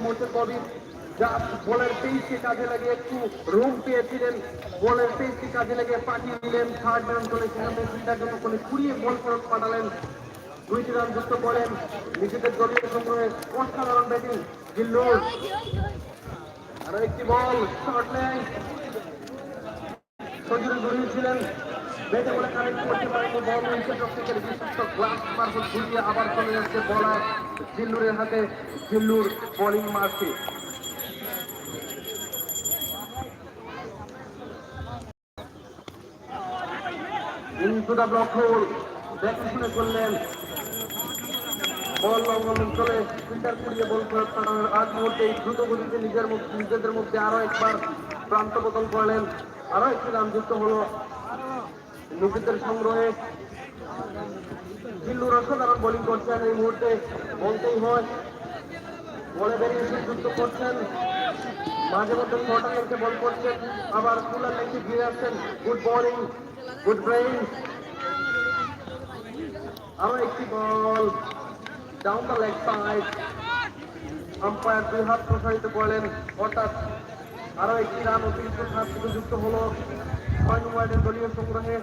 মুহূর্তে কবির যা বলের পেজকে কাজে লাগিয়ে একটু রুম পেয়েছিলেন, বলের পেজকে কাজে লাগিয়ে পাঠিয়ে দিলেন থার্ড রান চলে, সেখান থেকে ফিল্ডার জন্য করে কুড়িয়ে বল ফেরত পাঠালেন, 2টি রান যুক্ত করেন নিজেদের দলীয় সংগ্রহে। অসাধারণ ব্যাটিং জিল্লুর। আরো একটি বল শর্ট নেয়, সজুরি দৌড়িয়েছিলেন, ব্যাটে বলে কানেক্ট করতে পারেনি, বল উইকেট রক্ষকের বিশিষ্ট গ্লাস মারফত ঘুরিয়ে আবার চলে যাচ্ছে বলার জিল্লুরের হাতে। জিল্লুর বোলিং মারছে। ইনটু দ্য ব্লক হোল, দেখে শুনে করলেন, বল লঙ্ঘন চলে, ফিল্ডার কুড়িয়ে বল ফেরত পাঠানোর আগ মুহূর্তে দ্রুত গতিতে নিজেদের মধ্যে আরো একবার প্রান্ত বদল করলেন, আরো একটি রান যুক্ত হলো নিজেদের সংগ্রহে। জিল্লুর অসাধারণ বোলিং করছেন এই মুহূর্তে, বলতেই হয়। বলে বেরিয়ে যুক্ত করছেন, মাঝে মধ্যে শর্টার লেগে বল করছেন, আবার কুলার লেগে ফিরে আসছেন। Good bowling, good brain. আরো একটি ball down the leg side, umpire 2 হাত প্রসারিত করলেন, অর্থাৎ আরো একটি রান অতিরিক্ত হাত থেকে যুক্ত হলো 6 নং ওয়ার্ডের দলীয় সংগ্রহে।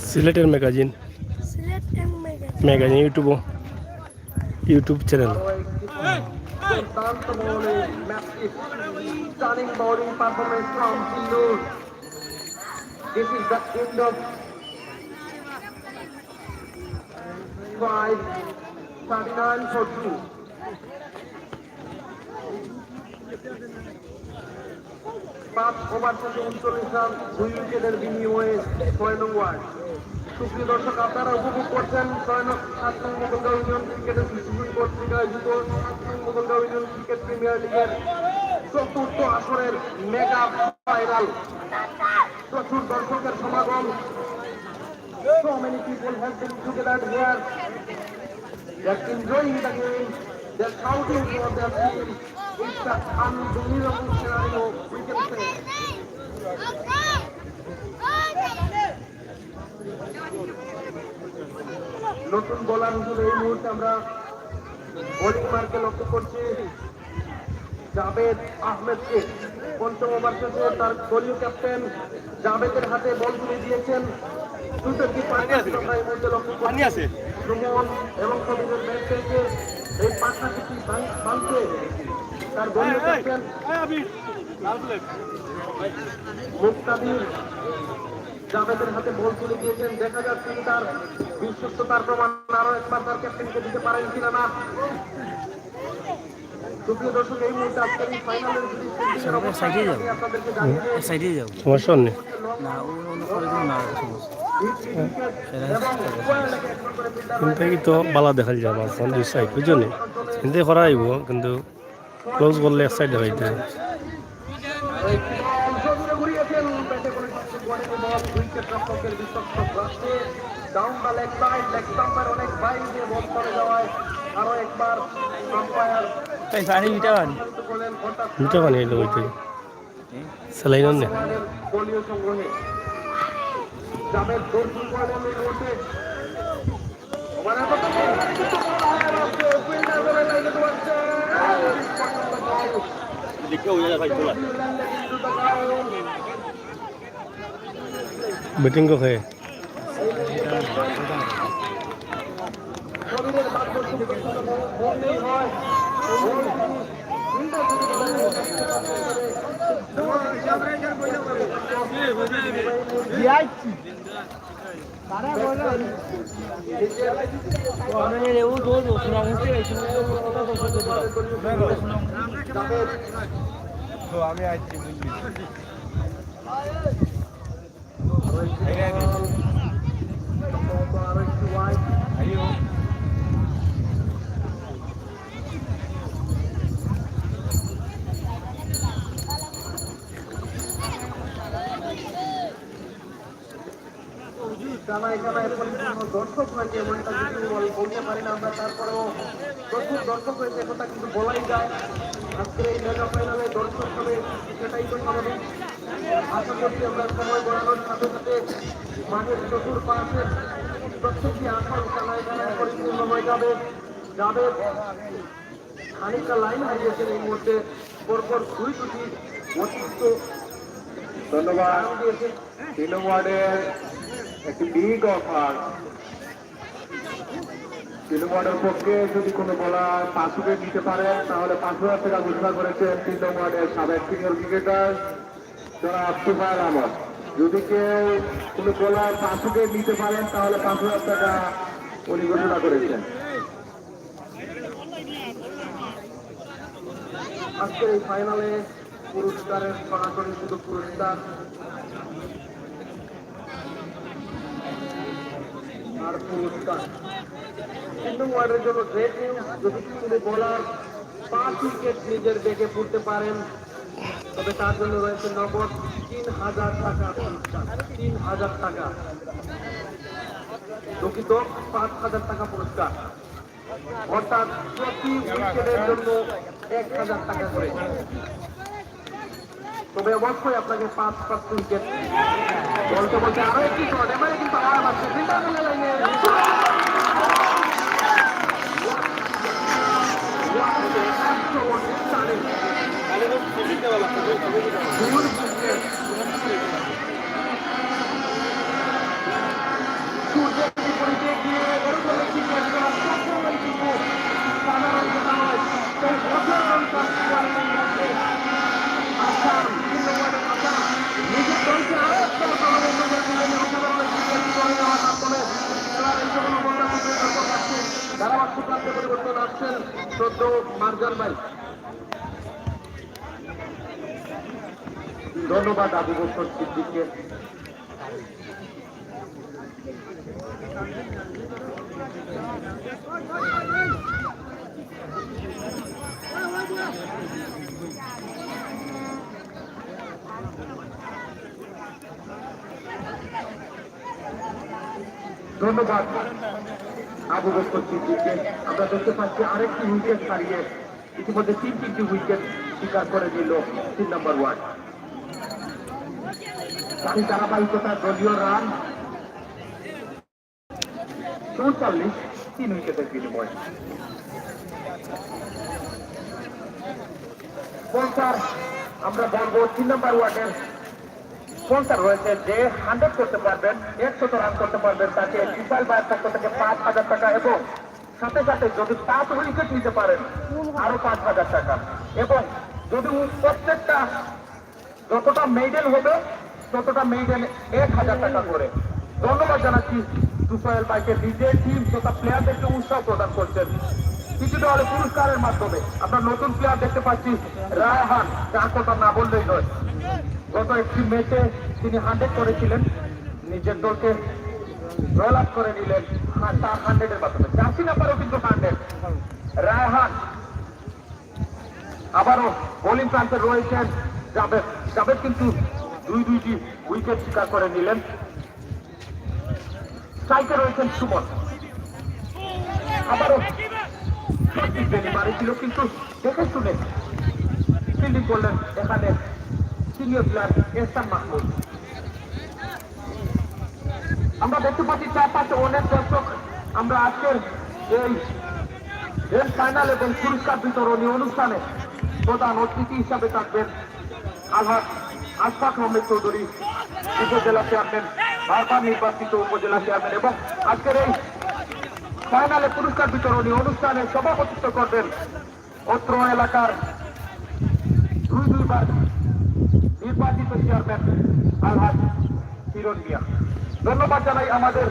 সিলেটের magazine YouTube channel. Stunning bowling performance from Jillur. This is the end of 5:39 for 2. পাঁচ ওভার থেকে 39 রান, 2 উইকেটের বিনিময়ে 6 নং ওয়ার্ড। সুপ্রিয় দর্শক, আপনারা উপভোগ করছেন 7 নং মোগলগাঁও ইউনিয়ন ক্রিকেট ইনস্টিটিউট কর্তৃক আয়োজিত 7 নং মোগলগাঁও ইউনিয়ন ক্রিকেট প্রিমিয়ার লিগের 4র্থ আসরের মেগা ফাইনাল। প্রচুর দর্শকের সমাগম। So many people have been together here. They're enjoying the game. They're shouting for their team. It's an unbelievable scenario, we can say. নতুন bowler হিসেবে এই মুহূর্তে আমরা বোলিং মার্কে লক্ষ্য করছি জাভেদ আহমেদকে। 5ম ওভার শেষে তার দলীয় ক্যাপ্টেন জাভেদের হাতে বল তুলে দিয়েছেন। দুটো কি পার্টনারশিপ আমরা এই মুহূর্তে লক্ষ্য করছি। সুমন এবং কবিরের ব্যাট থেকে এই পার্টনারশিপটি ভাঙছে তার দলীয় ক্যাপ্টেন মুক্তাদির জাভেদের হাতে বল তুলে দিয়েছেন। দেখা যাক তিনি তার বিশ্বস্ততার প্রমাণ আরো একবার তার ক্যাপ্টেনকে দিতে পারেন কিনা না। সুপ্রিয় দর্শক, এই মুহূর্তে আজকের এই ফাইনালের আপনাদেরকে জানিয়ে সমস্যা নেই। কিন্তু তো বালা দেখা যায় আমার ফোন 2 সাইড বুঝলি, কিন্তু করা আইব, কিন্তু ক্লোজ করলে 1 সাইড দেখাইতে down the leg side, leg স্টাম্পার অনেক বাইরে দিয়ে বল করে যাওয়ায় আরো একবার আম্পায়ার মিঠা পানি এলো ওই থেকে স্যালাইন নেই। দলীয় সংগ্রহে জাভেদ দর্শন করলেন এই মুহূর্তে। बैटिंग को है আমি আছি দর্শক হয়েছে এমনটা যদি বলতে পারি না আমরা, তারপরেও প্রচুর দর্শক হয়েছে কথা কিন্তু বলাই যায়। আজকের এই মেগা ফাইনালে দর্শক হবে সেটাই তো স্বাভাবিক। আশা করছি আমরা সময় গড়ানোর সাথে সাথে মাঠের চতুর্পাশে প্রত্যেকটি আসন কানায় কানায় পরিপূর্ণ হয়ে যাবে। যাদের খানিকটা লাইন হারিয়েছেন এই মুহূর্তে পরপর দুটি অতিরিক্ত ধন্যবাদ। দিয়েছেন। 3 নং ওয়ার্ডের একটি বিগ অফার। 3 নং ওয়ার্ডের পক্ষে যদি কোনো বলার 5 উইকেট নিতে পারেন তাহলে 5,000 টাকা ঘোষণা করেছেন 3 নং ওয়ার্ডের সাবেক সিনিয়র ক্রিকেটার জনাব তুফাইল আহমদ। যদি কেউ কোনো বলার 5 উইকেট নিতে পারেন তাহলে 5,000 টাকা উনি ঘোষণা করেছেন। আজকের এই ফাইনালে পুরস্কারের সরাসরি শুধু পুরস্কার আর পুরস্কার। 3 নং ওয়ার্ডের জন্য গ্রেট নিউজ, যদি তিনি বোলার 5 উইকেট নিজের বেগে পড়তে পারেন তবে তার জন্য রয়েছে নগদ 3,000 টাকা পুরস্কার। 3,000 টাকা, দুঃখিত 5,000 টাকা পুরস্কার, অর্থাৎ প্রতি উইকেটের জন্য 1,000 টাকা করে। তবে অবশ্যই আপনাকে 5 উইকেট বলতে বলতে আরো একটি শট, এবারে কিন্তু আওয়াজ আসছে ফিল্ডারের লাইনে। সূর্যের বিপরীতে গিয়ে এরকম একটি ক্যাচ করা সবসময় কিন্তু সাধারণ কথা নয়। তাই অসাধারণ কাজ করার মধ্যে আসাম, 3 নম্বরের আসাম নিজের দলকে আরো একটা অসাধারণ নজর দিলেন। অসাধারণ একটি ক্যাচ করে নেওয়ার মাধ্যমে খেলার এই সকল অবস্থা থেকে দর্শক আসছেন। ধারাভাষ্য প্রান্তে পরিবর্তন আসছেন সদ্য মার্জান ভাই। ধন্যবাদ আবু বকর সিদ্দিককে। ধন্যবাদ আবু বকর সিদ্দিককে। আমরা দেখতে পাচ্ছি আরেকটি উইকেট হারিয়ে ইতিমধ্যে 3টি উইকেট শিকার করে দিল 3 নম্বর ওয়ার্ড। তারই ধারাবাহিকতা দলীয় রান 44, 3 উইকেটের বিনিময়। স্পন্সর আমরা বলবো 3 নম্বর ওয়ার্ডের স্পন্সর রয়েছে যে 100 করতে পারবেন, 100 রান করতে পারবেন তাকে বিশাল ভাইয়ের পক্ষ থেকে 5,000 টাকা এবং সাথে সাথে যদি 5 উইকেট নিতে পারেন আরো 5,000 টাকা এবং যদি প্রত্যেকটা যতটা মেডেল হবে ততটা মেডেল 1,000 টাকা করে। ধন্যবাদ জানাচ্ছি তুফাইল ভাইকে, নিজের টিম তথা প্লেয়ারদেরকে উৎসাহ প্রদান করছেন কিছুটা হলে পুরস্কারের মাধ্যমে। আমরা নতুন প্লেয়ার দেখতে পাচ্ছি রায়হান, যার কথা না বললেই নয়। গত একটি ম্যাচে তিনি 100 করেছিলেন, নিজের দলকে রোল আপ করে নিলেন তার 100-এর মাধ্যমে। জার্সি নাম্বারও কিন্তু 100 রায়হান। আবারও বোলিং প্রান্তে রয়েছেন জাভেদ। জাভেদ কিন্তু দুইটি উইকেট শিকার করে নিলেন। স্ট্রাইকে রয়েছেন সুমন। আবারও মারিছিল কিন্তু দেখে শুনে ফিল্ডিং করলেন এখানে সিনিয়র প্লেয়ার এহসান মাহমুদ। আমরা দেখতে পাচ্ছি চারপাশে অনেক দর্শক। আমরা আজকের এই গ্র্যান্ড ফাইনাল এবং পুরস্কার বিতরণী অনুষ্ঠানে প্রধান অতিথি হিসাবে থাকবেন আলহাজ আশফাক আহমেদ চৌধুরী, উপজেলা চেয়ারম্যান, বারবার নির্বাচিত উপজেলা চেয়ারম্যান, এবং আজকের এই ফাইনালে পুরস্কার বিতরণী অনুষ্ঠানে সভাপতিত্ব করবেন অত্র এলাকার দুইবার নির্বাচিত চেয়ারম্যান আলহাজ হিরণ মিয়া। ধন্যবাদ জানাই আমাদের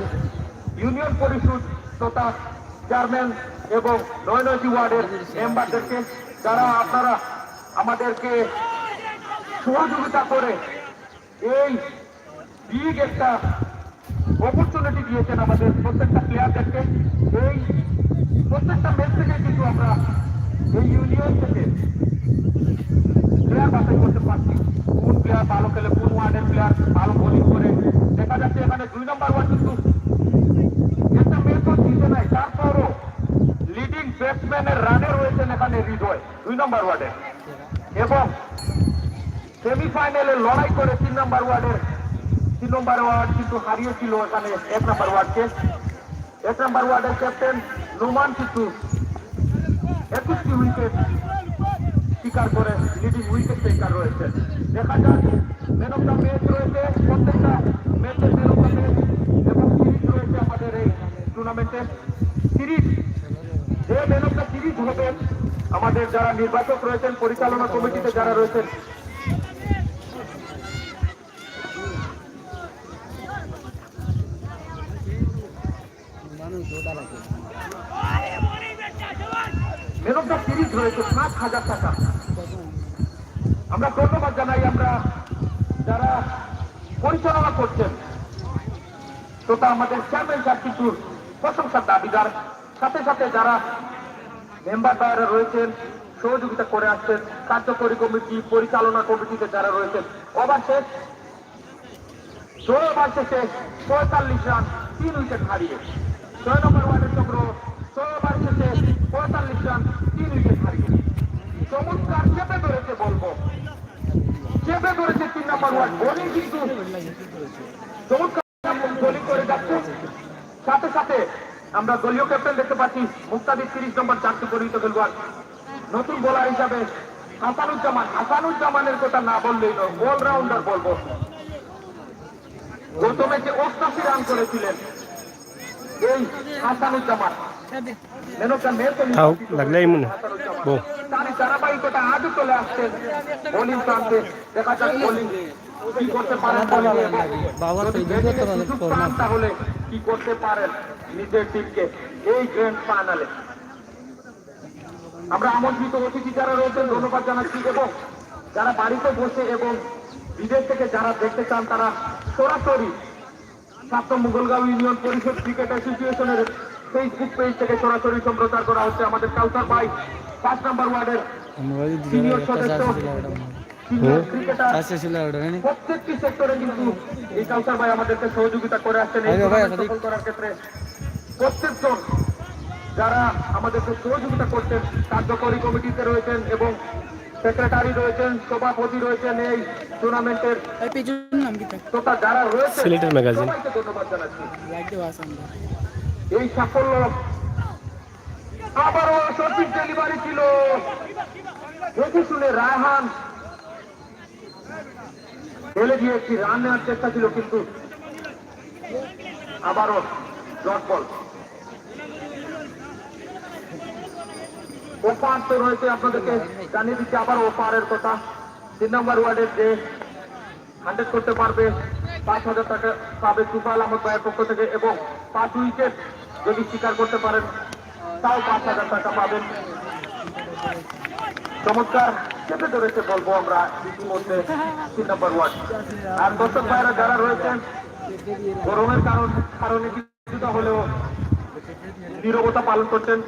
ইউনিয়ন পরিষদ তথা চেয়ারম্যান এবং 9টি ওয়ার্ডের মেম্বারদেরকে, যারা আপনারা আমাদেরকে সহযোগিতা করে এই বিগ একটা অপরচুনিটি দিয়েছেন আমাদের প্রত্যেকটা প্লেয়ারদেরকে। এই প্রত্যেকটা ম্যাচ থেকে কিন্তু আমরা এই ইউনিয়ন থেকে প্লেয়ার বাছাই করতে পারছি, কোন প্লেয়ার ভালো খেলে, কোন ওয়ার্ডের প্লেয়ার ভালো বোলিং করে। দেখা যাচ্ছে এখানে 2 নম্বর ওয়ার্ড কিন্তু একটা ম্যাচও জিতে নাই, তারপরও লিডিং ব্যাটসম্যানের রানে রয়েছেন এখানে হৃদয় 2 নম্বর ওয়ার্ডে, এবং সেমিফাইনালে লড়াই করে 3 নম্বর ওয়ার্ড কিন্তু হারিয়েছিল এখানে 1 নম্বর ওয়ার্ডকে। এক নম্বর ওয়ার্ডের ক্যাপ্টেন নোমান টিটু 21টি উইকেট শিকার করে লিডিং উইকেট টেকার রয়েছে। দেখা যাক ম্যান অফ দ্য ম্যাচ রয়েছে, প্রত্যেকটা ম্যাচের ম্যান অফ দ্য ম্যাচ এবং সিরিজ রয়েছে আমাদের এই টুর্নামেন্টের সিরিজ। যে ম্যান অফ দ্য সিরিজ হবেন আমাদের যারা নির্বাচক রয়েছেন, পরিচালনা কমিটিতে যারা রয়েছেন, ম্যান অফ দ্য সিরিজ রয়েছে 7,000 টাকা। আমরা ধন্যবাদ জানাই আমরা যারা পরিচালনা করছেন তথা আমাদের চেয়ারম্যান সাহেব কিন্তু প্রশংসার দাবিদার, সাথে সাথে যারা মেম্বার দ্বারা রয়েছেন সহযোগিতা করে আসছেন, কার্যকরী কমিটি পরিচালনা কমিটিতে যারা রয়েছেন। ওভার শেষ 6 ওভার শেষে 45 রান 3 উইকেট হারিয়ে 6 নম্বর ওয়ার্ডের চক্র 6 ওভার শেষে 45 রান 3 উইকেট হারিয়ে চমৎকার চেপে ধরেছে বলবো, চেপে ধরেছে 3 নম্বর ওয়ার্ড। বোলিং কিন্তু চমৎকার বোলিং করে যাচ্ছে। সাথে সাথে আমরা দলীয় ক্যাপ্টেন দেখতে পাচ্ছি মুক্তাদির 30 নম্বর 4টি পরিহিত খেলোয়াড়, নতুন বোলার হিসাবে হাসানুজ্জামানের কথা না বললেই নয়, অলরাউন্ডার বলবো। গত ম্যাচে 88 রান করেছিলেন এই হাসানুজ্জামান। লাগলেই মনে তার ধারাবাহিকতা আজও চলে আসছেন বোলিং প্রান্তে। দেখা যাক বোলিং কি করতে পারেন, তাহলে কি করতে পারেন নিজের টিমকে এই গ্র্যান্ড ফাইনালে। আমরা আমন্ত্রিত অতিথি যারা রয়েছেন ধন্যবাদ জানাচ্ছি, এবং যারা বাড়িতে বসে এবং বিদেশ থেকে যারা দেখতে চান তারা সরাসরি 7 মোগলগাঁও ইউনিয়ন পরিষদ ক্রিকেট অ্যাসোসিয়েশনের ফেসবুক পেজ থেকে সরাসরি সম্প্রচার করা হচ্ছে। আমাদের কাউসার ভাই 5 নম্বর ওয়ার্ডের সিনিয়র সদস্য, সিনিয়র ক্রিকেটার, প্রত্যেকটি সেক্টরে কিন্তু এই কাউসার ভাই আমাদেরকে সহযোগিতা করে আসছেন এই সফল করার ক্ষেত্রে। প্রত্যেকজন যারা আমাদেরকে সহযোগিতা করছেন, কার্যকরী কমিটিতে রয়েছেন এবং সেক্রেটারি রয়েছেন, সভাপতি রয়েছেন এই টুর্নামেন্টের, তথা যারা রয়েছেন সিলেটের ম্যাগাজিন, সবাইকে ধন্যবাদ জানাচ্ছি। এই সাফল্য আবারও সঠিক ডেলিভারি ছিল, দেখে শুনে রায়হান ঢেলে দিয়ে একটি রান নেওয়ার চেষ্টা ছিল, কিন্তু আবারও ডট বল। ওপার তো রয়েছে, আপনাদেরকে জানিয়ে দিচ্ছি আবার ওপারের কথা। 3 নম্বর ওয়ার্ডের যে 100 করতে পারবে 5,000 টাকা পাবে তুফাইল আহমদ ভাইয়ের পক্ষ থেকে, এবং 5 উইকেট যদি স্বীকার করতে পারেন তাও 5,000 টাকা পাবেন। চমৎকার চেপে ধরেছে বলবো আমরা ইতিমধ্যে 3 নম্বর ওয়ার্ড। আর দর্শক ভাইরা যারা রয়েছেন গরমের কারণে কিছুটা হলেও নীরবতা পালন করছেন।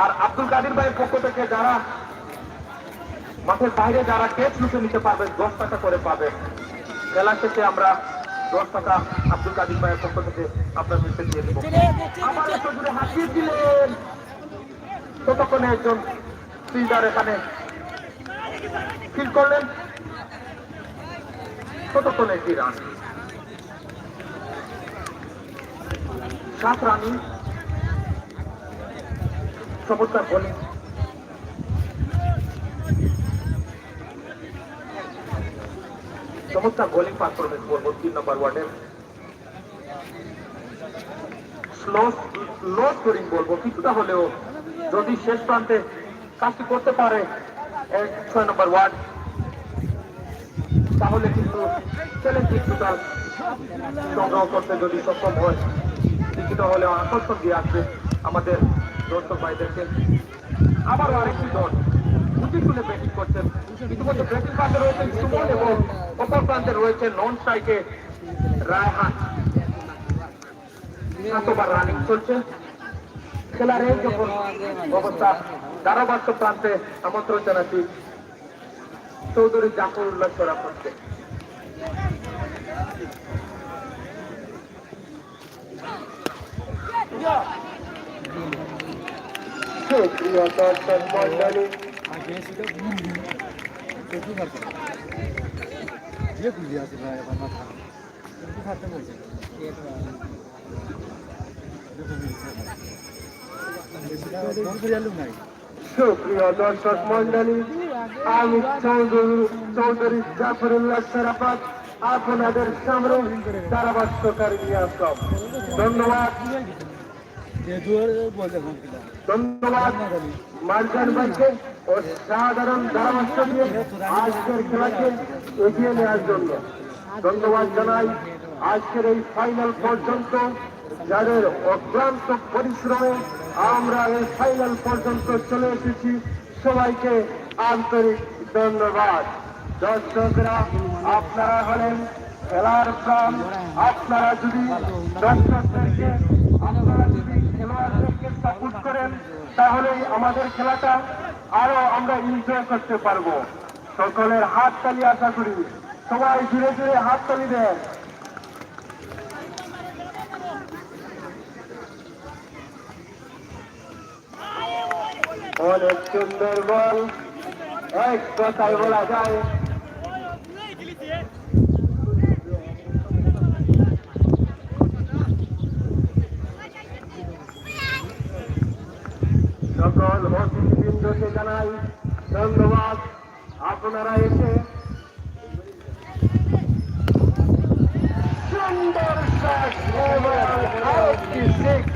আর আব্দুল কাদির ভাইয়ের পক্ষ থেকে যারা মাঠের বাইরে যারা ক্যাচ লুটে নিতে পারবেন 10 টাকা করে পাবেন। খেলা শেষে আমরা 10 টাকা আব্দুল কাদির ভাইয়ের পক্ষ থেকে আপনার মিশে দিয়ে দেবো। আবার এত দূরে হাসিয়েছিলেন, ততক্ষণে একজন ফিল্ডার এখানে ফিল্ড করলেন, ততক্ষণে একটি রান। 7 রানই চমৎকার বোলিং। চমৎকার বোলিং পারফরমেন্স করবো 3 নম্বর ওয়ার্ডের। স্লো স্কোরিং বলবো কিছুটা হলেও, যদি শেষ প্রান্তে কাজটি করতে পারে 6 নম্বর ওয়ার্ড, তাহলে কিন্তু চ্যালেঞ্জিং টোটাল সংগ্রহ করতে যদি সক্ষম হয় কিছুটা হলেও আকর্ষণ দিয়ে আসবে আমাদের দর্শক ভাইদেরকে। আবারও আরেকটি দল বুঝে শুনে ব্যাটিং করছেন। ইতিমধ্যে ব্যাটিং প্রান্তে রয়েছেন সুমন এবং অপর প্রান্তে রয়েছে নন স্ট্রাইকে রায়হান। 7 ওভার রানিং চলছে। খেলার এই যখন অবস্থা ধারাভাষ্য প্রান্তে আমন্ত্রণ জানাচ্ছি চৌধুরী জাফরুল্লাহ সরাফতকে। সুপ্রিয় দর্শক মন্ডলী, সুপ্রিয় দর্শক মন্ডলী, আমি চৌধুরী জাফরুল্লাহ সারাফাত আপনাদের সামনে ধারাভাষ্যকারী নিয়ে আসলাম। ধন্যবাদ মার্জান ভাইকে ও সাধারণ ধারাভাষ্য দিয়ে আজকের খেলাকে এগিয়ে নেওয়ার জন্য। ধন্যবাদ জানাই আজকের এই ফাইনাল পর্যন্ত যাদের অক্লান্ত পরিশ্রমে আমরা এই ফাইনাল পর্যন্ত চলে এসেছি, সবাইকে আন্তরিক ধন্যবাদ। দর্শকরা আপনারা হলেন খেলার প্রাণ। আপনারা যদি খেলোয়াড়দেরকে সাপোর্ট করেন তাহলেই আমাদের খেলাটা আরো আমরা এনজয় করতে পারবো। সকলের হাততালি আশা করি, সবাই ধীরে ধীরে হাততালি দেন। অনেক সুন্দর বল, এক কথায় বলা যায় সকল অতিথিবৃন্দকে জানাই ধন্যবাদ। আপনারা এসে সুন্দর শট এবং আরেকটি সিক্স,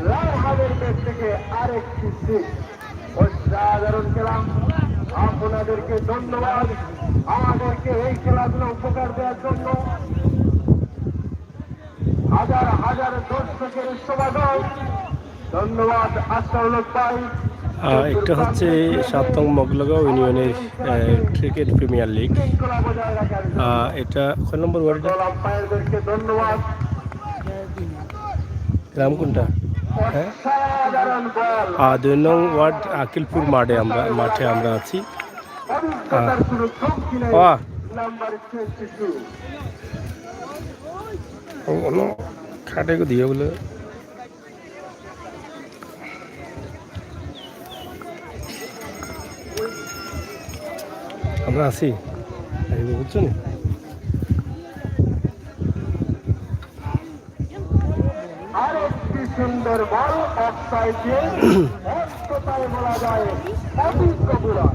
রায়হানের ব্যাট থেকে আরেকটি সিক্স। অসাধারণ খেলা। আপনাদেরকে ধন্যবাদ আমাদেরকে এই খেলাগুলো উপকার দেওয়ার জন্য। হাজার হাজার দর্শকের সমাগম। ধন্যবাদ আশরাফুল ভাই। এটা হচ্ছে 7 মগলগাঁও ইউনিয়নের ক্রিকেট প্রিমিয়ার লিগ। এটা কয় নম্বর ওয়ার্ড? আম্পায়ারদেরকে ধন্যবাদ। গ্রাম কোনটা? হ্যাঁ, সাধারণ বল। 2 নং ওয়ার্ড আকিলপুর মাঠে আমরা আছি। অভিজ্ঞতার কোনো কমতি নেই। নাম্বার 22 খাটে দিয়ে বলে আমরা আছি, বুঝছো না? আরেকটি সুন্দর বল অফসাইডে, এক কথায় বলা যায় অভিজ্ঞ বুড়া।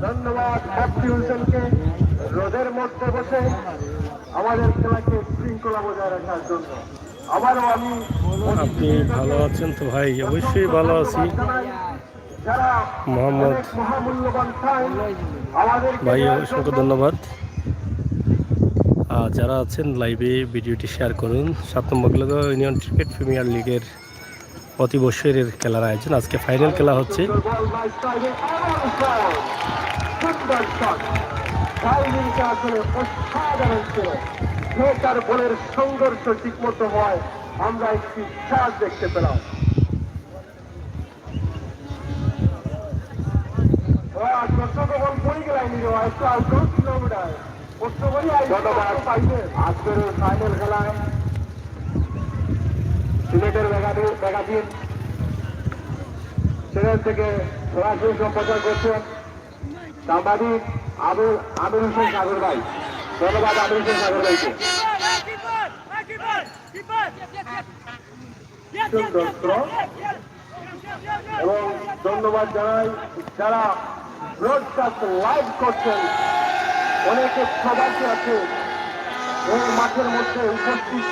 ধন্যবাদ আব্দুল হোসেনকে রোদের মধ্যে বসে আমাদের খেলাকে শৃঙ্খলা বজায় রাখার জন্য। আবারও আমি আপনি ভালো আছেন তো ভাই? অবশ্যই ভালো আছি। যারা মোহাম্মদ মহামূল্যবান টাইম আমাদের ভাই, অসংখ্য ধন্যবাদ। যারা আছেন লাইভে ভিডিওটি শেয়ার করুন। 7 মগলগাঁও ইউনিয়ন ক্রিকেট প্রিমিয়ার লিগের প্রতি বছরের খেলার আয়োজন। আজকে ফাইনাল খেলা হচ্ছে। বলের সংঘর্ষ ঠিক মতো হয়, আমরা একটি চার্জ দেখতে পেলাম। আজকের ফাইনাল খেলায় সিলেটের ম্যাগাজিন সিলেট থেকে সরাসরি সম্প্রচার করছেন সাংবাদিক আমির হোসেন সাগর ভাই। ধন্যবাদ আমির হোসেন সাগর ভাইকে। এবং ধন্যবাদ জানাই যারা ব্রডকাস্ট লাইভ করছেন। অনেকে সবাইকে আছে এই মাঠের মধ্যে উপস্থিত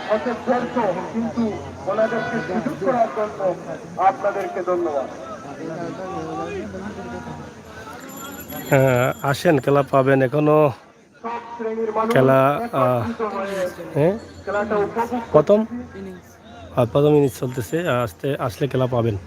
হতে ব্যর্থ, কিন্তু ওনাদেরকে সুযোগ করার জন্য আপনাদেরকে ধন্যবাদ। আসেন, খেলা পাবেন। এখনো সব শ্রেণীর মানুষ খেলা একত্রিত হয়ে খেলাটা উপভোগ প্রথম ইনিংস চলতেছে। আসলে খেলা পাবেন।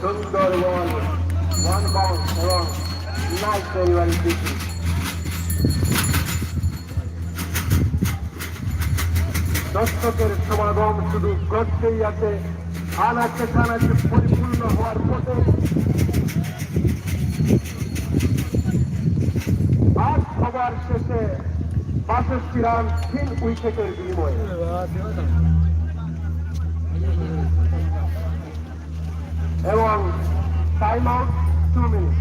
সুন্দর বল, ওয়ান বাউন্স এবং নাইস ডেলিভারি দিচ্ছি। দর্শকের সমাগম শুধু ঘটতেই আছে, আনাচে কানাচে পরিপূর্ণ হওয়ার পথে। আজ সবার শেষে 62 রান 3 উইকেটের বিনিময়ে। Time out 2 minute.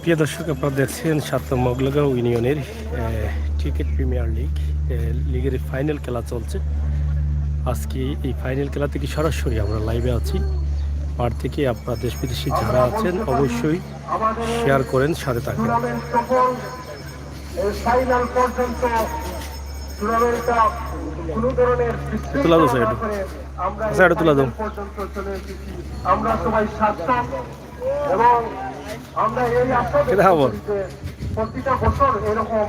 প্রিয় দর্শক, আপনারা দেখছেন 7 নং মগলগাঁও ইউনিয়নের ক্রিকেট প্রিমিয়ার লিগের ফাইনাল খেলা চলছে। আজকে এই ফাইনাল খেলা থেকে সরাসরি আমরা লাইভে আছি। আর থেকে আপনারা দেশ বিদেশি যারা আছেন অবশ্যই শেয়ার করেন, সাথে থাকেন। টুর্নামেন্ট সফল ফাইনাল পর্যন্ত টুর্নামেন্টটা কোনো ধরনের তুলা দাও স্যার, আমরা স্যার তুলা দাও। পর্যন্ত চলে এসেছি। আমরা সবাই সার্থক এবং আমরা এই আশা কেটে খাবো। যে প্রতিটা বছর এরকম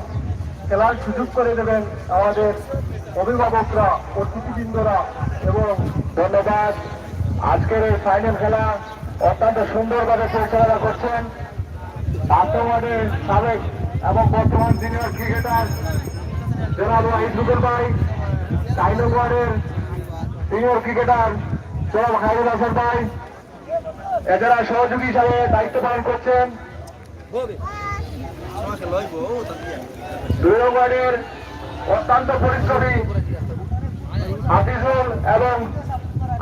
খেলার সুযোগ করে দেবেন আমাদের অভিভাবকরা, অতিথিবৃন্দরা এবং ধন্যবাদ। আজকের এই ফাইনাল খেলা অত্যন্ত সুন্দরভাবে পরিচালনা করছেন বর্তমানের সাবেক এবং বর্তমান সিনিয়র ক্রিকেটার জনাব ওয়াহিদুল ভাই, 4 নং ওয়ার্ডের সিনিয়র ক্রিকেটার জনাব খায়রুল হাসান ভাই, এছাড়া সহযোগী হিসাবে দায়িত্ব পালন করছেন 2 নং ওয়ার্ডের অত্যন্ত পরিশ্রমী হাফিজুল এবং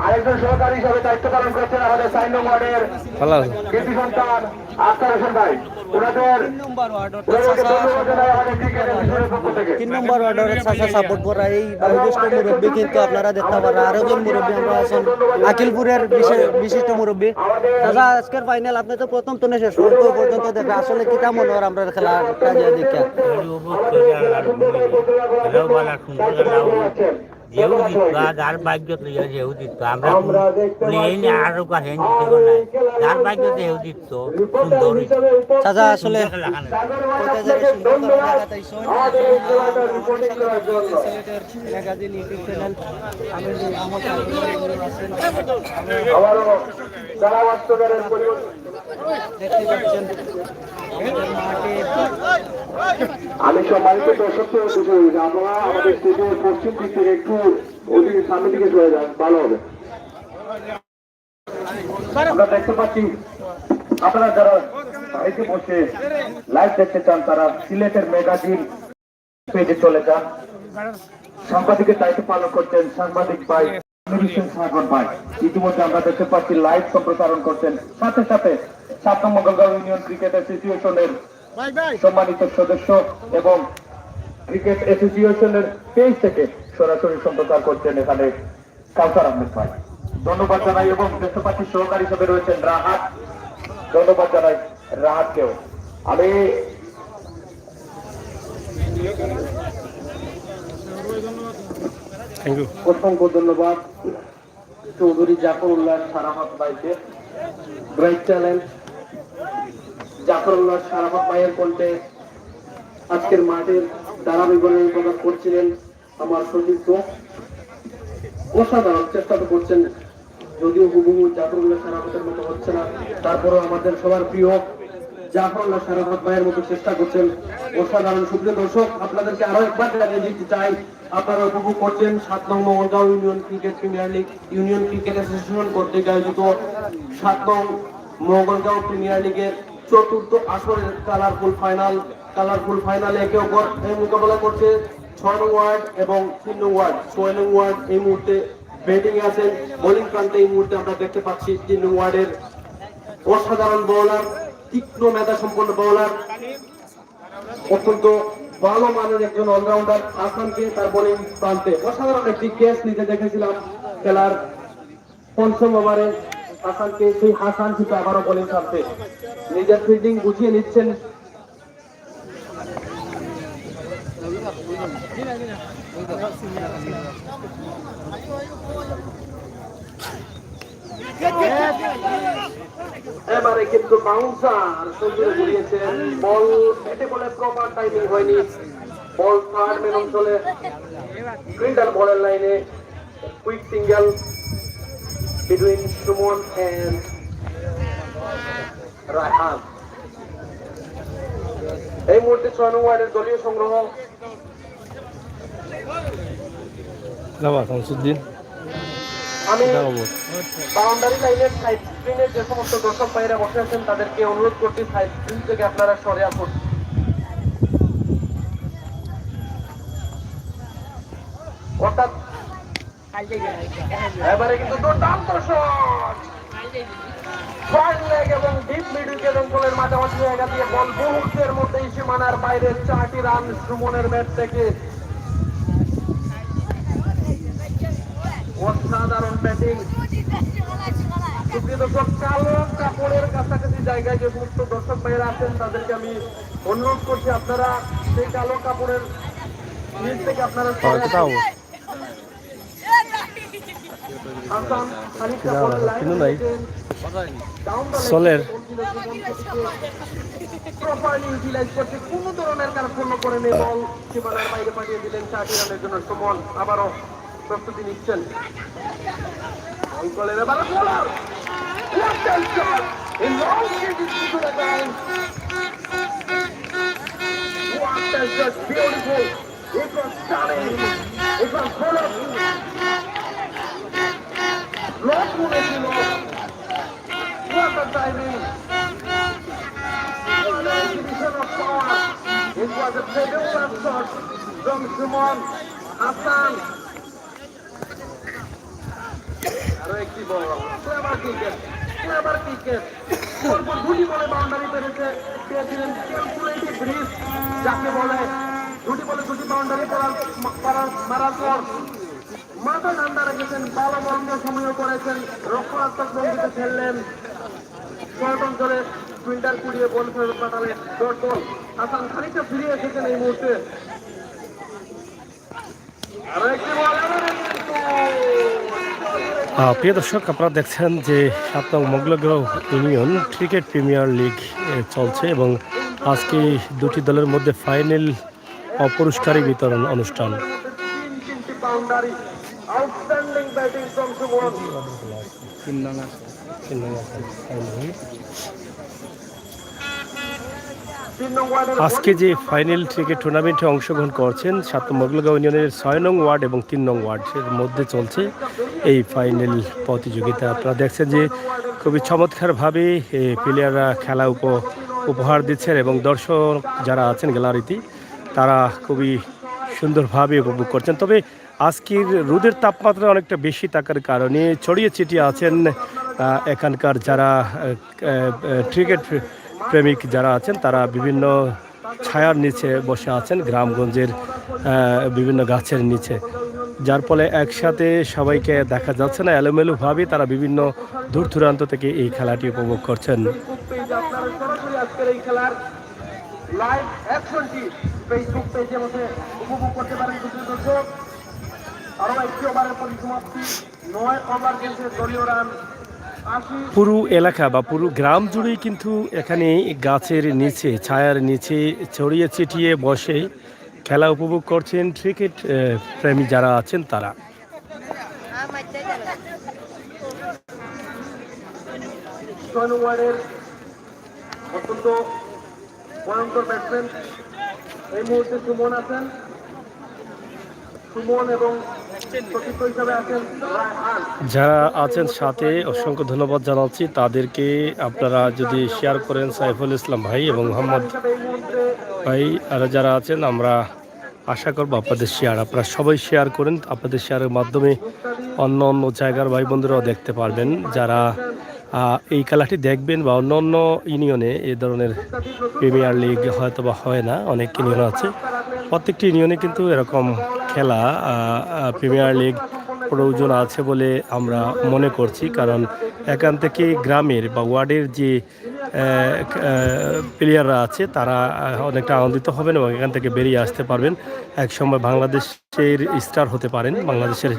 আরেকজন সহকারী হিসাবে দায়িত্ব পালন করছেন আমাদের 4 নং ওয়ার্ডের ভালো আছে। কৃতি সন্তান আখতার হোসেন ভাই। ওনাদের আমাদের ক্রিকেটের বিষয়ের পক্ষ থেকে 3 নম্বর ওয়ার্ডের সাথে সাপোর্ট করা এই বয়োজ্যেষ্ঠ মুরব্বী, কিন্তু আপনারা দেখতে পারেন আরো জন মুরব্বী আমরা আছেন আকিলপুরের বিশিষ্ট মুরব্বী। দাদা, আজকের ফাইনাল আপনি তো প্রথম তো শেষ পর্যন্ত দেখে আসলে কিটা মনে হয় আমরা খেলাটা যে দেখে যেও জিতবা যার ভাগ্য লইয়া যেও জিতবা আমরা এই নিয়ে আরো কাছে জিতে নাই যার ভাগ্য যেও জিতত সুন্দর চাচা আসলে ম্যাগাজিন ইউটিউব চ্যানেল আবারও যারা বাস্তবের দেখতে পাচ্ছেন মাঠে আমি সম্মানিত দর্শকদের উদ্দেশ্যে বলছি, আপনারা আমাদের স্টেজের পশ্চিম দিক থেকে একটু ওদিকে সামনের দিকে চলে যান, ভালো হবে। আমরা দেখতে পাচ্ছি আপনারা যারা বাড়িতে বসে লাইভ দেখতে চান তারা সিলেটের ম্যাগাজিন পেজে চলে যান। সাংবাদিকের দায়িত্ব পালন করছেন সাংবাদিক ভাই সাগর ভাই, ইতিমধ্যে আমরা দেখতে পাচ্ছি লাইভ সম্প্রসারণ করছেন। সাথে সাথে 7 নং মগলগাঁও ইউনিয়ন ক্রিকেট অ্যাসোসিয়েশনের সম্মানিত সদস্য এবং ক্রিকেট অ্যাসোসিয়েশনের পেজ থেকে সরাসরি সম্প্রচার করছেন এখানে কাউসার আহমেদ ভাই, ধন্যবাদ জানাই। এবং দেখতে পাচ্ছি সহকারী হিসেবে রয়েছেন রাহাত, ধন্যবাদ জানাই রাহাতকেও। আমি থ্যাংক ইউ। অসংখ্য ধন্যবাদ চৌধুরী জাফরুল্লাহ সারাফত ভাইকে, গ্রেট ট্যালেন্ট জাফরুল্লাহ সারাফত ভাইয়ের কণ্ঠে আজকের মাঠের ধারাবাহিকতা করছিলেন আমার সতীর্থ। অসাধারণ চেষ্টা তো করছেন, যদিও হুবহু জাফরুল্লাহ সারাফতের মতো হচ্ছে না, তারপরেও আমাদের সবার প্রিয় জাফরুল্লাহ সারাফত ভাইয়ের মতো চেষ্টা করছেন। অসাধারণ। সুপ্রিয় দর্শক, আপনাদেরকে আরো একবার জানিয়ে দিতে চাই, আপনারা উপভোগ করছেন 7 নং Mogalgaon union cricket premier league union cricket association কর্তৃক আয়োজিত 7 নং মগলগাঁও প্রিমিয়ার লিগের চতুর্থ আসরের কালারফুল ফাইনালে একে অপর মোকাবেলা করছে 6 নং ওয়ার্ড এবং 3 নং ওয়ার্ড। 6 নং ওয়ার্ড এই মুহূর্তে ব্যাটিং আছেন, বোলিং প্রান্তে এই মুহূর্তে আমরা দেখতে পাচ্ছি 3 নং ওয়ার্ডের অসাধারণ বোলার, তীক্ষ্ণ মেধা সম্পন্ন বোলার, অত্যন্ত ভালো মানের একজন অলরাউন্ডার হাসানকে তার বোলিং প্রান্তে অসাধারণ একটি ক্যাচ নিতে দেখেছিলাম খেলার 5ম ওভারে হাসানকে। সেই হাসান কিন্তু আবারও বোলিং প্রান্তে নিজের ফিল্ডিং গুছিয়ে নিচ্ছেন। এবারে কিন্তু বাউন্সার সুন্দর ঘুরিয়েছেন, বল ব্যাটে বলে প্রপার টাইমিং হয়নি, বল থার্ড ম্যান অঞ্চলে ফিল্ডার বলের লাইনে quick single between Sumon and Raihan. এই মুহূর্তে 6 নং ওয়ার্ডের দলীয় সংগ্রহ শামসুদ্দিন আমি এটা অবর। বাউন্ডারি লাইনের সাইড স্ক্রিনে যে সমস্ত দর্শক ভাইরা বসে আছেন তাদেরকে অনুরোধ করছি সাইড স্ক্রিন থেকে আপনারা সরে আসুন। অর্থাৎ এবারে কিন্তু দুর্দান্ত শট, ফ্রন্ট লেগ এবং ডিপ মিড উইকেট অঞ্চলের মাঝামাঝি জায়গা দিয়ে বল মুহূর্তের মধ্যেই সীমানার বাইরে 4টি রান সুমনের ব্যাট থেকে। অসাধারণ ব্যাটিং। সুপ্রিয় দর্শক, কালো কাপড়ের কাছাকাছি জায়গায় যে সমস্ত দর্শক ভাইয়েরা আছেন তাদেরকে আমি অনুরোধ করছি আপনারা সেই কালো কাপড়ের নিচ থেকে আপনারা সরে এটা আসুন। অবর। হাসান খানিকটা না, বলের লাইন কিন্তু নাই। দিয়েছেন। Down the leg সোলের। থেকে বল ছিল সুমন প্রপারলি ইউটিলাইজ করছে, কোনো ধরনের কারখানা করে নেই, বল সীমানার বাইরে পাঠিয়ে দিলেন 4টি রানের জন্য। সুমন আবারও প্রস্তুতি নিচ্ছেন। এই বলের এবারে bowler, what a shot! In long kick into the ground. What a shot! Beautiful. It was stunning. It was full of lock মনে ছিল। What a timing! What a exhibition of power! It was a fabulous shot from Suman Hassan. আরো একটি বল, clever cricket. পরপর দুটি বলে boundary পেয়েছিলেন calculative risk যাকে বলে। দুটি বলে দুটি বাউন্ডারি মারার পর মাথা ঠান্ডা রেখেছেন, ভালো বন্ধ সময় করেছেন, রক্ষণাত্মক ভঙ্গিতে খেললেন, শর্ট অঞ্চলে ফিল্ডার কুড়িয়ে বল ফেরত পাঠালেন, ডট বল। হাসান খানিকটা ফিরে এসেছেন এই মুহূর্তে। আরো একটি বল, প্রিয় দর্শক, আপনারা দেখছেন যে 7 নং Mogolgaon union cricket premier league চলছে এবং আজকে দুটি দলের মধ্যে ফাইনাল পুরস্কারী বিতরণ অনুষ্ঠান। তিনটি boundary, outstanding batting from Suman. আজকে যে ফাইনাল ক্রিকেট টুর্নামেন্টে অংশগ্রহণ করছেন 7 নং মোগলগাঁও ইউনিয়নের 6 নং ওয়ার্ড এবং 3 নং ওয়ার্ডের মধ্যে চলছে এই ফাইনাল প্রতিযোগিতা। আপনারা দেখছেন যে খুবই চমৎকারভাবে প্লেয়াররা খেলা উপহার দিচ্ছেন এবং দর্শক যারা আছেন গ্যালারিতে তারা খুবই সুন্দরভাবে উপভোগ করছেন। তবে আজকের রোদের তাপমাত্রা অনেকটা বেশি থাকার কারণে ছড়িয়ে ছিটিয়ে আছেন এখানকার যারা ক্রিকেট প্রেমিক যারা আছেন, তারা বিভিন্ন ছায়ার নিচে বসে আছেন গ্রামগঞ্জের বিভিন্ন গাছের নিচে, যার ফলে একসাথে সবাইকে দেখা যাচ্ছে না। এলোমেলোভাবে তারা বিভিন্ন দূর দূরান্ত থেকে এই খেলাটি উপভোগ করছেন। আপনারা সরাসরি আজকের এই খেলার লাইভ অ্যাকশনটি ফেসবুক পেজের মধ্যে উপভোগ করতে পারেন। দর্শক, আরো একটি ওভারের পরিসমাপ্তি, 9 ওভার গেছে, দলীয় রান 80। পুরো এলাকা বা পুরো গ্রাম জুড়েই কিন্তু এখানে গাছের নিচে ছায়ার নিচে ছড়িয়ে ছিটিয়ে বসে খেলা উপভোগ করছেন ক্রিকেট প্রেমী যারা আছেন তারা। 6 নং ওয়ার্ডের অত্যন্ত ভয়ঙ্কর ব্যাটসম্যান এই মুহূর্তে সুমন আছেন। সুমন এবং সতীর্থ হিসাবে আছেন রায়হান। যারা আছেন সাথে অসংখ্য ধন্যবাদ জানাচ্ছি তাদেরকে। আপনারা যদি শেয়ার করেন সাইফুল ইসলাম ভাই এবং মোহাম্মদ এই মুহূর্তে ভাই আর যারা আছেন, আমরা আশা করবো আপনাদের শেয়ার আপনারা সবাই শেয়ার করেন। আপনাদের শেয়ারের মাধ্যমে অন্য অন্য জায়গার ভাই বন্ধুরাও দেখতে পারবেন যারা এই খেলাটি দেখবেন, বা অন্য অন্য ইউনিয়নে এই ধরনের প্রিমিয়ার লিগ হয়তো বা হয় না, অনেক ইউনিয়ন আছে। প্রত্যেকটি ইউনিয়নে কিন্তু এরকম খেলা প্রিমিয়ার লিগ প্রয়োজন আছে বলে আমরা মনে করছি, কারণ এখান থেকে গ্রামের বা ওয়ার্ডের যে প্লেয়াররা আছে তারা অনেকটা আনন্দিত হবেন এবং এখান থেকে বেরিয়ে আসতে পারবেন। একসময় বাংলাদেশের স্টার হতে পারেন, বাংলাদেশের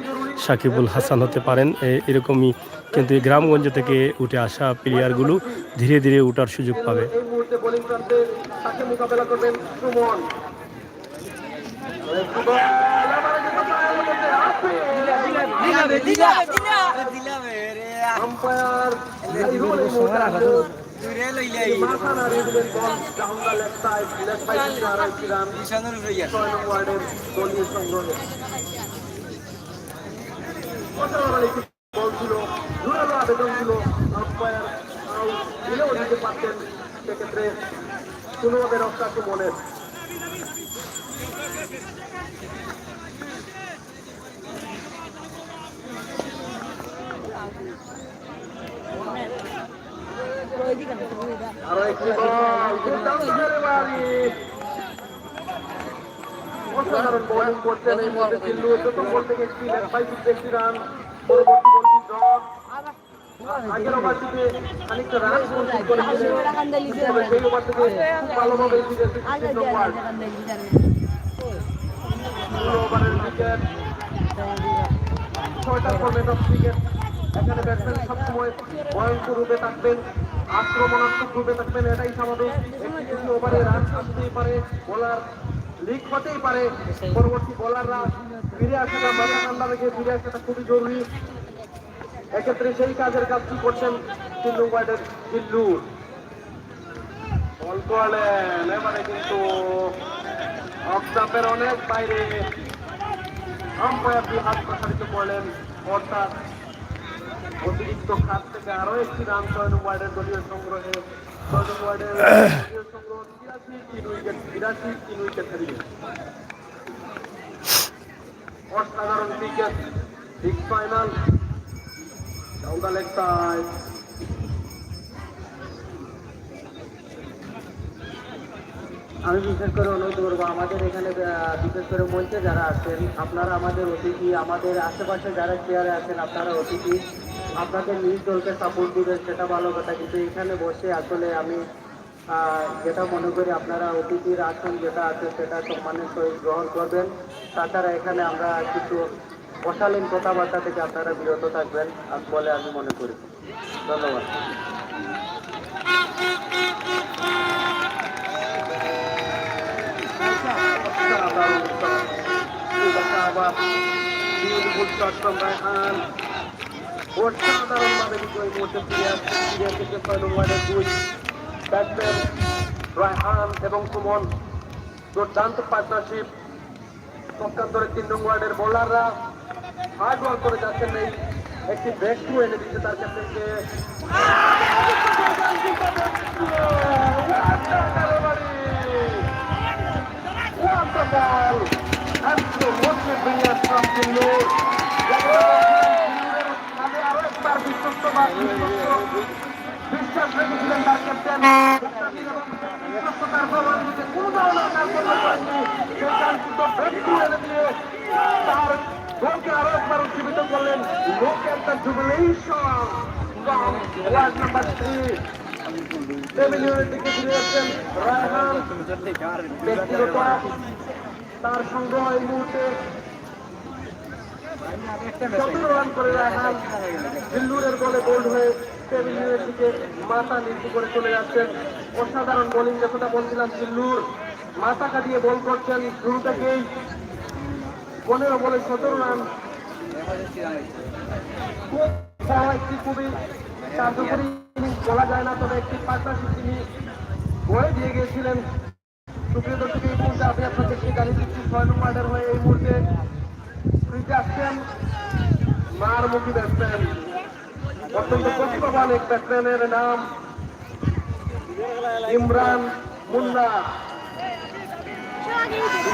সাকিবুল হাসান হতে পারেন, এরকমই কিন্তু এই গ্রামগঞ্জ থেকে উঠে আসা প্লেয়ারগুলো ধীরে ধীরে ওঠার সুযোগ পাবে। এই মুহূর্তে বোলিং প্রান্তে তাকে মোকাবেলা করবেন সুমন। আম্পায়ার মাথা নাড়িয়ে দিলেন, ball down the left side, left side থেকে আর একটি রান 6 নং ওয়ার্ডের দলীয় সংগ্রহে। বল ছিল, জোরালো আবেদন ছিল, আম্পায়ার আউট দিলেও দিতে পারতেন, সেক্ষেত্রে কোনোভাবে রক্ষাকে মনে আরো একটি বল, দুর্দান্ত ডেলিভারি। অসাধারণ বোলিং করছেন এই মুহূর্তে জিল্লু, প্রথম বল থেকে একটি লেগ বাই 60 রান, পরবর্তী বলটি ড্রপ। আগের ওভারটিতে খানিকটা রান করেছিলেন, তবে সেই ওভার থেকে খুব ভালোভাবে ফিরে এসেছে ওভার। 16 ওভারের উইকেট, 6টা ফর্মেট অফ ক্রিকেট। এখানে ব্যাটসম্যান সবসময় ভয়ঙ্কর রূপে থাকবেন, আক্রমণাত্মক রূপে থাকবেন, এটাই স্বাভাবিক। একটি বেশি ওভারে রান আসতেই পারে, বোলার লিক হতেই পারে, পরবর্তী বোলাররা ফিরে আসাটা, মাথা ঠান্ডা রেখে ফিরে আসাটা খুবই জরুরি। এক্ষেত্রে সেই কাজের কাজটি করছেন 3 নং ওয়ার্ডের জিল্লু। বল করলেন, এবারে কিন্তু অফ স্টাম্পের অনেক বাইরে, আম্পায়ার 2 হাত প্রসারিত করলেন, অর্থাৎ অতিরিক্ত খাত থেকে আরো একটি রান 6 নং ওয়ার্ডের দলীয় সংগ্রহে। 6 নং ওয়ার্ডের দলীয় সংগ্রহ 83, 3 উইকেট, 83, 3 উইকেট হারিয়ে। অসাধারণ cricket, big final, down the leg side. আমি বিশেষ করে অনুরোধ করবো আমাদের এখানে বিশেষ করে মঞ্চে যারা আছেন, আপনারা আমাদের অতিথি, আমাদের আশেপাশে যারা চেয়ারে আছেন আপনারা অতিথি, আপনাদের নিজ দলকে সাপোর্ট দিবেন সেটা ভালো কথা, কিন্তু এখানে বসে আসলে আমি যেটা মনে করি আপনারা অতিথির আসন যেটা আছে সেটা সম্মানের সহিত গ্রহণ করবেন। তাছাড়া এখানে আমরা কিছু অশালীন কথাবার্তা থেকে আপনারা বিরত থাকবেন বলে আমি মনে করি। ধন্যবাদ। অসাধারণভাবে বিজয়ী মুহূর্তে ফিরে আসছে 6 নং ওয়ার্ডের 2 ব্যাটসম্যান রায়হান এবং সুমন, দুর্দান্ত পার্টনারশিপ। পক্ষান্তরে 3 নং ওয়ার্ডের বোলাররা হার্ড ওয়ার্ক করে যাচ্ছেন, এই একটি ব্রেক থ্রু এনে দিচ্ছে তার ক্যাপ্টেনকে। বিশ্বাস রেখেছিলেন তার ক্যাপ্টেন, বিশ্বস্ততার প্রমাণ দিতে কোনো ধরনের কাজ করতে পারেননি। সেই কাঙ্ক্ষিত ব্রেক থ্রু এনে দিয়ে তার দলকে আরো একবার উজ্জীবিত করলেন। লোক একটা জুবিলেশন ফ্রম ওয়ার্ড নাম্বার 3। প্যাভিলিয়নের দিকে ফিরে আসছেন রায়হান, ব্যক্তিগত তার সংগ্রহ এই মুহূর্তে 17 রান করে রায়হান জিল্লুরের বলে বোল্ড হয়ে প্যাভিলিয়নের দিকে মাথা নিচু করে চলে যাচ্ছেন। অসাধারণ বোলিং, যতটা বলছিলাম জিল্লুর মাথা কাটিয়ে বল করছেন শুরু থেকেই। 15 বলে 17 রান, একটি খুবই কার্যকরী ইনিংস বলা যায় না, তবে একটি পার্টনারশিপ তিনি গড়ে দিয়ে গিয়েছিলেন। সুপ্রিয় দর্শক, এই মুহূর্তে আমি আপনাদেরকে জানিয়ে দিচ্ছি 6 নং ওয়ার্ডের হয়ে এই মুহূর্তে ফিরে আসছেন মারমুখী ব্যাটসম্যান, অত্যন্ত প্রতিভাবান এক ব্যাটসম্যানের নাম Imran Munna.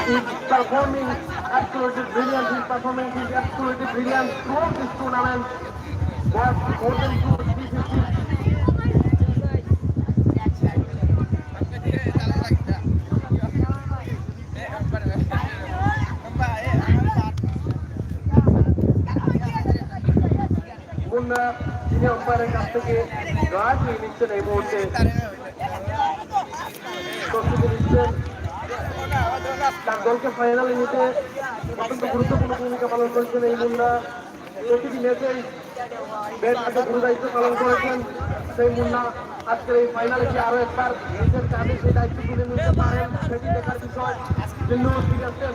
He's performing absolutely brilliant. His performance is absolutely brilliant throughout this tournament. Was more than 350. Munna তিনি আম্পায়ারের কাছ থেকে গার্ড নিয়ে নিচ্ছেন এই মুহূর্তে, প্রস্তুতি নিচ্ছেন তার দলকে ফাইনালে নিতে। অত্যন্ত গুরুত্বপূর্ণ ভূমিকা পালন করেছেন এই মুন্না, প্রতিটি ম্যাচেই ব্যাট হাতে গুরু দায়িত্ব পালন করেছেন সেই মুন্না। আজকের এই ফাইনালে কি আরো একবার নিজের কাঁধে সেই দায়িত্ব তুলে নিতে পারেন সেটি দেখার বিষয়। জিল্লু ঠিক আছেন,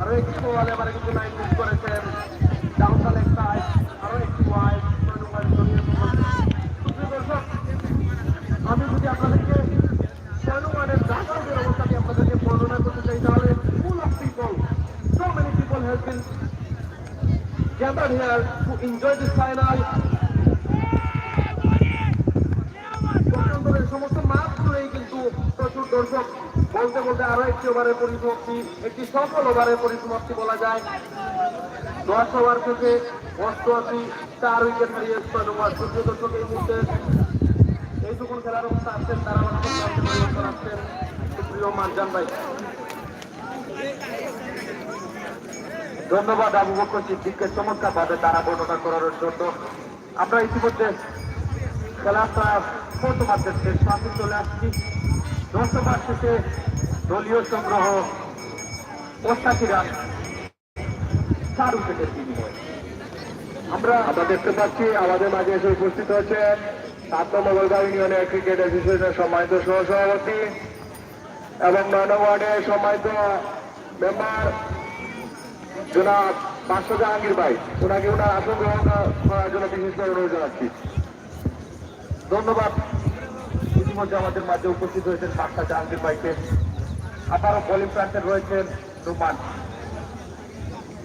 আরো একটি বল, এবারে কিন্তু লাইন মিস করেছেন, ডাউন দ্য লেগ সাইড, আরো একটি ওয়াইড। দর্শক, আমি যদি আপনাদেরকে 6 নং ওয়ার্ডের দর্শকদের অবস্থাটি আপনাদেরকে বর্ণনা করতে চাই, তাহলে full of people, so many people have been gathered here to enjoy this final. পছন্দের সমস্ত মাঠ জুড়েই কিন্তু প্রচুর দর্শক, বলতে বলতে আরো একটি ওভারের পরিসমাপ্তি, একটি সফল ওভারের পরিসমাপ্তি বলা যায়। 10 ওভার থেকে 88 4 উইকেট হারিয়ে 6 ওভার। তৃতীয় দর্শক এই মুহূর্তে এইটুকুন খেলার অবস্থা আসছেন, তারা পরিবর্তন আসছেন সুপ্রিয় মারজান ভাই। ধন্যবাদ আবু বকর সিদ্দিককে চমৎকার ভাবে তারা বর্ণনা করার জন্য। আমরা ইতিমধ্যে খেলাটা প্রথমার্ধের শেষ প্রান্তে চলে আসছি। 10 ওভার শেষে দলীয় সংগ্রহ 88 রান 4 উইকেটের বিনিময়ে। আমরা দেখতে পাচ্ছি আমাদের মাঝে এসে উপস্থিত হয়েছেন 7 নম্বর মোগলগাঁও ইউনিয়নের ক্রিকেট অ্যাসোসিয়েশনের সম্মানিত সহসভাপতি এবং 9 নং ওয়ার্ডের সম্মানিত মেম্বার জনাব বাদশা জাহাঙ্গীর ভাই। ওনাকে ওনার আসন গ্রহণ করার জন্য বিশেষ করে অনুরোধ জানাচ্ছি। ধন্যবাদ। ইতিমধ্যে আমাদের মাঝে উপস্থিত হয়েছেন বাদশা জাহাঙ্গীর ভাইকে। আবারও বোলিং প্রান্তে রয়েছেন রুমান।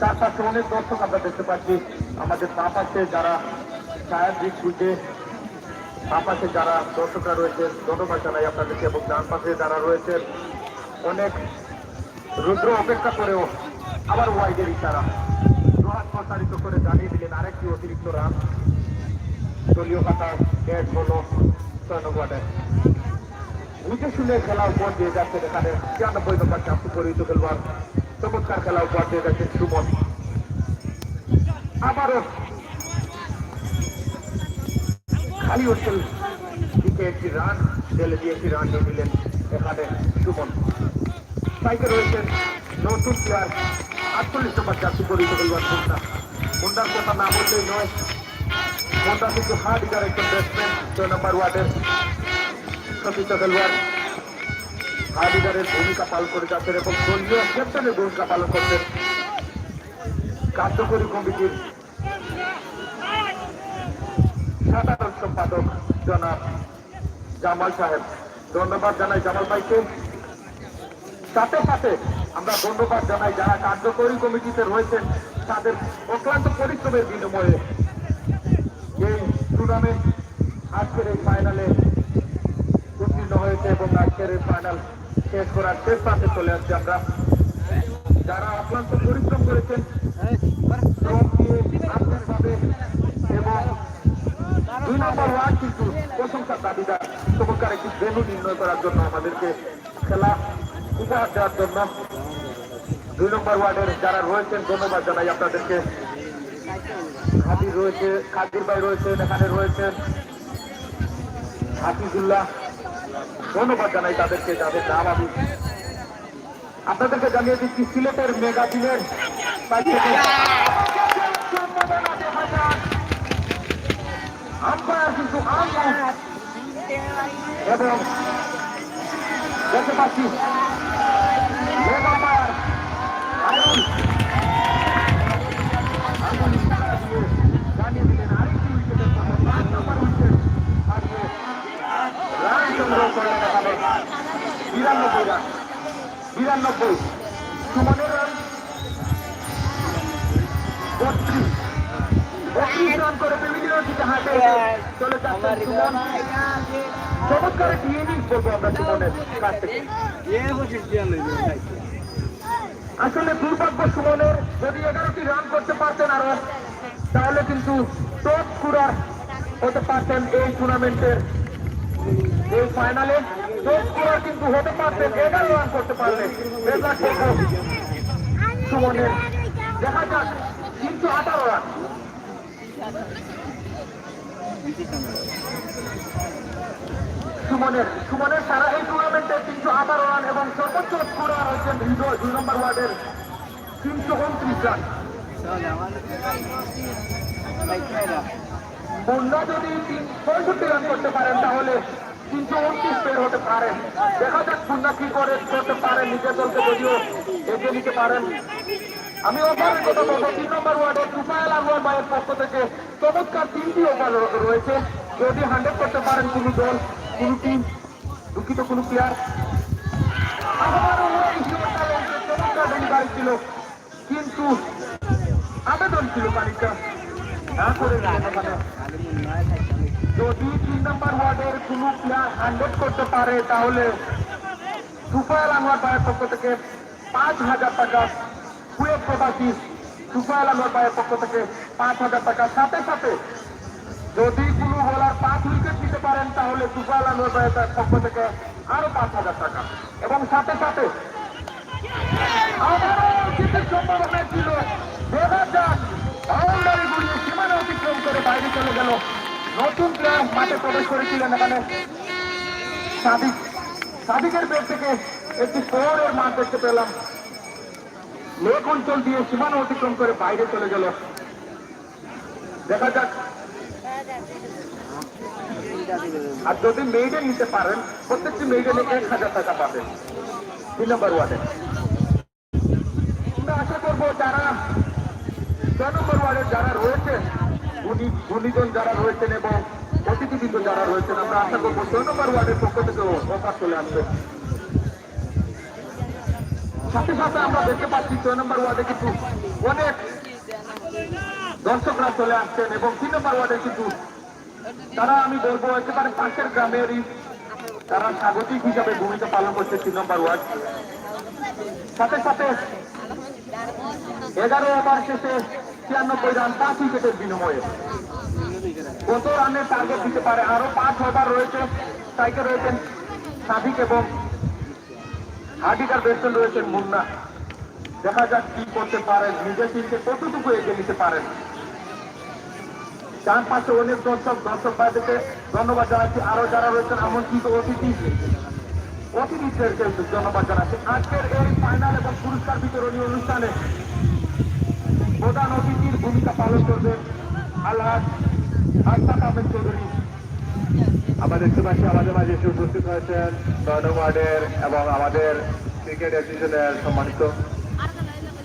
চারপাশে অনেক দর্শক আমরা দেখতে পাচ্ছি। আমাদের বাঁ পাশে যারা ছায়ার দিক বুঝে বাঁ পাশে যারা দর্শকরা রয়েছেন ধন্যবাদ জানাই আপনাদেরকে, এবং ডান পাশে যারা রয়েছেন অনেক রুদ্র অপেক্ষা করেও আবার ওয়াইডের ইশারা দুহাত প্রসারিত করে জানিয়ে দিলেন আরেকটি অতিরিক্ত রান। দলীয় খাতায় ব্যাট হলো 6 নম্বর ওয়ার্ডে। বুঝে শুনে খেলা উপর দিয়ে যাচ্ছেন এখানে 96 নম্বর চাপু পরিহিত খেলোয়াড়। চমৎকার খেলা উপর দিয়ে যাচ্ছেন সুমন। আবারও খালি অঞ্চল দিকে একটি রান ঢেলে দিয়ে একটি রান নিয়ে নিলেন এখানে সুমন। স্ট্রাইকে রয়েছেন নতুন প্লেয়ার 48 নম্বর চাপু পরিহিত খেলোয়াড় মুন্ডা। মুন্ডার কথা না বললেই নয়, মুন্ডা কিন্তু হার্ড হিটার একজন ব্যাটসম্যান 6 নম্বর ওয়ার্ডের সতীর্থ খেলোয়াড়। হার্ড হিটারের ভূমিকা পালন করে যাচ্ছেন এবং দলীয় ক্যাপ্টেনের ভূমিকা পালন করছেন কার্যকরী কমিটির সাধারণ সম্পাদক জনাব জামাল সাহেব। ধন্যবাদ জানাই জামাল ভাইকে। সাথে সাথে আমরা ধন্যবাদ জানাই যারা কার্যকরী কমিটিতে রয়েছেন তাদের অক্লান্ত পরিশ্রমের বিনিময়ে এই টুর্নামেন্ট আজকের এই ফাইনালে উত্তীর্ণ হয়েছে এবং আজকের এই ফাইনাল শেষ করার শেষ প্রান্তে চলে আসছি আমরা। যারা অক্লান্ত পরিশ্রম করেছেন শ্রম দিয়ে আন্তরিকভাবে এবং 2 নম্বর ওয়ার্ড কিন্তু প্রশংসার দাবিদার চমৎকার একটি ভেন্যু নির্ণয় করার জন্য আমাদেরকে খেলা উপহার দেওয়ার জন্য 2 নম্বর ওয়ার্ডের যারা রয়েছেন ধন্যবাদ জানাই আপনাদেরকে। খাদির রয়েছে, খাদির ভাই রয়েছেন, এখানে রয়েছেন হাফিজুল্লাহ। ধন্যবাদ জানাই তাদেরকে, যাদের নাম আমি আপনাদেরকে জানিয়ে দিচ্ছি। সিলেটের মেগা টিমের আম্পায়ার কিন্তু এবং দেখতে পাচ্ছি লেগ আম্পায়ার জানিয়ে দিলেন আরেকটি উইকেটের কথা 5 নম্বর উইকেট আজকে রান সংগ্রহ করলেন এখানে 92 রান। 92 সুমনের রান 32 রান করে প্যাভিলিয়ন থেকে হাঁটে চলে যাচ্ছেন সুমন। চমৎকার একটি ইনিংস বলবো আমরা সুমনের কাছ থেকে। আসলে দুর্ভাগ্য সুমনের, যদি 11টি রান করতে পারতেন আরো তাহলে কিন্তু টপ স্কোরার হতে পারতেন এই টুর্নামেন্টের এই ফাইনালে। টপ স্কোরার কিন্তু হতে পারতেন, 11 রান করতে পারলেন। সুমনের দেখা যাক 318 রান। সুমনের সারা এই টুর্নামেন্টে 318 রান এবং সর্বোচ্চ স্কোরার হচ্ছেন হৃদয় 2 নম্বর ওয়ার্ডের 329 রান। মুন্ডা যদি 65 রান করতে পারেন তাহলে 329 পের হতে পারেন। দেখা যাক মুন্ডা কি করে করতে পারেন, নিজের দলকে যদিও এগিয়ে নিতে পারেন। আমি ওভারের কথা বলবো 3 নম্বর ওয়ার্ডে তুফাইল আনোয়ার ভাইয়ের পক্ষ থেকে চমৎকার 3টি ওভার রয়েছে। যদি 100 করতে পারেন কোনো দল, কোনো টিম, দুঃখিত কোনো প্লেয়ার, চমৎকার ডেলিভারি ছিল, কিন্তু আবেদন ছিল পানিটা না করে দিলেন ওখানে। যদি 3 নম্বর ওয়ার্ডের কোনো প্লেয়ার 100 করতে পারে তাহলে সুফায়াল আনোয়ার ভাইয়ের পক্ষ থেকে 5,000 টাকা, কুয়েত প্রবাসী সুফায়াল আনোয়ার ভাইয়ের পক্ষ থেকে 5,000 টাকা। সাথে সাথে যদি কোনো বোলার 5 উইকেট নিতে পারেন তাহলে সুফায়াল আনোয়ার ভাইয়ের পক্ষ থেকে আরো 5,000 টাকা। এবং সাথে সাথে আবারও জিতের সম্ভাবনা ছিল। দেখা যাক, বাউন্ডারি গুলিয়ে সীমানা অতিক্রম করে বাইরে চলে গেল। নতুন প্লেয়ার মাঠে প্রবেশ করেছিলেন এখানে সাদিক। সাদিকের ব্যাট থেকে একটি শহরের মাঠ দেখতে পেলাম। লেক অঞ্চল দিয়ে সীমানা অতিক্রম করে বাইরে চলে গেল। দেখা যাক, আর যদি মেইডেন নিতে পারেন প্রত্যেকটি মেইডেনে 1,000 টাকা পাবেন 3 নম্বর ওয়ার্ডে। আমরা আশা করবো যারা 6 নম্বর ওয়ার্ডে যারা রয়েছেন, গুণীজন যারা রয়েছেন এবং অতিথিবৃন্দ যারা রয়েছেন, আমরা আশা করবো 6 নম্বর ওয়ার্ডের পক্ষ থেকে অফার চলে আসবে। সাথে সাথে আমরা দেখতে পাচ্ছি 6 নম্বর ওয়ার্ডে কিন্তু অনেক দর্শকরা চলে আসছেন এবং 3 নম্বর ওয়ার্ডে কিন্তু তারা, আমি বলবো একেবারে পাশের গ্রামেরই তারা স্বাগতিক হিসাবে ভূমিকা পালন করছে 3 নম্বর ওয়ার্ড। সাথে সাথে 11 ওভার শেষে 96 রান 5 উইকেটের বিনিময়ে কত রানের টার্গেট দিতে পারে। আরো 5 ওভার রয়েছে, স্ট্রাইকে রয়েছেন সাদিক এবং হার্ডিকার ব্যাটসম্যান রয়েছেন মুন্না। দেখা যাক কি করতে পারেন, নিজের টিমকে কতটুকু এগিয়ে নিতে পারেন। চার পাশে অনেক দর্শক ভাইদেরকে ধন্যবাদ জানাচ্ছি। আরো যারা রয়েছেন আমন্ত্রিত অতিথিদেরকে ধন্যবাদ জানাচ্ছি। আজকের এই ফাইনাল এবং পুরস্কার বিতরণী অনুষ্ঠানে প্রধান অতিথির ভূমিকা পালন করবেন আলহাজ আশফাক আহমেদ চৌধুরী। আমাদের সুভাষী আমাদের মাঝে এসে উপস্থিত হয়েছেন 9 ওয়ার্ডের এবং আমাদের ক্রিকেট অ্যাসোসিয়েশনের সম্মানিত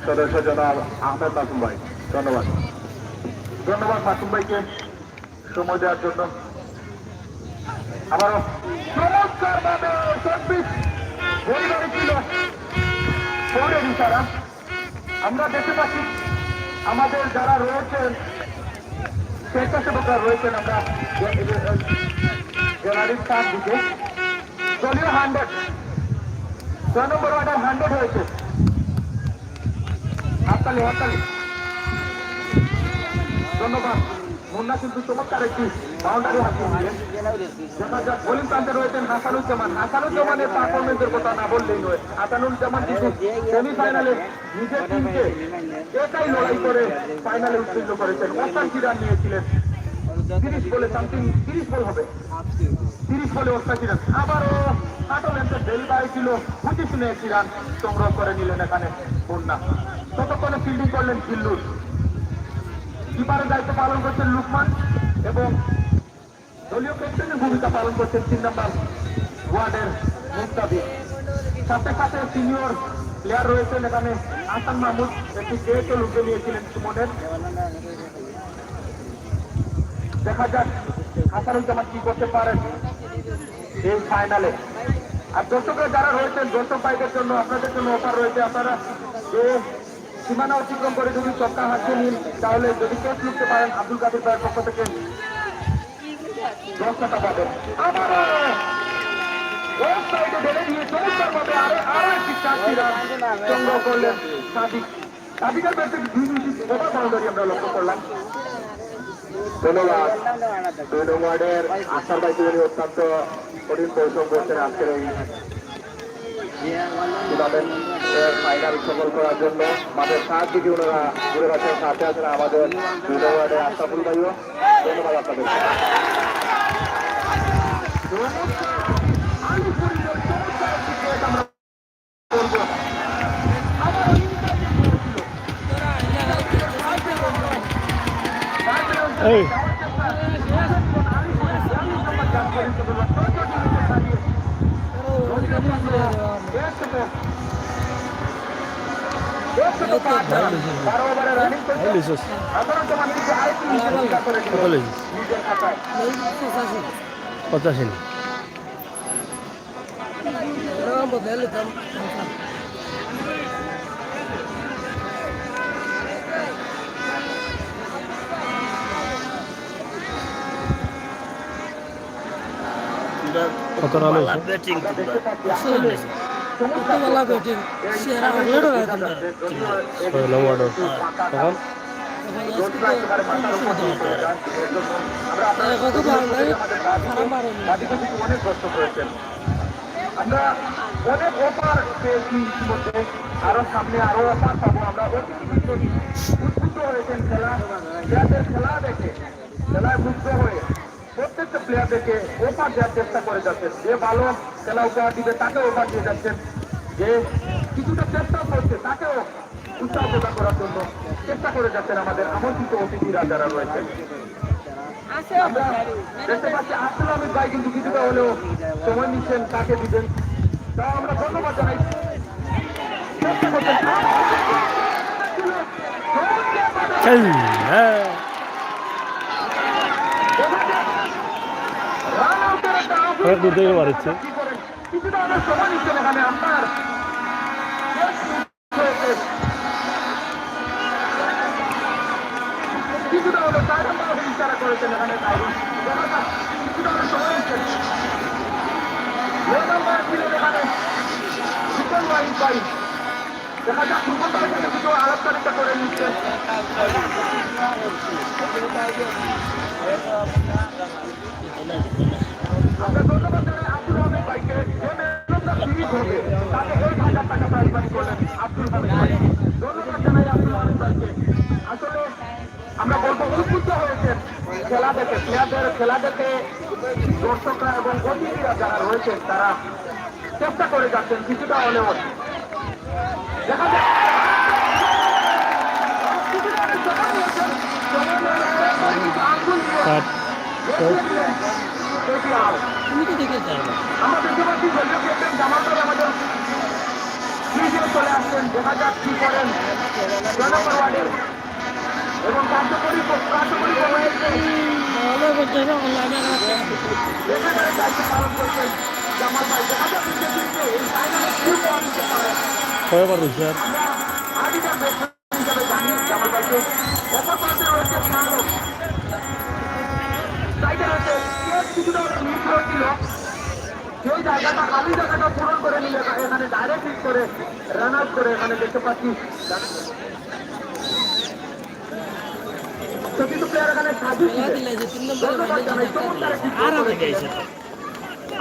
সদস্য জনাব আহমেদ মাসুম ভাই। ধন্যবাদ। ধন্যবাদ মাসুম ভাইকে সময় দেওয়ার জন্য। আবারও চমৎকার ভাবে সার্ভিস পরিবারে ছিল ফৌরের ইশারা। আমরা দেখতে পাচ্ছি আমাদের যারা রয়েছেন স্বেচ্ছাসেবকরা রয়েছেন, আমরা গ্যালারির চার দিকে দলীয় 100 6 নম্বর ওয়ার্ডের 100 হয়েছে। হাততালি হাততালি। ধন্যবাদ। মুন্না কিন্তু চমৎকার একটি বাউন্ডারি হাতিয়ে নিলেন। দেখা যাক, বোলিং প্রান্তে রয়েছেন হাসানুজ্জামান। হাসানুজ্জামানের পারফরমেন্সের কথা না বললেই নয়। হাসানুজ্জামান কিন্তু সেমিফাইনালে নিজের টিমকে একাই লড়াই করে ফাইনালে উত্তীর্ণ করেছেন। 88 রান নিয়েছিলেন। 30 বলে সামথিং 30 বল হবে, 30 বলে 88 রান। আবারও কাটলেন্সের ডেলিভারি ছিল 25 রান সংগ্রহ করে নিলেন এখানে মুন্না। ততক্ষণে ফিল্ডিং করলেন ফিল্লুর। কিপারের দায়িত্ব পালন করছেন লুকমান এবং দলীয় ক্যাপ্টেনের ভূমিকা পালন করছেন 3 নম্বর ওয়ার্ডের মুস্তাফিজ। সাথে সাথে সিনিয়র প্লেয়ার রয়েছেন এখানে হাসান মাহমুদ, একটি গেটও লুকে নিয়েছিলেন সুমনের। দেখা যাক হাসানুজ্জামান কি করতে পারেন এই ফাইনালে। আর দর্শকরা যারা রয়েছেন, দর্শক ভাইদের জন্য আপনাদের জন্য অফার রয়েছে। আপনারা যে সীমানা অতিক্রম করে যদি চক্কা হাতে নিন তাহলে যদি ক্যাচ লুকতে পারেন আব্দুল কাদের ভাইয়ের পক্ষ থেকে 10 টাকা পাবেন। আবারও ওই সাইডে ঢেলে দিয়ে চমৎকার ভাবে আরো একটি 4টি রান সংগ্রহ করলেন সাদিক। সাদিকের ব্যাট থেকে 2 উইকেট ওভার বাউন্ডারি আমরা লক্ষ্য করলাম। ধন্যবাদ। 2 ওয়ার্ডের আশার ভাই তিনি অত্যন্ত কঠিন পরিশ্রম করছেন আজকের এই ফাইনাল সফল করার জন্য। মাঠের 7 দিকে ওনারা ঘুরে আছেন, সাথে আছেন আমাদের 2 ওয়ার্ডের আশরাফুল ভাইও। ধন্যবাদ আপনাদের। এই কত লেগেছিস? 85। কত রান হয়েছে? ব্যাটিং কতবেলা ব্যাটিং সেরা আগলেটও রাখেন না 6 নং ওয়ার্ড তখন কত বাউন্ডারি খারাপ মারেনি অনেক কষ্ট করেছেন। আমরা অনেক অফার পেয়েছি ইতিমধ্যে, আরো সামনে আরো অফার পাবো। আমরা উদ্বুদ্ধ হয়েছেন প্লেয়ারদের খেলা দেখে, খেলায় মুগ্ধ হয়ে প্রত্যেকটা প্লেয়ার দেখে অফার দেওয়ার চেষ্টা করে যাচ্ছেন। যে ভালো খেলা উপহার দিবে তাকে অফার দিয়ে যাচ্ছেন, যে কিছুটা চেষ্টা করছে তাকেও উৎসাহ প্রদান করার জন্য চেষ্টা করে যাচ্ছেন আমাদের আমন্ত্রিত অতিথিরা যারা রয়েছেন। আমরা দেখতে পাচ্ছি আব্দুল হামিদ ভাই কিন্তু কিছুটা হলেও সময় নিচ্ছেন, তাকে দিবেন, তা আমরা ধন্যবাদ জানাই। চেষ্টা করছেন। হ্যাঁ রান আউটের একটা অনেক দূর থেকে মারছে। কি করেন? কিছুটা হলেও সময় নিচ্ছেন এখানে আপনার কিছুটা হলো ইশারা করেছেন এখানে কিছুটা হলো সময় নিচ্ছেন। এখানে সুপার ওয়াইড পাই দেখা যাক সুপার ওয়াইড কিছু আলাপচারিতা করে নিচ্ছেন। আমরা ধন্যবাদ জানাই আব্দুল হামিদ ভাইকে, যে ম্যান সিরিজ হবে তাকে 1,000 টাকা প্রাইজ মানি করলেন আব্দুল হামিদ ভাই। ধন্যবাদ জানাই আব্দুল হামিদ ভাইকে। আসলে আমরা বলবো উদ্বুদ্ধ হয়েছেন খেলা দেখে, প্লেয়ারদের খেলা দেখে দর্শকরা এবং অতিথিরা যারা রয়েছেন তারা চেষ্টা করে যাচ্ছেন কিছুটা হলেও। দেখা যাক তুমি তো দেখে যাবে আমরা দেখতে পাচ্ছি দলীয় ক্যাপ্টেন জামাল ভাই আমাদের ক্রিজে চলে আসছেন। দেখা যাক কি করেন জনগণ ওয়ার্ডের এবং কার্যকরী সময়ের ভালো করতে হবে অনলাইনে এখানে দায়িত্ব পালন করছেন জামাল ভাই। দেখা যাক এই ফাইনালে কি পাওয়া যেতে পারে। কয়বার হয়েছে আর আদিটা ব্যাটসম্যান হিসেবে জানি জামাল ভাইকে। অপর প্রান্তে রয়েছে শাহরুখ, সাইডে রয়েছে কিছুটা মিস হয়েছিল, সেই জায়গাটা খালি জায়গাটা পূরণ করে নিয়ে এখানে ডাইরেক্ট হিট করে রান আউট করে এখানে দেখতে পাচ্ছি। তো কিন্তু প্লেয়ার এখানে সাজু ছিলেন। দিলে যে 3 নম্বরে ধন্যবাদ জানাই, চমৎকার একটি আর গোল আগে করেছিলেন। গেছে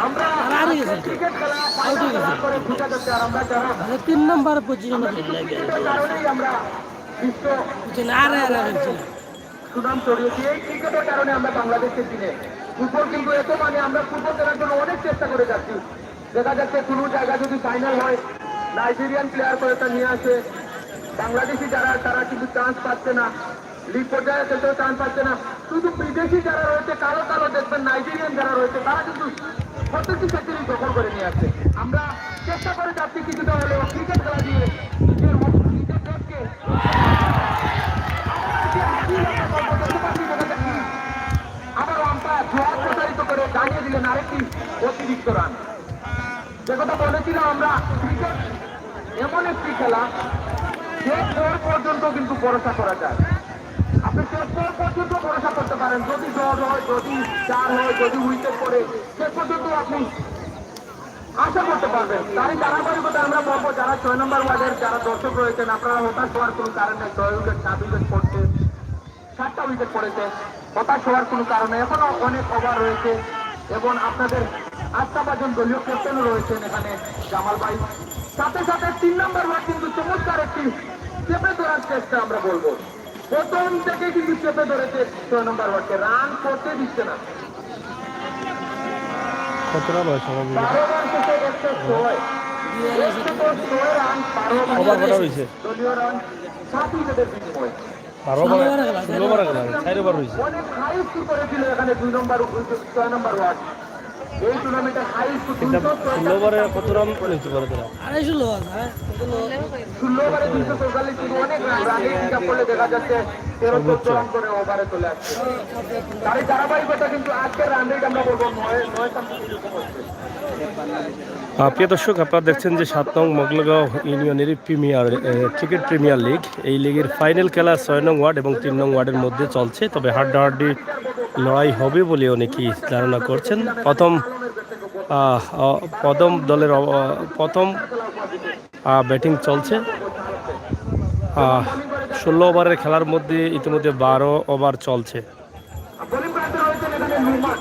আমরা আর গেছে ক্রিকেট খেলা ফাইনাল খেলা করে ঢুকে যাচ্ছে, আর আমরা যারা মানে 3 নম্বর পজিশনে খেলে ক্রিকেটের কারণেই আমরা বিশ্ব গেছে আর গেছে সুনাম ছড়িয়েছি। এই ক্রিকেটের কারণে আমরা বাংলাদেশকে চিনে। ফুটবল কিন্তু এত মানে আমরা ফুটবল খেলার জন্য অনেক চেষ্টা করে যাচ্ছি। দেখা যাচ্ছে কোনো জায়গায় যদি ফাইনাল হয় নাইজেরিয়ান প্লেয়ার করে তা নিয়ে আসে, বাংলাদেশি যারা তারা কিন্তু চান্স পাচ্ছে না, লিগ পর্যায়ে খেলতেও চান্স পাচ্ছে না। শুধু বিদেশি যারা রয়েছে কালো কালো দেখবেন নাইজেরিয়ান যারা রয়েছে তারা কিন্তু প্রত্যেকটি সেক্টরই দখল করে নিয়ে আসছে। আমরা চেষ্টা করে যাচ্ছি কিছুটা হলেও ক্রিকেট খেলা দিয়ে নিজের দেশকে আবার আম্পায়ার জোয়ার প্রচারিত করে জানিয়ে দিলেন আরেকটি অতিরিক্ত রান। যে কথা বলেছিলাম আমরা, ক্রিকেট এমন একটি খেলা যে পর পর্যন্ত কিন্তু ভরসা করা যায়। আপনি শেষ পর পর্যন্ত ভরসা করতে পারেন, যদি ডট হয়, যদি 4 হয়, যদি উইকেট পড়ে, শেষ পর্যন্ত আপনি আশা করতে পারবেন। তারই ধারাবাহিকতা আমরা বলবো যারা 6 নম্বর ওয়ার্ডের যারা দর্শক রয়েছেন আপনারা হতাশ হওয়ার কোনো কারণ নেই। 6 উইকেট 7 উইকেট পড়ছে, 7টা উইকেট পড়েছে, হতাশ হওয়ার কোনো কারণে এখনো অনেক ওভার রয়েছে এবং আপনাদের আস্থাভাজন দলীয় ক্যাপ্টেনও রয়েছেন এখানে জামাল ভাই। সাথে সাথে 3 নম্বর ওয়ার্ড কিন্তু চমৎকার একটি চেপে ধরার চেষ্টা আমরা বলবো। প্রথম থেকে কিন্তু চেপে ধরেছে 6 নম্বর ওয়ার্ডকে, রান করতে দিচ্ছে না। কত রান হয় সবাই 12 রান থেকে 106 রান, 12 ওভার কটা হয়েছে? দলীয় রান 7 উইকেটের বিনিময়ে 16 বার গেল 4 ওভার হয়েছে। অনেক হাই স্কোর করেছিল এখানে 2 নম্বর 6 নম্বর ওয়ার্ড। এই টুর্নামেন্টের হাই স্কোর 16 ওভারে কত রান নিতে পারে তারা? 250 লোক হ্যাঁ 16 ওভারে 244 কিন্তু অনেক রান, রানের হিসাব করলে দেখা যাচ্ছে 13-14 রান করে ওভারে চলে আসছে। তার এই ধারাবাহিকতা কিন্তু আজকের রান রেট আমরা বলবো 9 সামথিং এরকম হচ্ছে। প্রিয় দর্শক, আপনারা দেখছেন যে 7 নং মোগলগাঁও ইউনিয়নের ক্রিকেট প্রিমিয়ার লিগ। এই লিগের ফাইনাল খেলা 6 নং ওয়ার্ড এবং 3 নং ওয়ার্ডের মধ্যে চলছে, তবে হাড্ডাহাড্ডি লড়াই হবে বলে অনেকেই ধারণা করছেন। প্রথম প্রথম দলের প্রথম ব্যাটিং চলছে। 16 ওভারের খেলার মধ্যে ইতিমধ্যে 12 ওভার চলছে। বোলিং প্রান্তে রয়েছেন এখানে নুমান,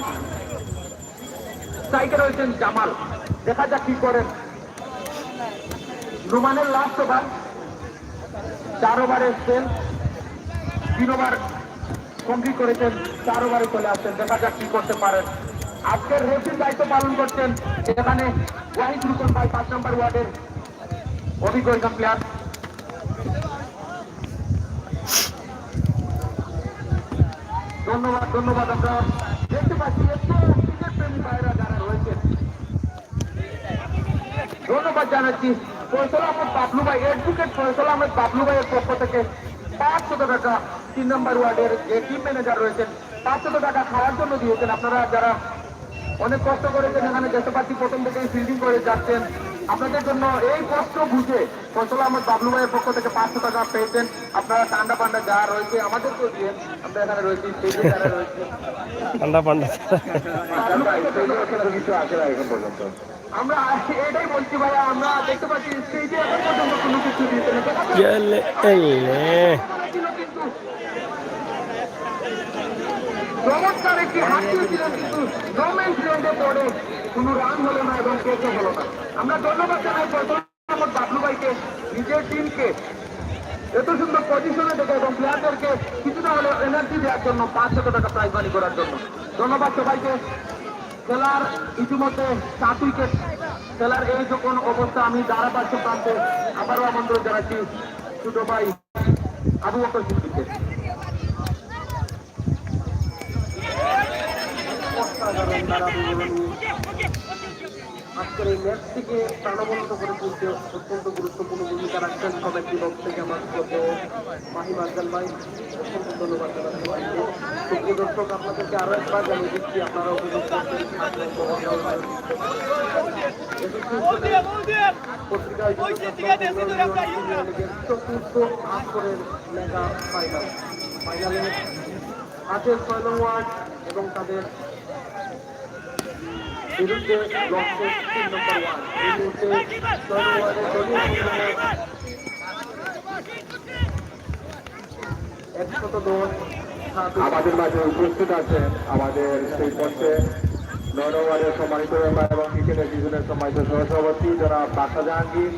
স্ট্রাইকে রয়েছেন জামাল। দেখা যাক কি করেন। নুমানের লাস্ট ওভার, 4 ওভারে এসছেন, 3 ওভার কমপ্লিট করেছেন, 4 ওভারে চলে আসছেন। দেখা যাক কি করতে পারেন। আজকের রেফারির দায়িত্ব পালন করছেন এখানে ওয়াহিদ রুকন ভাই, 5 নম্বর ওয়ার্ডের অভিজ্ঞ একজন প্লেয়ার। ধন্যবাদ ধন্যবাদ। আমরা দেখতে পাচ্ছি একটু ক্রিকেট প্রেমী ভাইরা যারা রয়েছেন, ধন্যবাদ জানাচ্ছি ফয়সাল আহমেদ বাবলু ভাই, অ্যাডভোকেট ফয়সাল আহমেদ বাবলু ভাইয়ের পক্ষ থেকে 500 টাকা 3 নম্বর ওয়ার্ডের যে টিম ম্যানেজার রয়েছেন 500 টাকা খাওয়ার জন্য দিয়েছেন। আপনারা যারা অনেক কষ্ট করেছেন এখানে দেখতে পাচ্ছি প্রথম থেকেই ফিল্ডিং করে যাচ্ছেন, আপনাদের জন্য এই কষ্ট বুঝে ফয়সাল আহমেদ বাবলু ভাইয়ের পক্ষ থেকে 500 টাকা পেয়েছেন। আপনারা ঠান্ডা পান্ডা যা রয়েছে আমাদেরকেও দিয়ে, আমরা এখানে রয়েছি স্টেজে যারা রয়েছে ঠান্ডা পান্ডা কিছু আসে না এখন পর্যন্ত। আমরা এটাই বলছি ভাইয়া, আমরা দেখতে পাচ্ছি স্টেজে এখন পর্যন্ত কোনো কিছু দিতে না। চমৎকার একটি হাত দিয়েছিলেন কিন্তু গভর্নমেন্ট রেঞ্জে পড়ে কোনো রান হলো না এবং কেসও হলো না। আমরা ধন্যবাদ জানাই ফয়সাল আহমেদ বাবলু ভাইকে, নিজের টিমকে এত সুন্দর পজিশনে দেখে এবং প্লেয়ারদেরকে কিছুটা হলে এনার্জি দেওয়ার জন্য 500 টাকা প্রাইজ মানি করার জন্য ধন্যবাদ সবাইকে। খেলার ইতিমধ্যে 7 উইকেট, খেলার এই যখন অবস্থা আমি ধারাভাষ্য প্রান্তে আবারও আমন্ত্রণ জানাচ্ছি ছোট ভাই আবু বকর সিদ্দিককে। আজকের এই ম্যাচটিকে প্রাণবন্ত করে তুলতে অত্যন্ত গুরুত্বপূর্ণ ভূমিকা রাখছেন কমিটি বক্স থেকে আমার মাহিম আফজাল ভাই, অত্যন্ত ধন্যবাদ জানাচ্ছি ভাইকে। সুপ্রিয় দর্শক, আপনাদেরকে আরো একবার জানিয়ে দিচ্ছি আপনারা উপভোগ করছেন পত্রিকায় চতুর্থ আসরের মেগা ফাইনাল। ফাইনালে আছে 6 নং ওয়ার্ড এবং তাদের বিরুদ্ধে লক্ষ্যে 3 নম্বর ওয়ার্ড। এই মুহূর্তে 6 নং ওয়ার্ডের দলীয় সংগ্রামে 110 আমাদের মাঝে উপস্থিত আছেন আমাদের সেই পক্ষে 9 নং ওয়ার্ডের সম্মানিত মেম্বার এবং ক্রিকেট অ্যাসোসিয়েশনের সম্মানিত সহসভাপতি জনাব বাদশা জাহাঙ্গীর।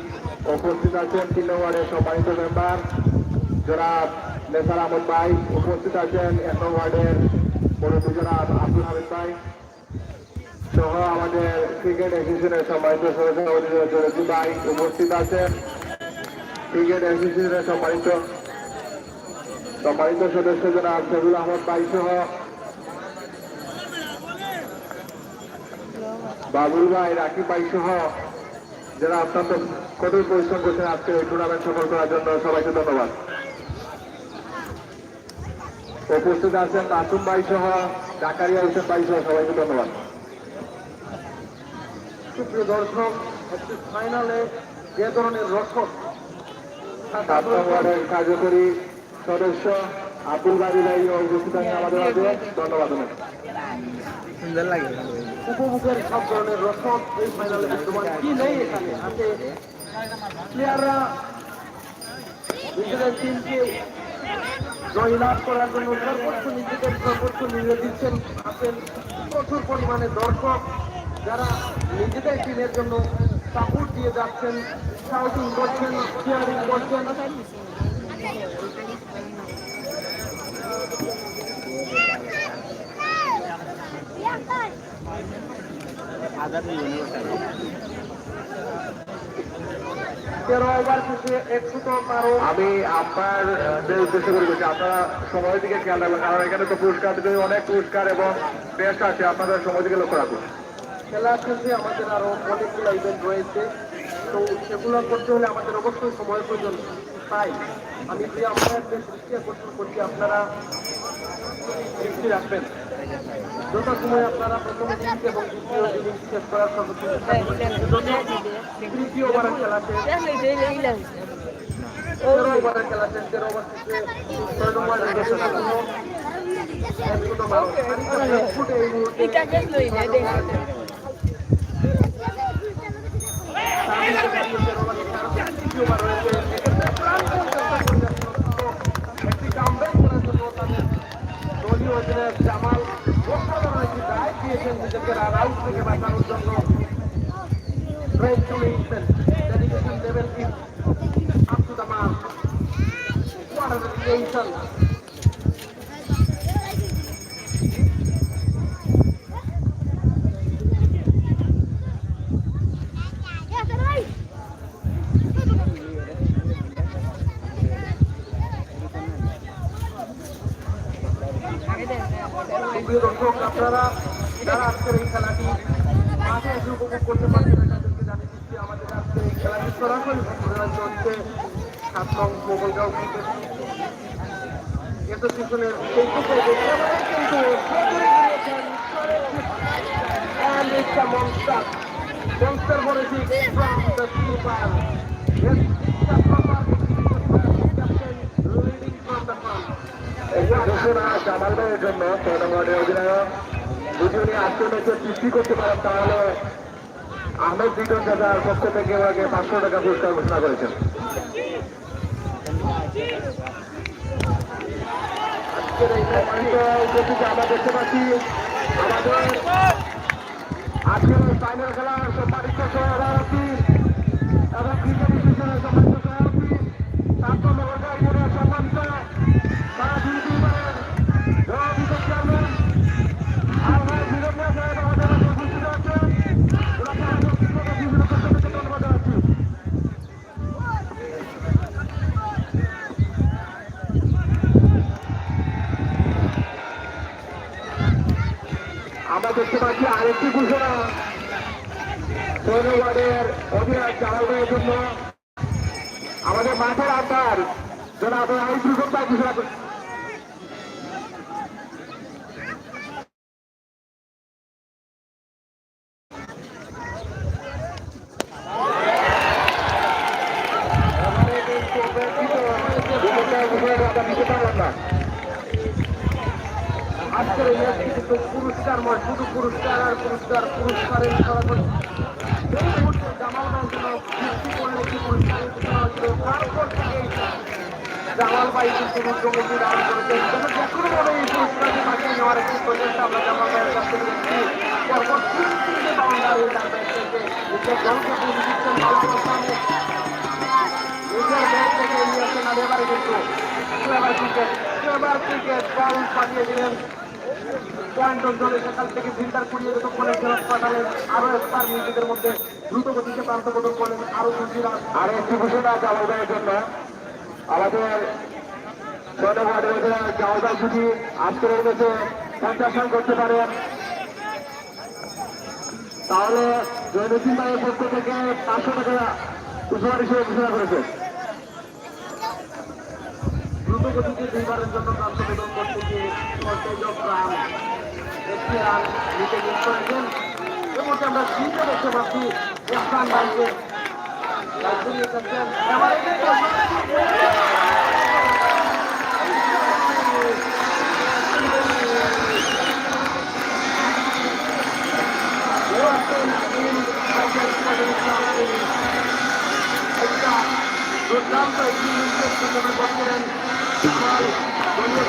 উপস্থিত আছেন 3 নং ওয়ার্ডের সম্মানিত মেম্বার জনাব নেসার আহমদ ভাই। উপস্থিত আছেন 1 নং ওয়ার্ডের মুরব্বী জনাব আব্দুল হামিদ ভাই সহ আমাদের ক্রিকেট অ্যাসোসিয়েশনের সম্মানিত সহসভাপতি জরুরি ভাই। উপস্থিত আছেন ক্রিকেট অ্যাসোসিয়েশনের সম্মানিত সদস্য জনাব শহীদুল আহমদ ভাই সহ বাবুল ভাই, রাকিব ভাই সহ যারা অত্যন্ত কঠোর পরিশ্রম করছেন আজকে এই টুর্নামেন্ট সফল করার জন্য সবাইকে ধন্যবাদ। উপস্থিত আছেন মাসুম ভাই সহ জাকারিয়া হোসেন ভাই সহ সবাইকে ধন্যবাদ। সুপ্রিয় দর্শক, একটি ফাইনালে যে ধরনের রক্ষক 7 নং ওয়ার্ডের কার্যকরী সদস্য আব্দুল বাড়ি ভাই উপস্থিত আছেন আমাদের মাঝে, ধন্যবাদ। উপভোগের সব ধরনের রক্ষক এই ফাইনালে বিদ্যমান কি নেই, এখানে আছে প্লেয়াররা নিজেদের টিমকে জয়লাভ করার জন্য নিজেদের সর্বোচ্চ নিয়ে দিচ্ছেন। আছেন প্রচুর পরিমাণে দর্শক যারা নিজেদের টিমের জন্য সাপোর্ট দিয়ে যাচ্ছেন, শাউটিং করছেন, চিয়ারিং করছেন। আমি আপনাদের উদ্দেশ্য করে বলছি, আপনারা সময়ের দিকে খেয়াল রাখবেন, কারণ এখানে তো পুরস্কার দিতে অনেক পুরস্কার এবং বেশ আছে, আপনাদের সময় দিকে লক্ষ্য রাখুন। খেলা শেষে আমাদের আরো অনেকগুলো ইভেন্ট রয়েছে, তো সেগুলো করতে হলে আমাদের অবশ্যই সময় প্রয়োজন। তাই আমি যে আপনাদের দৃষ্টি আকর্ষণ করছি, আপনারা দৃষ্টি রাখবেন। যত সময় আপনারা প্রথম ইনিংস এবং দ্বিতীয় ইনিংস শেষ করার সর্বোচ্চ তৃতীয় ওভারের খেলা শেষ, 13 ওভারের খেলা শেষ, 13 ওভার শেষে 6 নম্বর এই মুহূর্তে বাঁচানোর জন্য dedication level is up to the mark. What a dedication! প্রিয় দর্শক, আপনারা যারা আজকের এই খেলাটি মাঠে এসে উপভোগ করতে পারছেন তাদেরকে জানিয়ে দিচ্ছি আমাদের আজকের এই খেলাটি সরাসরি প্রচারিত হচ্ছে 7 নং মোগলগাঁও ক্রিকেট অ্যাসোসিয়েশনের ফেসবুকে কিন্তু and it's a monster politic from the keeper. Yes, it's a proper captain leading from the front. ঘোষণা জামাল ভাইয়ের জন্য 6 নং ওয়ার্ডের অধিনায়ক যদি উনি আজকের ম্যাচে সৃষ্টি করতে পারেন তাহলে আহমেদ বিটন দাদার পক্ষ থেকে ওনাকে 500 টাকা পুরস্কার ঘোষণা করেছেন। আজকের এই পয়েন্টে যেটিকে আমরা দেখতে পাচ্ছি আমাদের আজকের ফাইনাল খেলার সম্মানিত সভাপতি এবং ক্রিকেট অ্যাসোসিয়েশনের সম্মানিত সভাপতি ছাত্র মোগলগাঁও ইউনিয়নের সম্মানিত সারা পৃথিবীর বিশেষ চেয়ারম্যান আলহাজ বিরোধী সাহেব আমাদের মাঝে উপস্থিত আছেন। ওনাকে আরো বিভিন্ন পক্ষ থেকে ধন্যবাদ জানাচ্ছি। আমরা দেখতে পাচ্ছি আরেকটি ঘোষণা 6 নং ওয়ার্ডের অধিনায়ক জামাল ভাইয়ের জন্য আমাদের মাঠের আড্ডার জনাব আইস রুকন ভাই ঘোষণা করছেন। আজকের এই ম্যাচটি কিন্তু পুরস্কারময়, শুধু পুরস্কার আর পুরস্কার, পুরস্কারের সরাসরি এই মুহূর্তে জামাল ভাই যেন সৃষ্টি করলে একটি পুরস্কারের ঘোষণা হয়েছিল, তারপর থেকেই জামাল ভাই কিন্তু রুদ্রমূর্তি ধারণ করেছেন। যেন যে কোনোভাবে এই পুরস্কারটি মাঠিয়ে নেওয়ার একটি প্রচেষ্টা আমরা জামাল ভাইয়ের কাছ থেকে দেখছি। পরপর 3 বাউন্ডারি তার ব্যাট থেকে নিজের দলকে পৌঁছে দিচ্ছেন ভালো সামনে, নিজের ব্যাট থেকে এগিয়ে আসছেন। আর এবারে কিন্তু ক্রিকেট বল পাঠিয়ে দিলেন পয়েন্ট অঞ্চলে, সেখান থেকে ফিল্টার কুড়িয়ে যতক্ষণে ফেরত পাঠালেন। আরো একবার নিজেদের মধ্যে দ্রুত গতিতে প্রান্ত প্রদান করলেন, আরো 2টি রান। আর একটি ঘোষণা জামাল ভাইয়ের জন্য আমাদের 6 নং ওয়ার্ডের অধিনায়ক জামাল ভাই যদি আজকের এই ম্যাচে 50 রান করতে পারেন তাহলে জয়নুদ্দিন ভাইয়ের পক্ষ থেকে 500 টাকা উপহার হিসেবে ঘোষণা করেছে। দ্রুত গতিতে 2বারের জন্য প্রান্ত প্রদান করতে গিয়ে রান, একটি রান নিতে মিস করেছেন। এর মধ্যে আমরা সিটে দেখতে পাচ্ছি ইরফান ভাইকে রাজধানী এসেছেন। এবারে দুর্দান্ত একটি উইকেট প্রথমে করছিলেন জামাল, দলীয়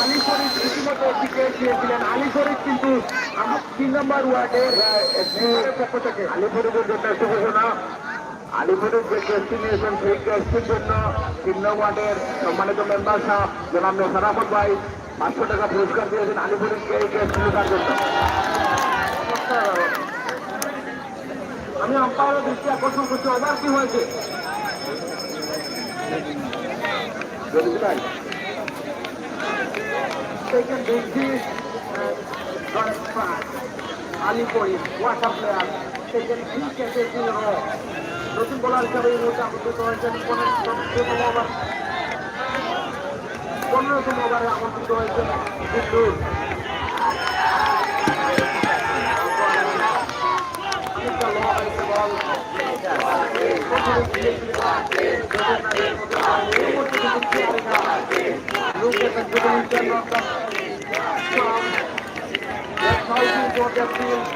আলী শরীফ রীতিমতো উইকেট দিয়েছিলেন। আলী শরীফ কিন্তু 3 নম্বর ওয়ার্ডের পক্ষ থেকে আলী শরীফের জন্য একটি ঘোষণা। আলী শরীফ যে ক্যাচটি নিয়েছেন সেই ক্যাচটির জন্য 3 নং ওয়ার্ডের সম্মানিত মেম্বার সাহেব জনাব সারাফত ভাই 500 টাকা পুরস্কার দিয়েছেন আলী শরীফকে এই ক্যাচটি লেখার জন্য। আমি আম্পায়ারের দৃষ্টি আকর্ষণ করছি, ওভার কি হয়েছে? Second big hit and got a strike. Ali Koris, what a player. Taken 3 catches in a row. নতুন বোলার হিসাবে এই মুহূর্তে আমন্ত্রিত হয়েছেন 15তম ওভারে আমন্ত্রিত হয়েছেন বিদ্যুৎ। ক্যাপ্টেন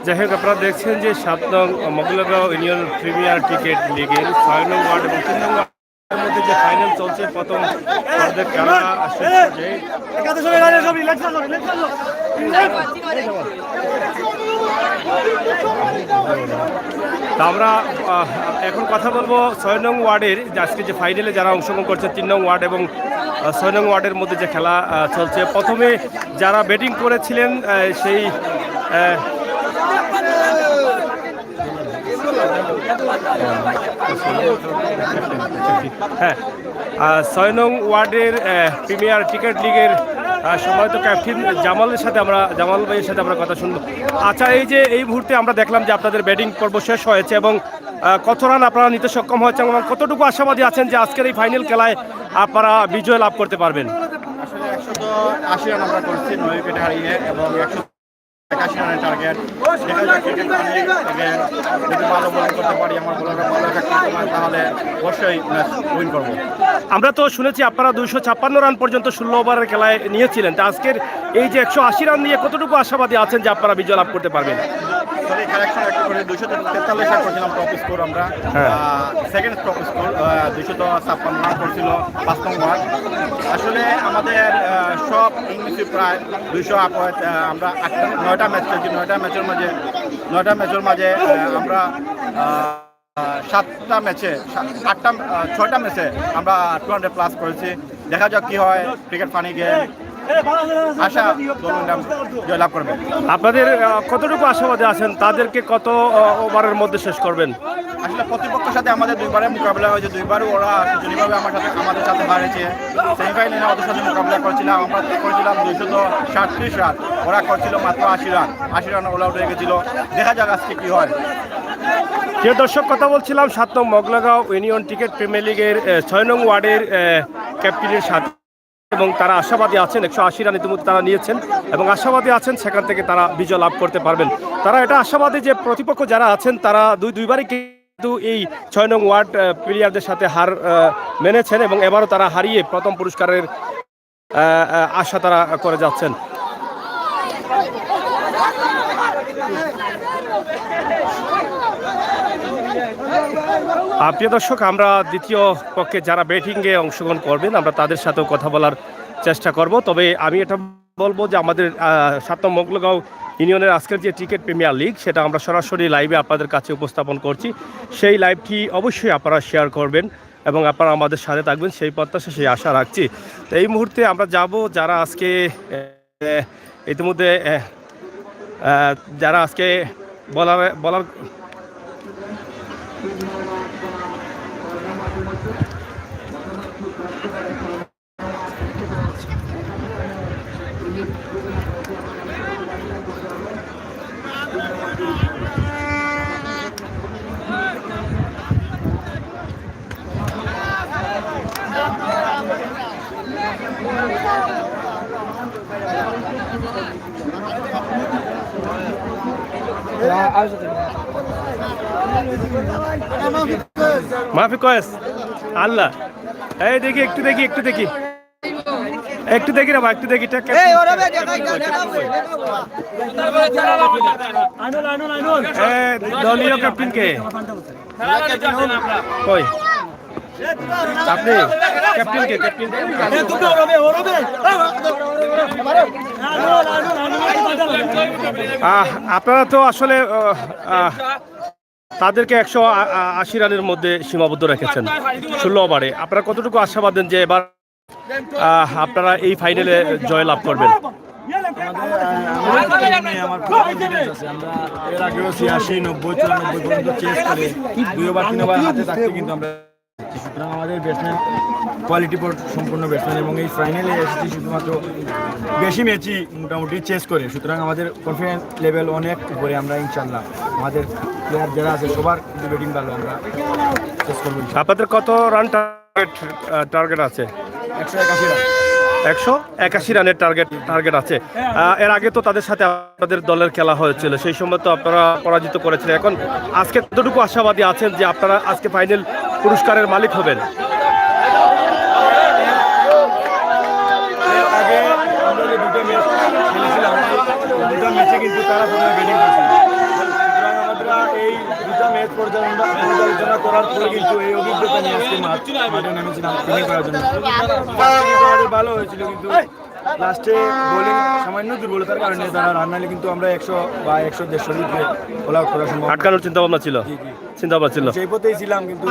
যাই হোক আপনারা দেখছেন যে 7 নং মগলগাঁও ইউনিয়ন প্রিমিয়ার ক্রিকেট লিগের 6 নং ওয়ার্ড এবং 3 নং ওয়ার্ডের মধ্যে যে ফাইনাল চলছে প্রথম পর্যায়ে খেলা আমরা এখন কথা বলবো 6 নং ওয়ার্ডের আজকে যে ফাইনালে যারা অংশগ্রহণ করছে 3 নং ওয়ার্ড এবং 6 নং ওয়ার্ডের মধ্যে যে খেলা চলছে। প্রথমে যারা ব্যাটিং করেছিলেন সেই হ্যাঁ, 6 নং ওয়ার্ডের প্রিমিয়ার টিকেট লিগের সম্মানিত ক্যাপ্টেন জামাল ভাইয়ের সাথে আমরা কথা শুনবো। আচ্ছা, এই যে এই মুহূর্তে আমরা দেখলাম যে আপনাদের ব্যাটিং পর্ব শেষ হয়েছে এবং কত রান আপনারা নিতে সক্ষম হয়েছেন এবং কতটুকু আশাবাদী আছেন যে আজকের এই ফাইনাল খেলায় আপনারা বিজয় লাভ করতে পারবেন? আসলে 180 রান আমরা করছি 9 উইকেটে হারিয়ে এবং 181 রানের টার্গেট। দেখা যাক ক্রিকেট যদি ভালো বোলিং করতে পারি, আমার বোলাররা ভালো থাকতে তাহলে অবশ্যই ম্যাচ উইন করবো। আমরা তো শুনেছি আপনারা 256 রান পর্যন্ত 16 ওভারের খেলায় নিয়েছিলেন, তা আজকের এই যে 180 রান নিয়ে কতটুকু আশাবাদী আছেন যে আপনারা বিজয় লাভ করতে পারবেন? সরি, কারেকশন একটু করে 243 রান করছিলাম টপ স্কোর আমরা, সেকেন্ড টপ স্কোর 256 রান করছিল 5 নং ওয়ার্ড। আসলে আমাদের সব ইংলিশে প্রায় 200 আপওয়ার্ড। আমরা 9টা ম্যাচ খেলছি, 9টা ম্যাচের মাঝে আমরা 6টা ম্যাচে আমরা 200+ করেছি। দেখা যাক কি হয়, ক্রিকেট ফানি গেম, আশা জয়লাভ করবে। আপনাদের কতটুকু আশাবাদী আছেন, তাদেরকে কত ওভারের মধ্যে শেষ করবেন? আসলে প্রতিপক্ষের সাথে আমাদের 2বারের মোকাবিলা হয়েছে, 2বারও ওরা যেভাবে আমাদের সাথে হারেছে। সেমিফাইনালে ওদের সাথে মোকাবিলা করেছিলাম, আমরা করেছিলাম 237 রান, ওরা করছিল মাত্র 80 রান। 80 রান ওরা উঠে গেছিল। দেখা যাক আজকে কি হয়। প্রিয় দর্শক, কথা বলছিলাম 7 নং মগলাগাঁও ইউনিয়ন ক্রিকেট প্রিমিয়ার লিগের 6 নং ওয়ার্ডের ক্যাপ্টেনের সাথে, এবং তারা আশাবাদী আছেন 180 রান ইতিমধ্যে তারা নিয়েছেন এবং আশাবাদী আছেন সেখান থেকে তারা বিজয় লাভ করতে পারবেন। তারা এটা আশাবাদী যে প্রতিপক্ষ যারা আছেন তারা দুইবারই কিন্তু এই 6 নং ওয়ার্ড প্লেয়ারদের সাথে হার মেনেছেন এবং এবারও তারা হারিয়ে প্রথম পুরস্কারের আশা তারা করে যাচ্ছেন। প্রিয় দর্শক, আমরা দ্বিতীয় পক্ষে যারা ব্যাটিংয়ে অংশগ্রহণ করবেন আমরা তাদের সাথেও কথা বলার চেষ্টা করব। তবে আমি এটা বলবো যে আমাদের 7 নং মগলাগাঁও ইউনিয়নের আজকের যে ক্রিকেট প্রিমিয়ার লিগ সেটা আমরা সরাসরি লাইভে আপনাদের কাছে উপস্থাপন করছি। সেই লাইভটি অবশ্যই আপনারা শেয়ার করবেন এবং আপনারা আমাদের সাথে থাকবেন, সেই প্রত্যাশা সেই আশা রাখছি। তো এই মুহূর্তে আমরা যাব যারা আজকে ইতিমধ্যে যারা আজকে বলার মাফি কয়েস আল্লাহ, এই দেখি একটু দেখি রে ভাই, একটু দেখি দলীয় ক্যাপ্টেনকে কই আপনি ক্যাপ্টেনকে আপনারা তো আসলে তাদেরকে 180 রানের মধ্যে সীমাবদ্ধ রেখেছেন 16 ওভারে। আপনারা কতটুকু আশাবাদ দেন যে এবার আপনারা এই ফাইনালে জয় লাভ করবেন? এর আগেও 86, 90, 94 পর্যন্ত চেস করে 2 ওভার 3 ওভার হাতে থাকতে কিন্তু আমরা, সুতরাং আমাদের ব্যাটসম্যান কোয়ালিটি সম্পূর্ণ ব্যাটসম্যান এবং এই ফাইনালে এসেছি শুধুমাত্র বেশি ম্যাচই মোটামুটি চেস করে। সুতরাং আমাদের কনফিডেন্স লেভেল অনেক উপরে। আমরা ইনশাল্লাহ আমাদের প্লেয়ার যারা আছে সবার কিন্তু ব্যাটিং ভালো, আমরা চেস করবো। আপনাদের কত রান টার্গেট আছে? 181 রান। 181 রানের টার্গেট আছে। এর আগে তো তাদের সাথে আপনাদের দলের খেলা হয়েছিল, সেই সময় তো আপনারা পরাজিত করেছিলেন। এখন আজকে কতটুকু আশাবাদী আছেন যে আপনারা আজকে ফাইনাল পুরস্কারের মালিক হবেন? এর আগে আমরা যে 2টা ম্যাচ খেলেছিলাম, 2টা ম্যাচে কিন্তু তারা প্রথমে ব্যাটিং করেছিল। সুতরাং আমরা এই 2টা ম্যাচ পর্যালোচনা করার পরে কিন্তু এই অভিজ্ঞতা নিয়ে আজকে মাঠে নেমেছিলাম ব্যাটিং করার জন্য। আমাদের ভালো হয়েছিল, কিন্তু লাস্টে বোলিং সামান্য দুর্বলতার কারণে তারা রান নাইলে কিন্তু আমরা 100 বা 100-150 লিখে অল আউট করা সম্ভব। আটকানোর চিন্তা ভাবনা ছিল। সেই পথেই ছিলাম, কিন্তু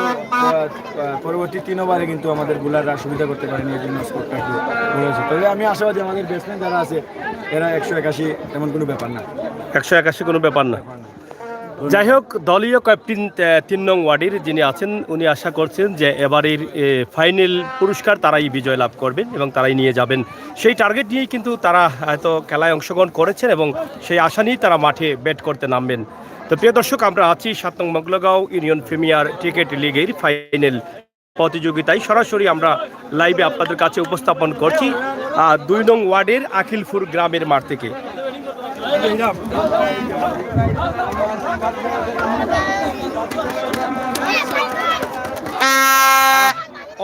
পরবর্তী 3 ওভারে কিন্তু আমাদের বোলাররা সুবিধা করতে পারেনি, এই জন্য স্কোরটা একটু হয়েছে। তবে আমি আশাবাদী আমাদের ব্যাটসম্যান যারা আছে এরা 181 এমন কোনো ব্যাপার না। 181 কোনো ব্যাপার না। যাই হোক, দলীয় ক্যাপ্টেন 3 নং ওয়ার্ডের যিনি আছেন উনি আশা করছেন যে এবারের ফাইনাল পুরস্কার তারাই বিজয় লাভ করবেন এবং তারাই নিয়ে যাবেন। সেই টার্গেট নিয়েই কিন্তু তারা হয়তো খেলায় অংশগ্রহণ করেছেন এবং সেই আশা নিয়েই তারা মাঠে ব্যাট করতে নামবেন। তো প্রিয় দর্শক, আমরা আছি 7 নং মোগলগাঁও ইউনিয়ন প্রিমিয়ার ক্রিকেট লিগের ফাইনাল প্রতিযোগিতায় সরাসরি আমরা লাইভে আপনাদের কাছে উপস্থাপন করছি 2 নং ওয়ার্ডের আখিলপুর গ্রামের মাঠ থেকে।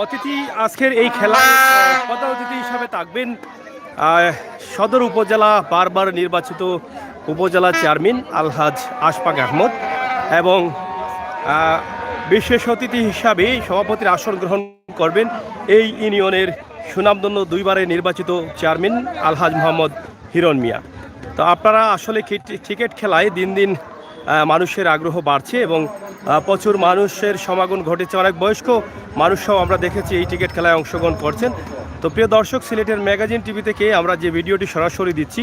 অতিথি আজকের এই খেলায় প্রধান অতিথি হিসাবে থাকবেন সদর উপজেলা বারবার নির্বাচিত উপজেলা চেয়ারম্যান আলহাজ আশফাক আহমদ এবং বিশেষ অতিথি হিসাবে সভাপতির আসন গ্রহণ করবেন এই ইউনিয়নের সুনামধন্য 2 বারের নির্বাচিত চেয়ারম্যান আলহাজ মোহাম্মদ হিরণ মিয়া। তো আপনারা আসলে ক্রিকেট খেলায় দিন দিন মানুষের আগ্রহ বাড়ছে এবং প্রচুর মানুষের সমাগম ঘটেছে। অনেক বয়স্ক মানুষরাও আমরা দেখেছি এই ক্রিকেট খেলায় অংশগ্রহণ করছেন। তো প্রিয় দর্শক, সিলেটের ম্যাগাজিন টিভি থেকে আমরা যে ভিডিওটি সরাসরি দিচ্ছি,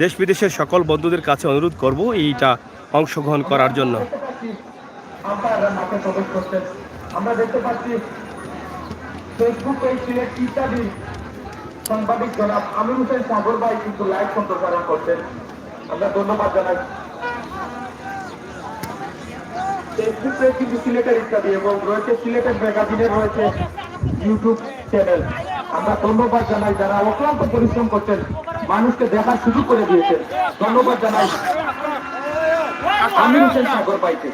দেশ বিদেশের সকল বন্ধুদের কাছে অনুরোধ করব এইটা অংশগ্রহণ করার জন্য। আমরা দেখতে পাচ্ছি ফেসবুক পেজ সিলেট ইত্যাদি সাংবাদিক জনাব আমির হোসেন সাগর ভাই কিন্তু লাইভ সম্প্রচারণ করছেন, আমরা ধন্যবাদ জানাই। ফেসবুক পেজ কিন্তু সিলেটের ইত্যাদি এবং রয়েছে সিলেটের ম্যাগাজিনের রয়েছে ইউটিউব চ্যানেল, আমরা ধন্যবাদ জানাই যারা অক্লান্ত পরিশ্রম করছেন, মানুষকে দেখার সুযোগ করে দিয়েছেন। ধন্যবাদ জানাই আমির হোসেন সাগর ভাইকে।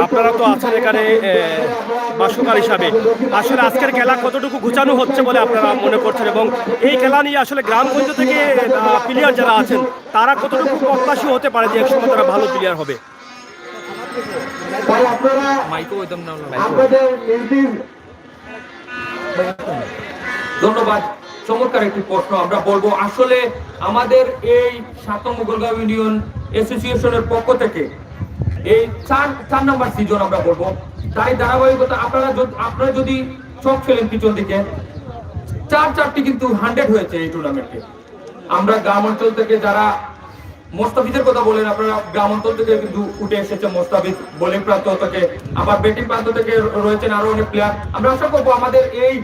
আপনারা তো আছেন এখানে বাসকার হিসাবে, আসলে আজকের খেলা কতটুকু ঘুচানো হচ্ছে বলে আপনারা মনে করছেন এবং এই খেলা নিয়ে আসলে গ্রামগঞ্জ থেকে প্লেয়ার যারা আছেন তারা কতটুকু প্রত্যাশী হতে পারে যে একসময় তারা ভালো প্লেয়ার হবে? ধন্যবাদ, চমৎকার একটি প্রশ্ন। আমরা বলবো আসলে আমাদের এই 7 নং মোগলগাঁও ইউনিয়ন অ্যাসোসিয়েশনের পক্ষ থেকে এই 4 নম্বর সিজন আমরা বলবো, তাই ধারাবাহিকতা আপনারা যদি চোখ ফেলেন পিছন দিকে 4টি কিন্তু 100 হয়েছে এই টুর্নামেন্টে। আমরা গ্রাম অঞ্চল থেকে যারা মোস্তাফিজের কথা বলেন, আপনারা গ্রাম অঞ্চল থেকে কিন্তু উঠে এসেছে মোস্তাফিজ বোলিং প্রান্ত থেকে, আবার ব্যাটিং প্রান্ত থেকে রয়েছেন আরো অনেক প্লেয়ার। আমরা আশা করবো আমাদের এই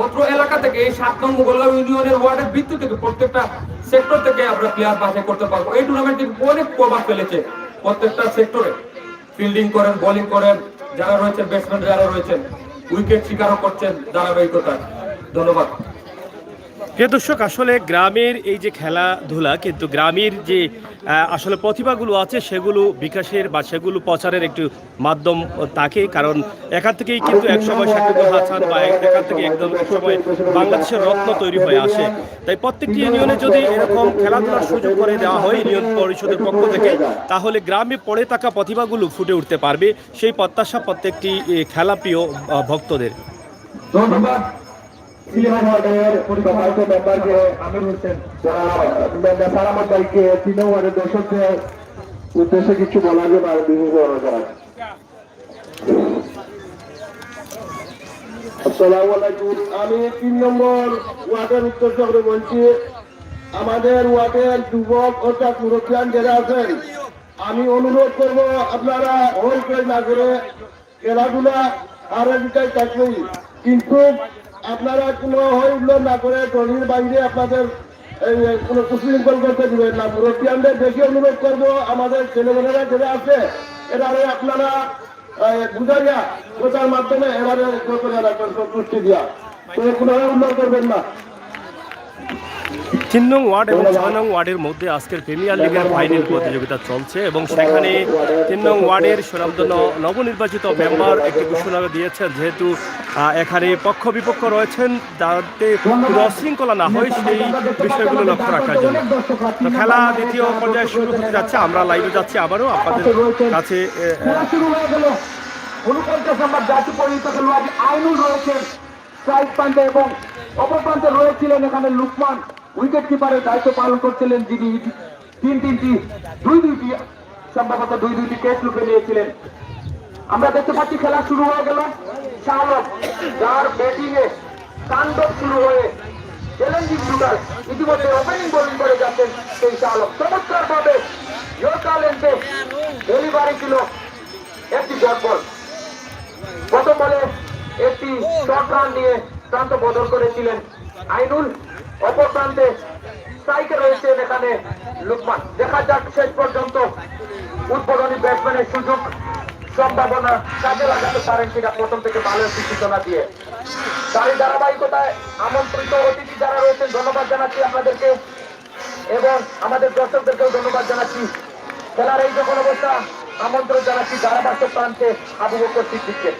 অত্র এলাকা থেকে এই 7 নং মোগলগাঁও ইউনিয়নের ওয়ার্ডের ভিত্তি থেকে প্রত্যেকটা সেক্টর থেকে আমরা প্লেয়ার বাছাই করতে পারবো। এই টুর্নামেন্ট অনেক প্রভাব ফেলেছে প্রত্যেকটা সেক্টরে, ফিল্ডিং করেন, বোলিং করেন, যারা রয়েছেন ব্যাটসম্যান যারা রয়েছেন, উইকেট শিকারও করছেন ধারাবাহিকতায়। ধন্যবাদ। প্রিয় দর্শক, আসলে গ্রামের এই যে খেলাধুলা কিন্তু গ্রামের যে আসলে প্রতিভাগুলো আছে সেগুলো বিকাশের বা সেগুলো প্রচারের একটু মাধ্যম থাকে, কারণ এখান থেকেই কিন্তু একসময় শাকিবুল হাসান বা এখান থেকে একদম একসময় বাংলাদেশের রত্ন তৈরি হয়ে আসে। তাই প্রত্যেকটি ইউনিয়নে যদি এরকম খেলাধুলার সুযোগ করে দেওয়া হয় ইউনিয়ন পরিষদের পক্ষ থেকে, তাহলে গ্রামে পড়ে থাকা প্রতিভাগুলো ফুটে উঠতে পারবে। সেই প্রত্যাশা প্রত্যেকটি খেলাপ্রিয় ভক্তদের। ধন্যবাদ সম্মানিত মেম্বারকে, আমির হোসেন সালামত ভাইকে, 3 নং ওয়ার্ডের দর্শকদের উদ্দেশ্যে কিছু বলার জন্য আসসালামু আলাইকুম। আমি 3 নম্বর ওয়ার্ডের উদ্দেশ্য করে বলছি, আমাদের ওয়ার্ডের যুবক অর্থাৎ মুরব্বিয়ান যারা আছেন, আমি অনুরোধ করবো আপনারা হল করে না করে খেলাধুলা আরো দিটাই থাকবেই, কিন্তু আপনারা কোনো হই উল্লেখ না করে দলের বাইরে আপনাদের কোনো কুশৃঙ্খল করতে দিবেন না। মুরব্বিয়ানদের বেশি অনুরোধ করবো, আমাদের ছেলেমেয়েরা যারা আছে এবারে আপনারা বুঝাইয়া প্রচার মাধ্যমে এবারে সন্তুষ্টি দিয়া, তো কোনো উল্লেখ করবেন না। 3 নং ওয়ার্ড এবং 6 নং ওয়ার্ডের মধ্যে আজকের প্রিমিয়ার লিগের ফাইনাল প্রতিযোগিতা চলছে এবং সেখানে 3 নং ওয়ার্ডের সুনামধন্য নবনির্বাচিত মেম্বার একটি ঘোষণা দিয়েছেন, যেহেতু এখানে পক্ষ বিপক্ষ রয়েছেন যাতে অশৃঙ্খলা না হয় সেই বিষয়গুলো লক্ষ্য রাখার জন্য। তো খেলা দ্বিতীয় পর্যায়ে শুরু হতে যাচ্ছে, আমরা লাইভে যাচ্ছি আবারও আপনাদের কাছে। 49 নম্বর জাতীয় পরিচিত খেলোয়াড় আইনুল রয়েছেন স্ট্রাইক প্রান্তে এবং অপর প্রান্তে রয়েছিলেন এখানে লুকমান উইকেট কিপারের দায়িত্ব পালন করছিলেন, যিনি দুইটি সম্ভবত দুইটি ক্যাচ লুপে নিয়েছিলেন। আমরা দেখতে পাচ্ছি খেলা শুরু হয়ে গেল। শাহলক যার ব্যাটিং এ তাণ্ডব শুরু হয়ে চ্যালেঞ্জিং শুটার ইতিমধ্যে ওপেনিং বোলিং করে যাচ্ছেন সেই চালক চমৎকার ভাবে ইয়র্কার লেন্থে ডেলিভারি ছিল একটি ডট বল। প্রথম বলে একটি শর্ট রান নিয়ে প্রান্ত বদল করেছিলেন আইনুল, অপর প্রান্তে স্ট্রাইকে রয়েছেন এখানে লুকমান। দেখা যাক শেষ পর্যন্ত উদ্বোধনী ব্যাটসম্যানের সুযোগ সম্ভাবনা কাজে লাগাতে পারেন কিনা প্রথম থেকে ভালো একটি সূচনা দিয়ে। তারই ধারাবাহিকতায় আমন্ত্রিত অতিথি যারা রয়েছেন ধন্যবাদ জানাচ্ছি আপনাদেরকে এবং আমাদের দর্শকদেরকেও ধন্যবাদ জানাচ্ছি। খেলার এই যখন অবস্থা আমন্ত্রণ জানাচ্ছি ধারাভাষ্য প্রান্তে আবু বকর সিদ্দিককে।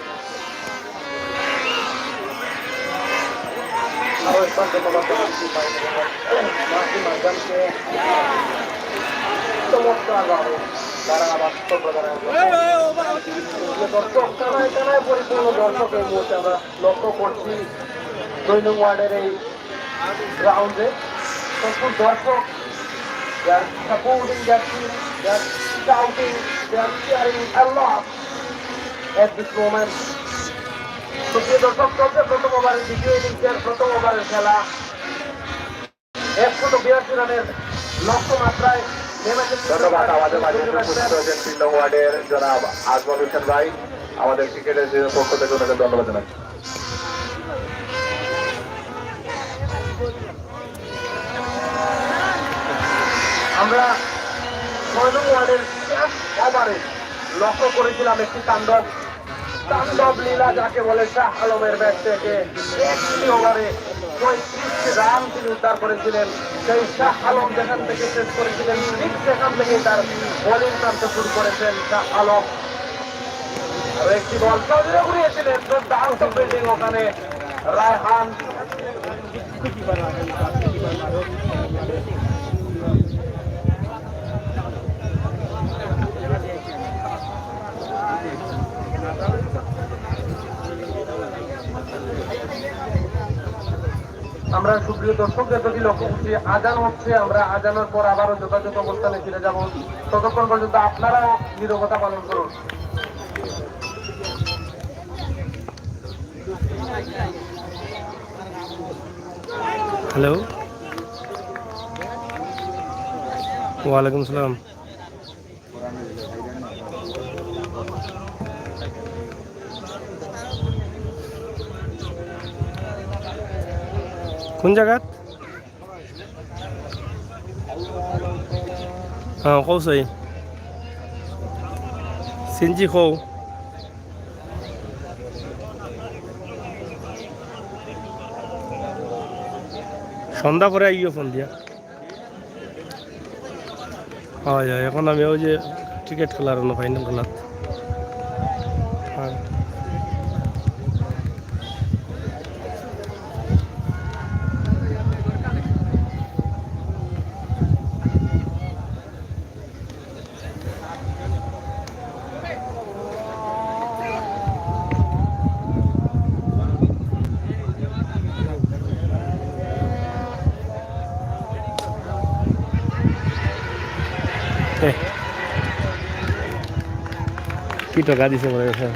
আরো একবার ধন্যবাদ জানাচ্ছি মাসিম আজমকে চমৎকারভাবে ধারাভাষ্য প্রদানের দর্শক কানায় কানায় পরিপূর্ণ দর্শক এই মুহূর্তে আমরা লক্ষ্য করছি 2 নং ওয়ার্ডের এই গ্রাউন্ডে প্রচুর দর্শক। They are supporting their team, they are shouting, they are cheering a lot at this moment. সুপ্রিয় দর্শক, চলছে প্রথম ওভারের দ্বিতীয় ইনিংসের প্রথম ওভারের খেলা। 182 রানের লক্ষ্যমাত্রায় ধন্যবাদ আমাদের মাঝে উপস্থিত হয়েছেন 3 নং ওয়ার্ডের জনাব আজমল হোসেন ভাই, আমাদের ক্রিকেটের পক্ষ থেকে ওনাকে ধন্যবাদ জানাচ্ছি। আমরা 6 নং ওয়ার্ডের ওভারে লক্ষ্য করেছিলাম একটি তাণ্ডব লীলা যাকে বলে শাহ আলমের ব্যাট থেকে একটি ওভারে 35 রান তিনি উদ্ধার করেছিলেন। সেই শাহ আলম যেখান থেকে শেষ করেছিলেন ঠিক সেখান থেকে তার বোলিং টানতে শুরু করেছেন শাহ আলম। আর একটি বল চৌধুরী উড়িয়েছিলেন, দুর্দান্ত ফিল্ডিং ওখানে রায়হান। আমরা সুপ্রিয় দর্শকদের প্রতি লক্ষ্য করছি আজান হচ্ছে, আমরা আজানের পর আবারও যথাযথ অবস্থানে ফিরে যাব। ততক্ষণ পর্যন্ত আপনারাও নীরবতা পালন করুন। হ্যালো, ওয়ালাইকুম সালাম। কোন জায়গাত? হ্যাঁ কৌশাই সিনজি কৌ সন্ধ্যা করে আইও ফোন দিয়া। হয় এখন আমি ওই যে ক্রিকেট খেলার ফাইনাল খেলাত। হ্যাঁ কি টাকা দিছে মনে হয়।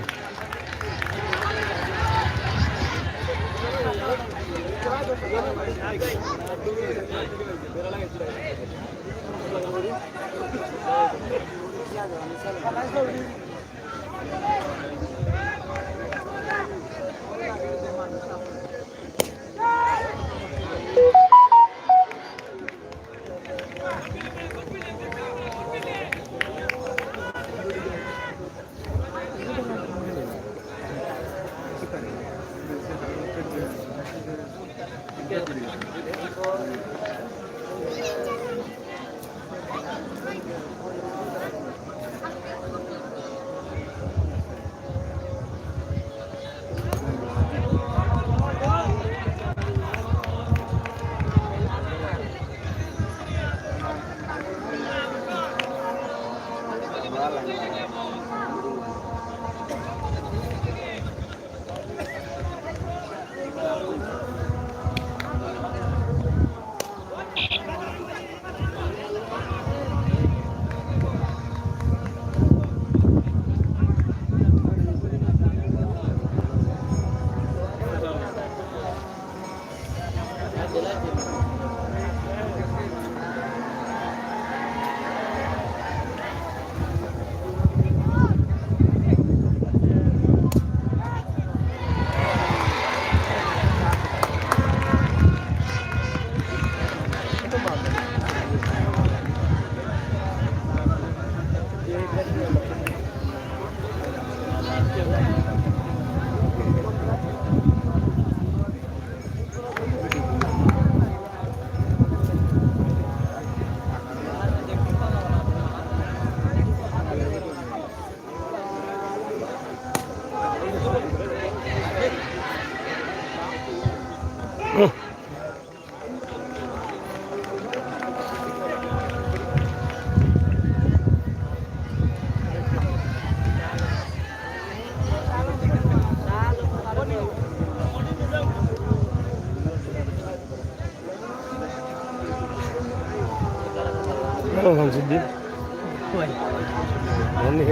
শামসুদ্দিন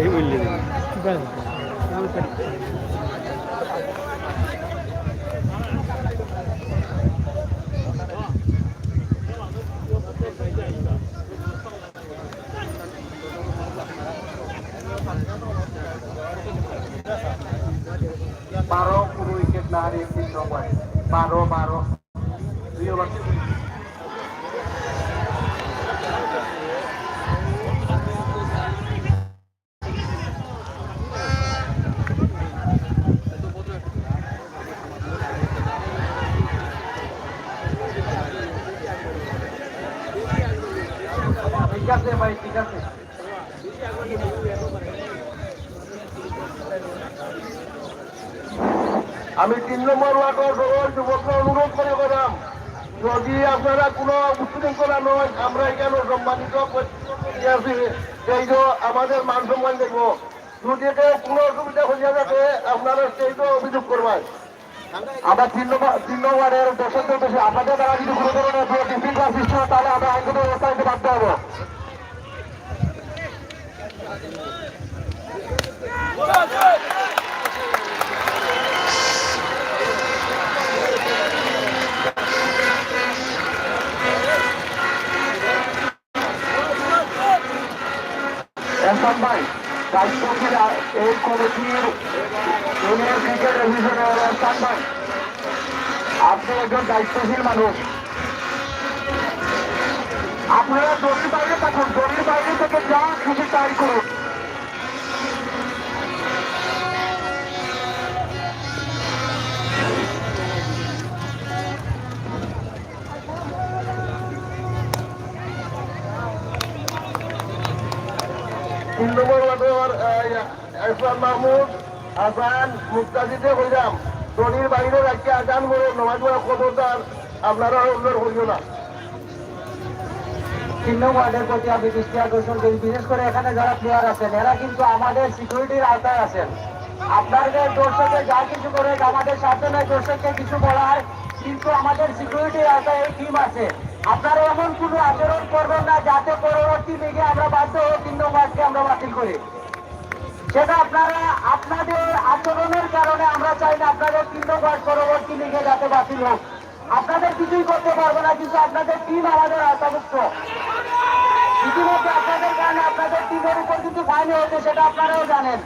এই বললি বারো পুরো উইকেট না হারিয়ে 3 নম্বর 12 2 ওভার ঠিক আছে ভাই ঠিক আছে আমি 3 নম্বর ওয়ার্ডের সকল যুবকরা অনুরোধ করে গেলাম, যদি আপনারা কোনো উচ্ছৃঙ্খলা নয়, আমরা এখানে সম্মানিত আছি, সেই যে আমাদের মান সম্মান দেখবো, যদি কেউ কোনো অসুবিধা হয়ে যাবে আপনারা সেই তো অভিযোগ করবেন। আমরা 3 নম্বরের দর্শকদের উদ্দেশ্যে আপনাদের দ্বারা যদি কোনো ধরনের বিশৃঙ্খলা সৃষ্টি হয় তাহলে আমরা আইনগত ব্যবস্থা নিতে বাধ্য হবো। এহসান ভাই দায়িত্বশীল এই কমিটির ইউনিয়ন ক্রিকেট অ্যাসোসিয়েশনের এহসান ভাই, আপনি একজন দায়িত্বশীল মানুষ, আপনারা দড়ির বাইরে থাকুন, দড়ির বাইরে থেকে যা খুশি তাই করুন। তিন নম্বর ওয়ার্ডের ইসলাম মাহমুদ আজান মুক্তাজিতে হইলাম, দড়ির বাইরে রাখি আজান করে নমাজ পড়া খবরদার আপনারা অন্যের হইল না। 3 নম্বর ওয়ার্ডের প্রতি আমি দৃষ্টি আকর্ষণ করি, বিশেষ করে এখানে যারা প্লেয়ার আছেন এরা কিন্তু আমাদের সিকিউরিটির আওতায় আছেন। আপনাদের দর্শকের যা কিছু করে আমাদের সাথে নয় দর্শককে কিছু বলার, কিন্তু আমাদের সিকিউরিটির আওতায় এই টিম আছে। আপনারা এমন কোনো আচরণ করবেন না যাতে পরবর্তী লিগে আমরা বাধ্য হয়ে 3 নম্বর ওয়ার্ডকে আমরা বাতিল করি। সেটা আপনারা আপনাদের আচরণের কারণে আমরা চাই না আপনাদের 3 নম্বর ওয়ার্ড পরবর্তী লিগে যাতে বাতিল হোক। আপনাদের কিছুই করতে পারবো না, কিন্তু আপনাদের টিম আমাদের আওতাভুক্ত। ইতিমধ্যে আপনাদের কারণে আপনাদের টিমের উপর কিন্তু ফাইন হয়েছে, সেটা আপনারাও জানেন।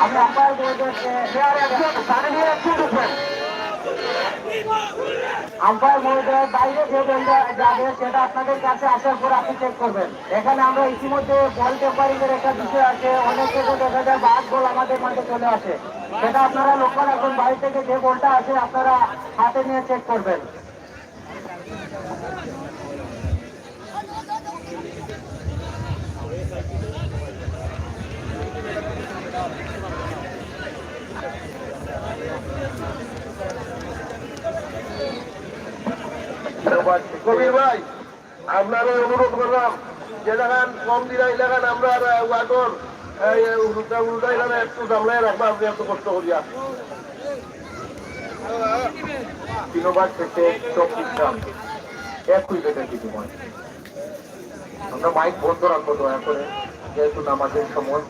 আমি আম্পায়ার বলতে আম্পায়ার মহোদয় বাইরে যে বলটা যাবে সেটা আপনাদের কাছে আসার পর আপনি চেক করবেন। এখানে আমরা ইতিমধ্যে বল টেম্পারিং এর একটা বিষয় আছে, অনেক ক্ষেত্রে দেখা যায় বাদ বল আমাদের মাঝে চলে আসে, সেটা আপনারা লক্ষ্য রাখবেন। বাইরে থেকে যে বলটা আসে আপনারা হাতে নিয়ে চেক করবেন। কবির ভাই, আপনারা অনুরোধ করলাম যে লাগান কম দিলাই লাগান আমরা ওয়াগর উল্টা এখানে একটু জামলাই রাখবো, আপনি এত কষ্ট করিয়া। 3 ওভার শেষে 24 রান, 1 উইকেটের বিনিময়ে। আমরা মাইক বন্ধ রাখবো দয়া করে, যেহেতু নামাজের সময়।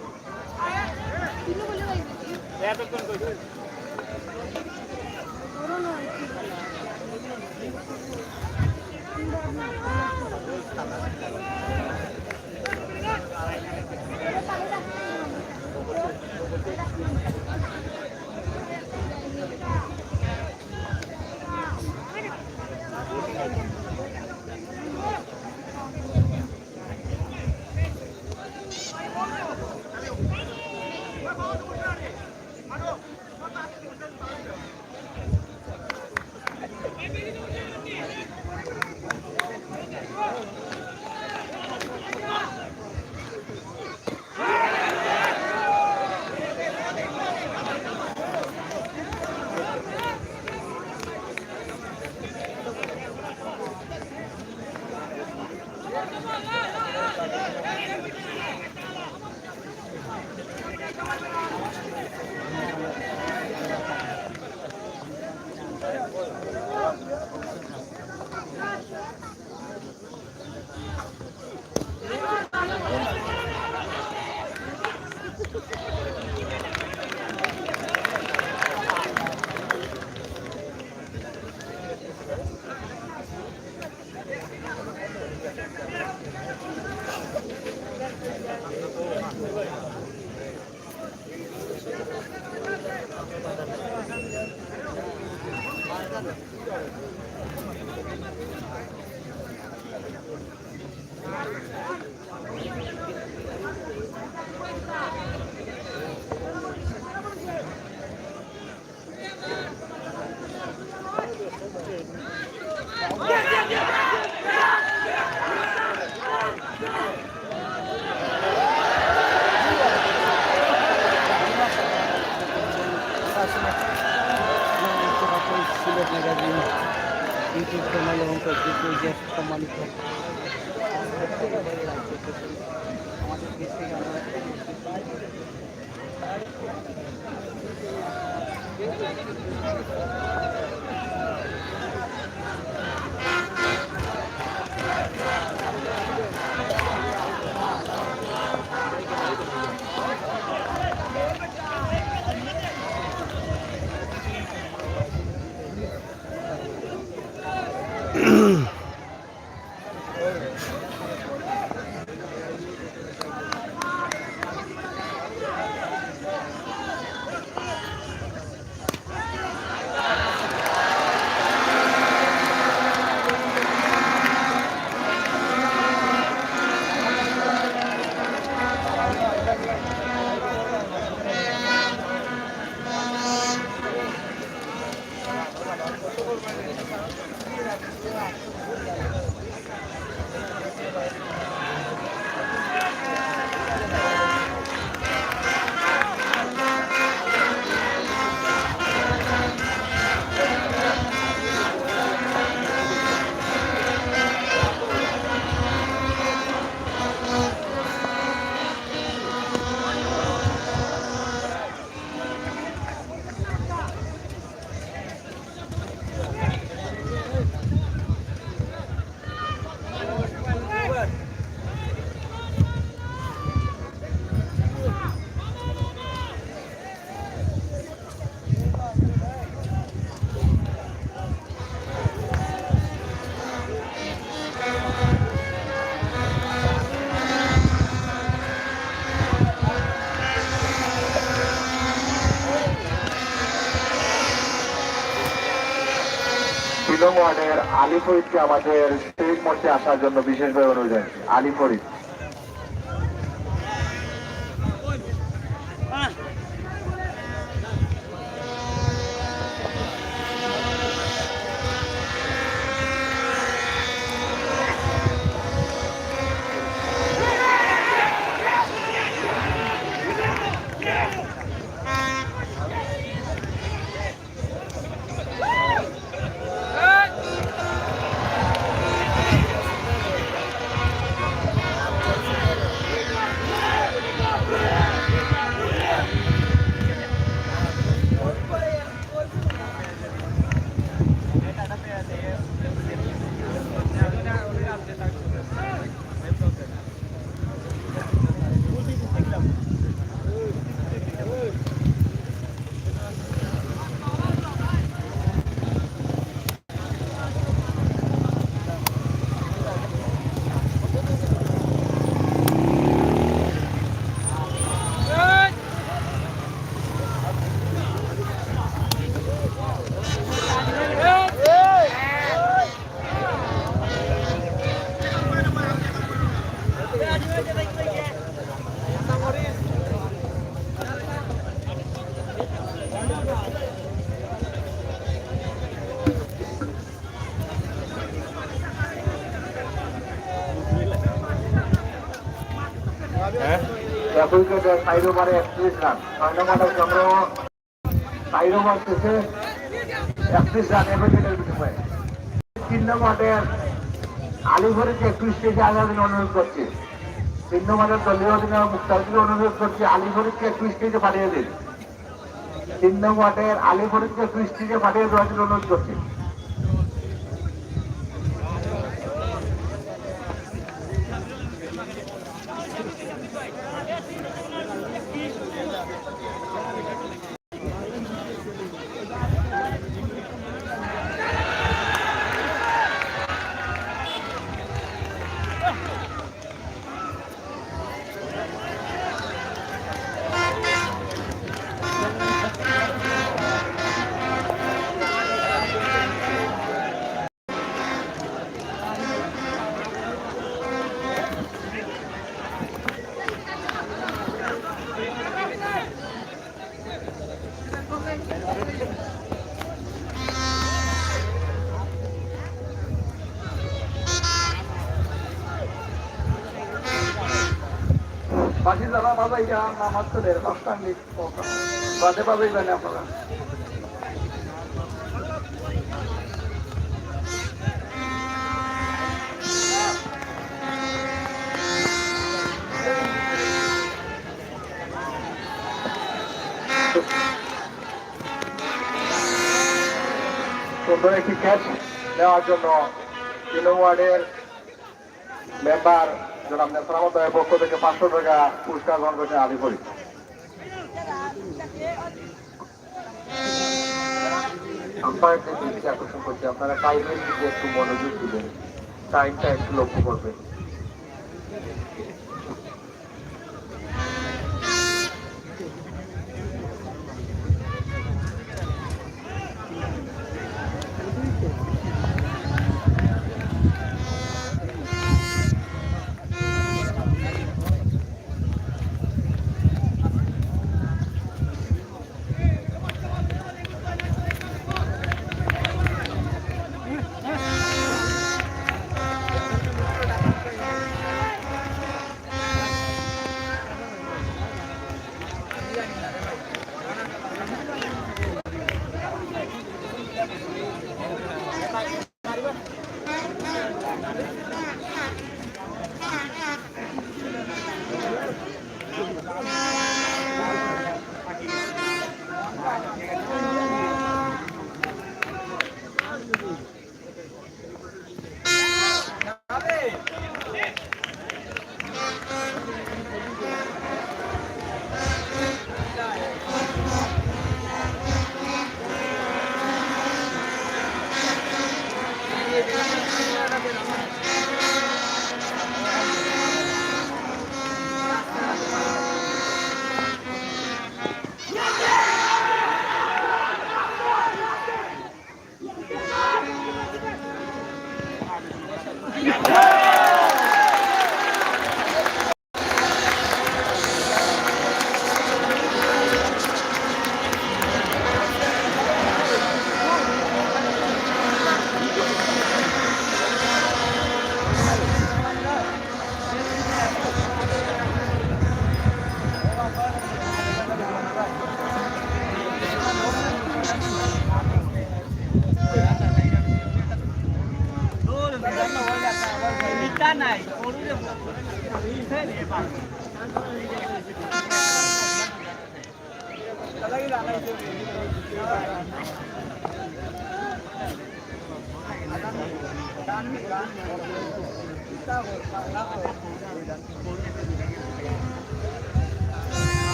সিলেট ম্যাগাজিন ইউটিউব চ্যানেল এবং ফেসবুক পেজের সম্মানিত আমাদের দেশ থেকে নং ওয়ার্ডের আলী ফরিদকে আমাদের স্টেজ মঞ্চে আসার জন্য বিশেষভাবে অনুরোধ জানাচ্ছি। আলী ফরিদ। উইকেটে 4 ওভারে 31 রান। 6 নম্বরের সংগ্রহ 4 ওভার শেষে 31 রান উইকেটের বিনিময়ে। 3 নম্বরের আলী ফরিদকে একটু স্টেজে আসার জন্য অনুরোধ করছি। 3 নম্বরের দলীয় অধিনায়ক মুক্তারকে অনুরোধ করছি আলী ফরিদকে একটু স্টেজে পাঠিয়ে দিন। 3 নম্বরের আলী ফরিদকে একটু স্টেজে পাঠিয়ে দেওয়ার জন্য অনুরোধ করছি। বাকি যারা বাজাই নামাজ তো দেড় পাঁচটা বাদে বাজাই জানে আপনারা। সুন্দর একটি ক্যাচ নেওয়ার জন্য 3 ওয়ার্ডের মেম্বার জনাব নেসরামত ভাইয়ের পক্ষ থেকে 500 টাকা পুরস্কার গ্রহণ করেছেন আলী ফরিদ। আম্পায়ারদের দৃষ্টি আকর্ষণ করছে, আপনারা টাইমের দিকে একটু মনোযোগ দিবেন, টাইমটা একটু লক্ষ্য করবেন।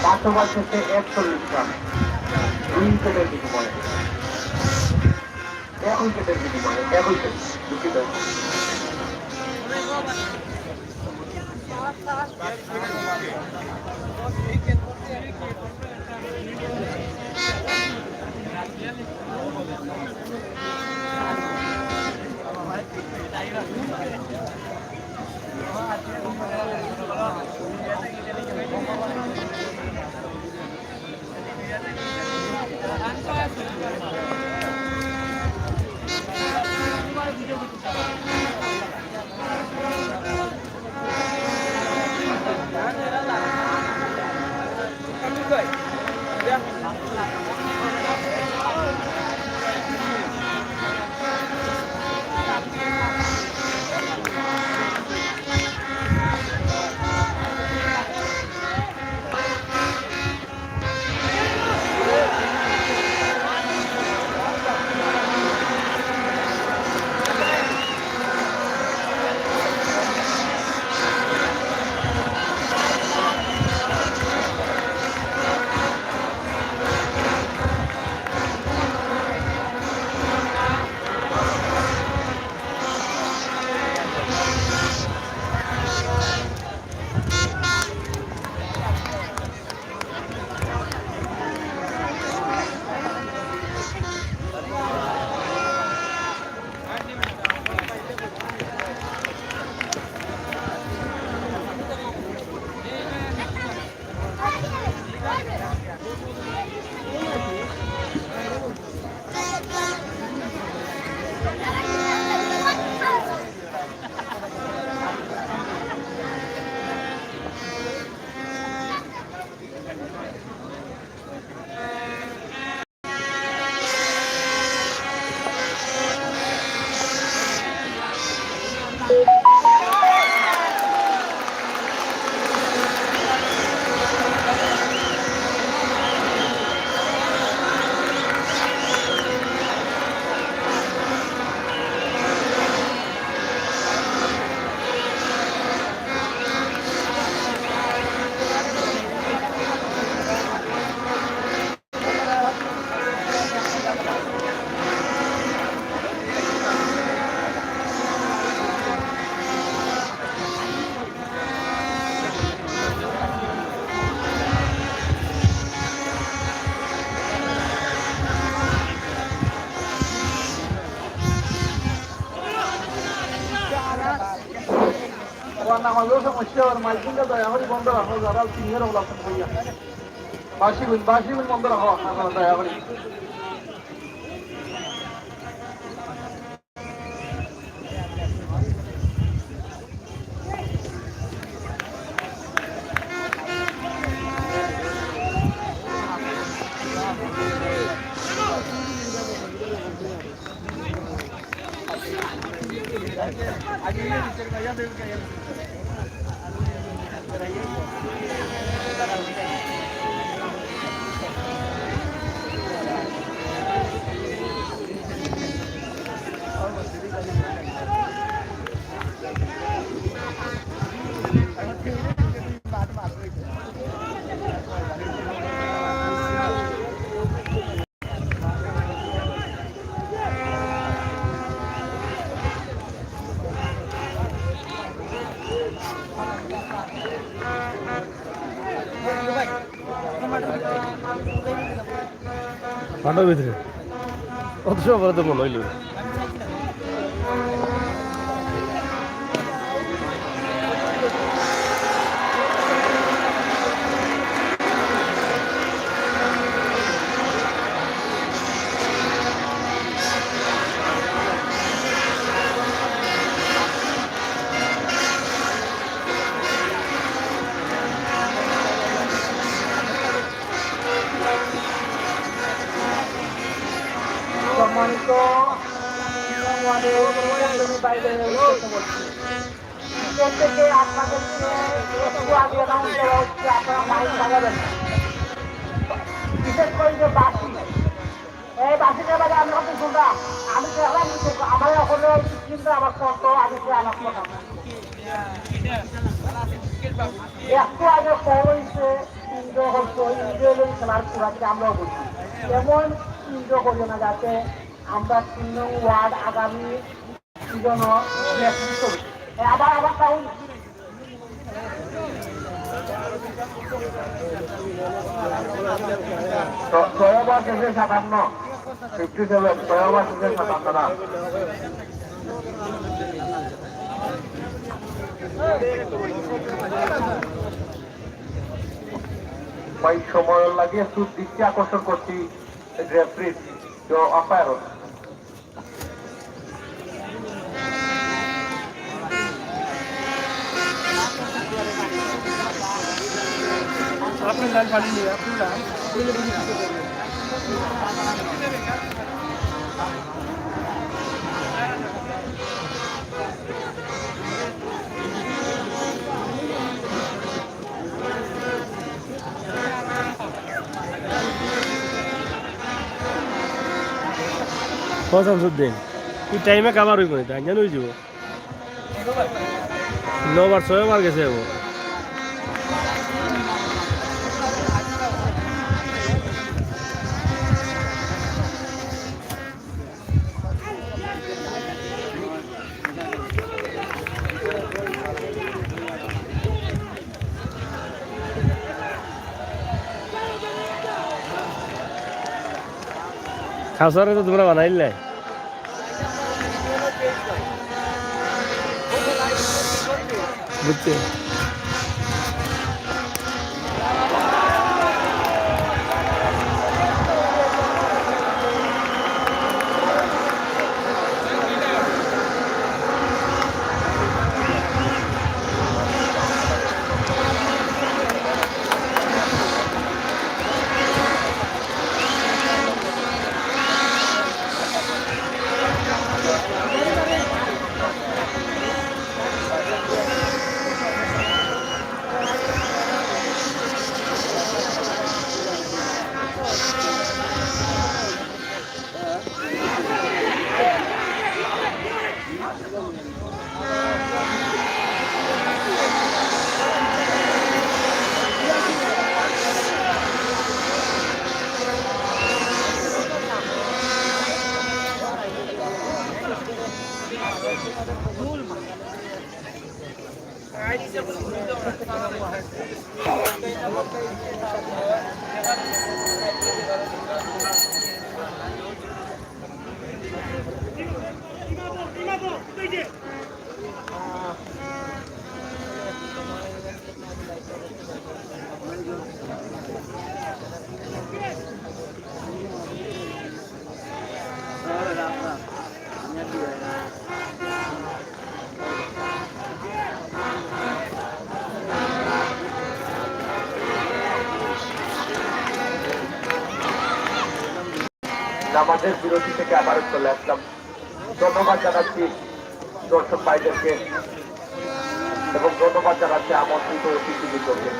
5 ওভার শেষে 41 রান 2 উইকেটের বিনিময়ে 1 উইকেটের বিনিময়ে 1 উইকেট দুঃখিত নামাজেও সমস্যা আর মাইকিংটা দয়া করে বন্ধ রাখো যারা সিনিয়র হল আপনি ভাইয়া বাসি বিল বন্ধ রাখো দয়া করে মাঠের ভিতরে অত সময় পরে তো মনে হইল সম্মানিত থেকে আপনাদেরকে একটু আগে অ্যানাউন্স করা হচ্ছে আপনারা মাইক বাজাবেন না। বিশেষ করে যে বাসি এই বাসিটার বাজে আমি হচ্ছে শুনলাম আমি তো এখন আমার ওখানে কিন্তু আমার কত আমি সে আমার কথা একটু আগে পড়ছে ইন্দ্র হচ্ছে ইন্দ্র খেলার পুরাকে আমরাও বলছি এমন ইন্দ্র করি না যাতে আমরা 3 নং ওয়ার্ড আগামী জন্য আবার আবার তাহলে ছয়বার শেষে 57 57 ছয়বার শেষে 57 না ভাই সময় লাগিয়ে সুদ দৃষ্টি আকর্ষণ করছি রেফারি আম্পায়ার আপনি লাইন পানি নিয়ে আপনি লাইন শামসুদ্দিন এই টাইমে কাবার হইব না জান হয়ে যাব 9 বার 6 বার গেছে ও খাসারে তো তোমরা বানাইলে বুঝছে নামাজের বিরতি থেকে আবারও চলে আসলাম। ধন্যবাদ জানাচ্ছি দর্শক ভাইদেরকে এবং ধন্যবাদ জানাচ্ছি আমন্ত্রিত অতিথিবৃন্দকে।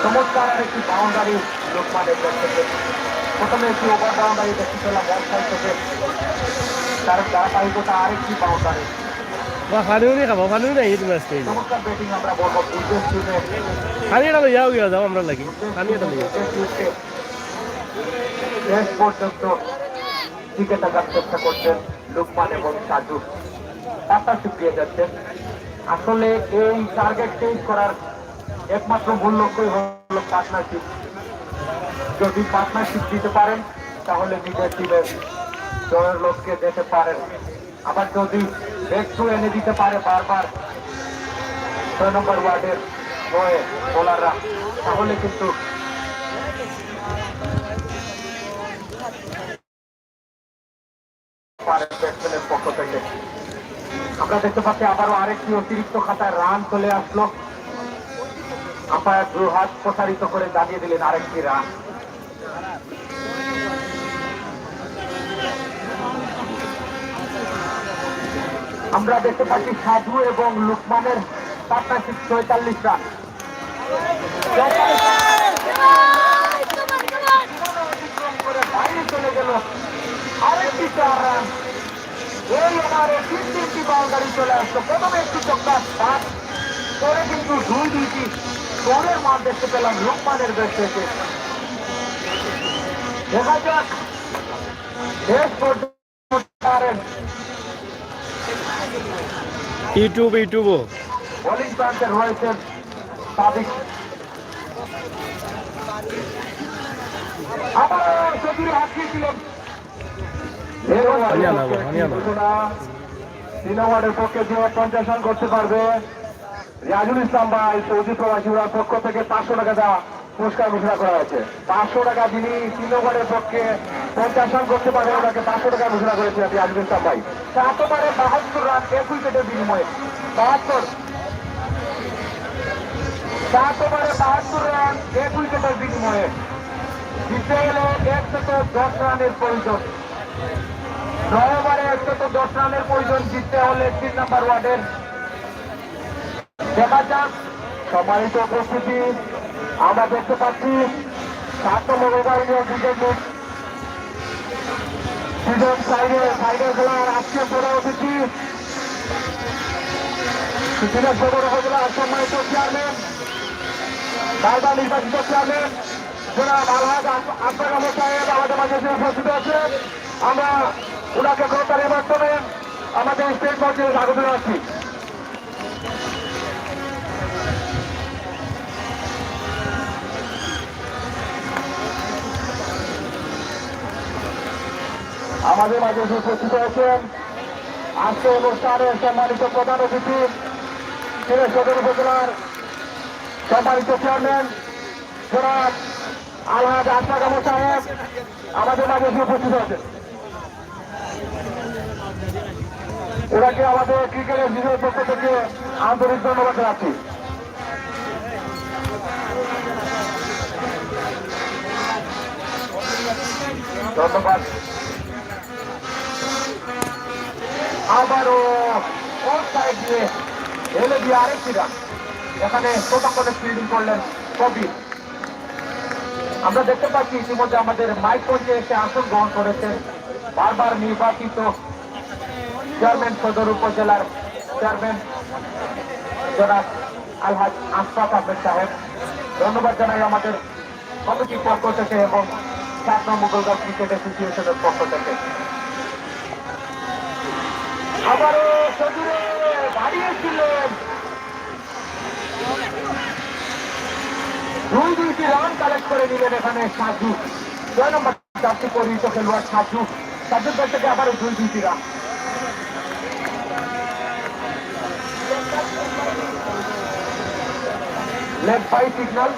চমৎকার একটি বাউন্ডারি লোকমানের থেকে প্রথমে একটি ওভার বাউন্ডারি দেখতে পেলাম ওয়ান সাইড থেকে, তার ধারাবাহিকতা আরেকটি বাউন্ডারি। পানিও খাবো, পানিও নাই তুমি আজকে। চমৎকার ব্যাটিং আমরা বলবো বুঝের টিমে। পানিটা লইয়াও গিয়া যাও আমরা লাগি, পানিটা লইয়া শেষ পর্যন্ত টিকে থাকার চেষ্টা করছেন লোকমান এবং সাজু, পার্টনারশিপ দিয়ে যাচ্ছেন। আসলে এই টার্গেট চেঞ্জ করার একমাত্র মূল লক্ষ্যই হলো পার্টনারশিপ। যদি পার্টনারশিপ দিতে পারেন তাহলে নিজের টিমের জয়ের লক্ষ্যে যেতে পারেন। আবার যদি ব্রেক থ্রু এনে দিতে পারে বারবার 6 নম্বর ওয়ার্ডের হয়ে বোলাররা, তাহলে কিন্তু ব্যাটসম্যানের পক্ষ থেকে আমরা দেখতে পাচ্ছি আবারও আরেকটি অতিরিক্ত খাতায় রান চলে আসলো। আম্পায়ার দু হাত প্রসারিত করে জানিয়ে দিলেন আরেকটি রান। আমরা দেখতে পাচ্ছি সাধু এবং লুকমানের পার্টনারশিপ 46 রান। বাইরে চলে গেল আরেকটি 4 রান। এই ওভারে 3টি বাউন্ডারি চলে আসলো। প্রথমে একটি চক্কা পাঁচ, পরে কিন্তু 2-2টি স্কোরের মান দেখতে পেলাম লুকমানের ব্যাট থেকে। দেখা যাক শেষ পর্যন্ত পারেন। ইউটিউবও বোলিং প্রান্তে রয়েছেন সাদিক। আবার সজুরে হাত দিয়েছিলেন 3 ওভারের পক্ষে যে 50 রান করতে পারবে রিয়াজুল ইসলাম ভাই সৌদি প্রবাসীরা পক্ষ থেকে 500 টাকা দেওয়া পুরস্কার ঘোষণা করা হয়েছে। 500 টাকা যিনি 3 ওভারের পক্ষে 50 রান করতে পারবে ওনাকে 500 টাকা ঘোষণা করেছে রিয়াজুল ইসলাম ভাই। 7 ওভারে 72 রান 1 উইকেটের বিনিময়ে 7 ওভারে 72 রান 1 উইকেটের বিনিময়ে জিতে এলে 110 রানের প্রয়োজন। 9 ওভারে 110 রানের প্রয়োজন জিততে হলে 3 নম্বর ওয়ার্ডের। দেখা যাক সম্মানিত উপস্থিতি, আমরা দেখতে পাচ্ছি 7 নম্বর ওভার সিজন সাইডে খেলার আজকে বড় অতিথি দিনাজপুর উপজেলার সম্মানিত চেয়ারম্যান, বারবার নির্বাচিত চেয়ারম্যান জনাব আলহাজ আব্দুল রহমান সাহেব আমাদের মাঝে উপস্থিত আছেন। আমরা ওনাকে গ্রেপ্তারের মাধ্যমে আমাদের স্টেট পর্যায়ে স্বাগত জানাচ্ছি। আমাদের মাঝে উপস্থিত আছেন আজকে অনুষ্ঠানের সম্মানিত প্রধান অতিথি সিলেট সদর উপজেলার সম্মানিত চেয়ারম্যান জনাব আলহাজ আশরাফ আহমদ সাহেব আমাদের মাঝে উপস্থিত আছেন। ওনাকে আমাদের ক্রিকেটের বিজয়ের পক্ষ থেকে আন্তরিক ধন্যবাদ জানাচ্ছি। ধন্যবাদ। আবারও অফ সাইড দিয়ে ঢেলে দিয়ে আরেকটি রান। এখানে প্রথমে ফিল্ডিং করলেন কবির। আমরা দেখতে পাচ্ছি ইতিমধ্যে আমাদের মাইক পর্যায়ে এসে আসন গ্রহণ করেছেন বারবার নির্বাচিত চেয়ারম্যান সদর উপজেলার চেয়ারম্যান জনাব আলহাজ আশরাফ আহমেদ সাহেব। ধন্যবাদ জানাই আমাদের কমিটির পক্ষ থেকে এবং 7 নম্বর মুঘলগাঁও ক্রিকেট অ্যাসোসিয়েশনের পক্ষ থেকে। আবারও সজুরে বাড়িয়েছিলেন 2-2টি রান কালেক্ট করে নিলেন এখানে সাজু। 6 নম্বর জার্সি পরিহিত খেলোয়াড় সাজুর কাছ থেকে আবারও 2-2টি রান। লেগ বাই সিগন্যাল,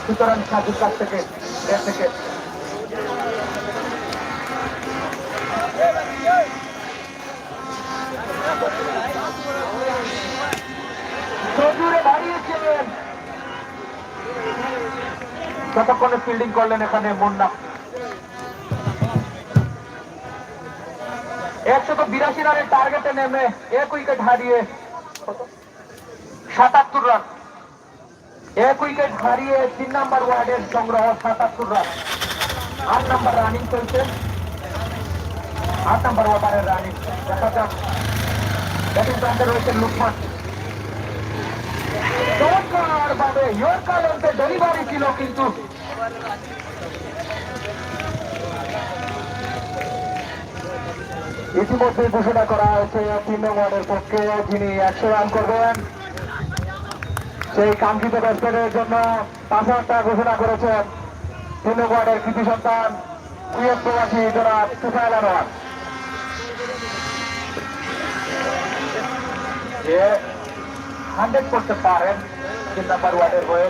সুতরাং সাজুর কাছ থেকে সজুরে বাড়িয়েছিলেন ততক্ষণে ফিল্ডিং করলেন এখানে মুন্না। 182 রানের টার্গেটে নেমে 1 উইকেট হারিয়ে 77 রান। 1 উইকেট হারিয়ে 3 নম্বর ওয়ার্ডের সংগ্রহ 77 রান। 8 নম্বর রানিং চলছে, 8 নম্বর ওভারের রানিং। দেখা যাক ব্যাটিং প্রান্তে রয়েছেন লুকমান। চমৎকার ভাবে ইয়র্কার লেন্থে ডেলিভারি ছিল, কিন্তু ইতিমধ্যে ঘোষণা করা হয়েছে 3 নং ওয়ার্ডের পক্ষে যিনি 100 রান করবেন সেই কাঙ্ক্ষিত ব্যাটসম্যানের জন্য 5,000 টাকা ঘোষণা করেছেন 3 নং ওয়ার্ডের কৃতি সন্তান কুয়েত প্রবাসী জনাব তুফাইল আনোয়ার। যে 100 করতে পারেন 3 নম্বর ওয়ার্ডের হয়ে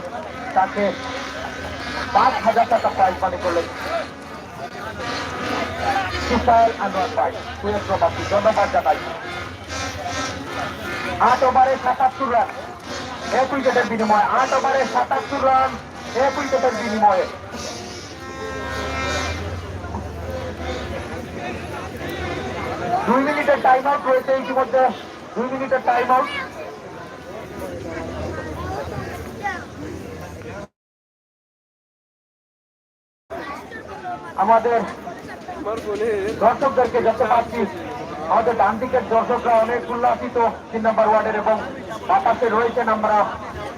তাকে 5,000 টাকা প্রাইজ মানি করলেন তুফাইল আনোয়ার ভাই, কুয়েত প্রবাসী। ধন্যবাদ জানাই। 8 ওভারে 77 রান 1 উইকেটের বিনিময়ে। 8 ওভারে 77 রান 1 উইকেটের বিনিময়ে। দুই মিনিটের টাইম আউট রয়েছে ইতিমধ্যে, 2 মিনিটের টাইম আউট। আমাদের দর্শকদেরকে দেখতে পাচ্ছি, আমাদের ডান দিকের দর্শকরা অনেক উল্লাসিত 3 নম্বর ওয়ার্ডের, এবং বাতাসে রয়েছেন আমরা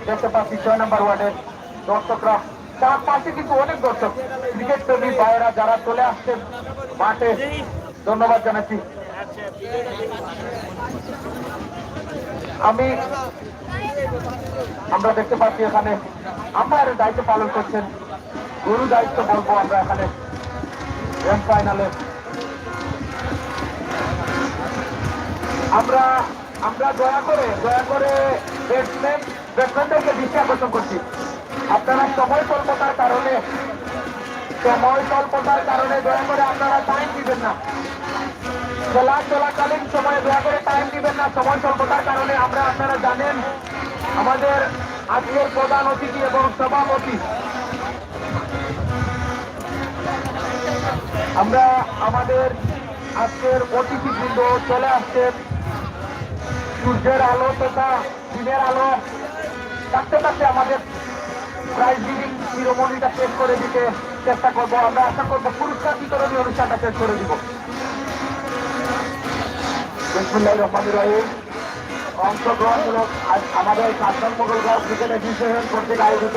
দেখতে পাচ্ছি 6 নম্বর ওয়ার্ডের দর্শকরা। তার পাশে কিন্তু অনেক দর্শক ক্রিকেট প্রেমী ভাইয়েরা যারা চলে আসছেন মাঠে, ধন্যবাদ জানাচ্ছি। আমরা দেখতে পাচ্ছি এখানে আমার দায়িত্ব পালন করছেন, গুরু দায়িত্ব বলবো আমরা এখানে গ্র্যান্ড ফাইনালে। আমরা দয়া করে ব্যাটসম্যানদেরকে দৃষ্টি আকর্ষণ করছি। আপনারা সময় স্বল্পতার কারণে দয়া করে আপনারা টাইম দিবেন না। খেলা চলাকালীন সময়ে দয়া করে টাইম দিবেন না, সময় স্বল্পতার কারণে। আপনারা জানেন আমাদের আজকের প্রধান অতিথি এবং সভাপতি, আমাদের আজকের অতিথিবৃন্দ চলে আসছেন। সূর্যের আলো তথা দিনের আলো থাকতে থাকতে আমাদের প্রাইজ গিভিং সিরিমনিটা শেষ করে দিতে চেষ্টা করবো। আমরা আশা করবো পুরস্কার বিতরণী অনুষ্ঠানটা শেষ করে দিব। বিসমিল্লাহির রহমানির রহিম। অংশগ্রহণমূলক আমাদের 7 নং মোগলগাঁও ক্রিকেট অ্যাসোসিয়েশন কর্তৃক আয়োজিত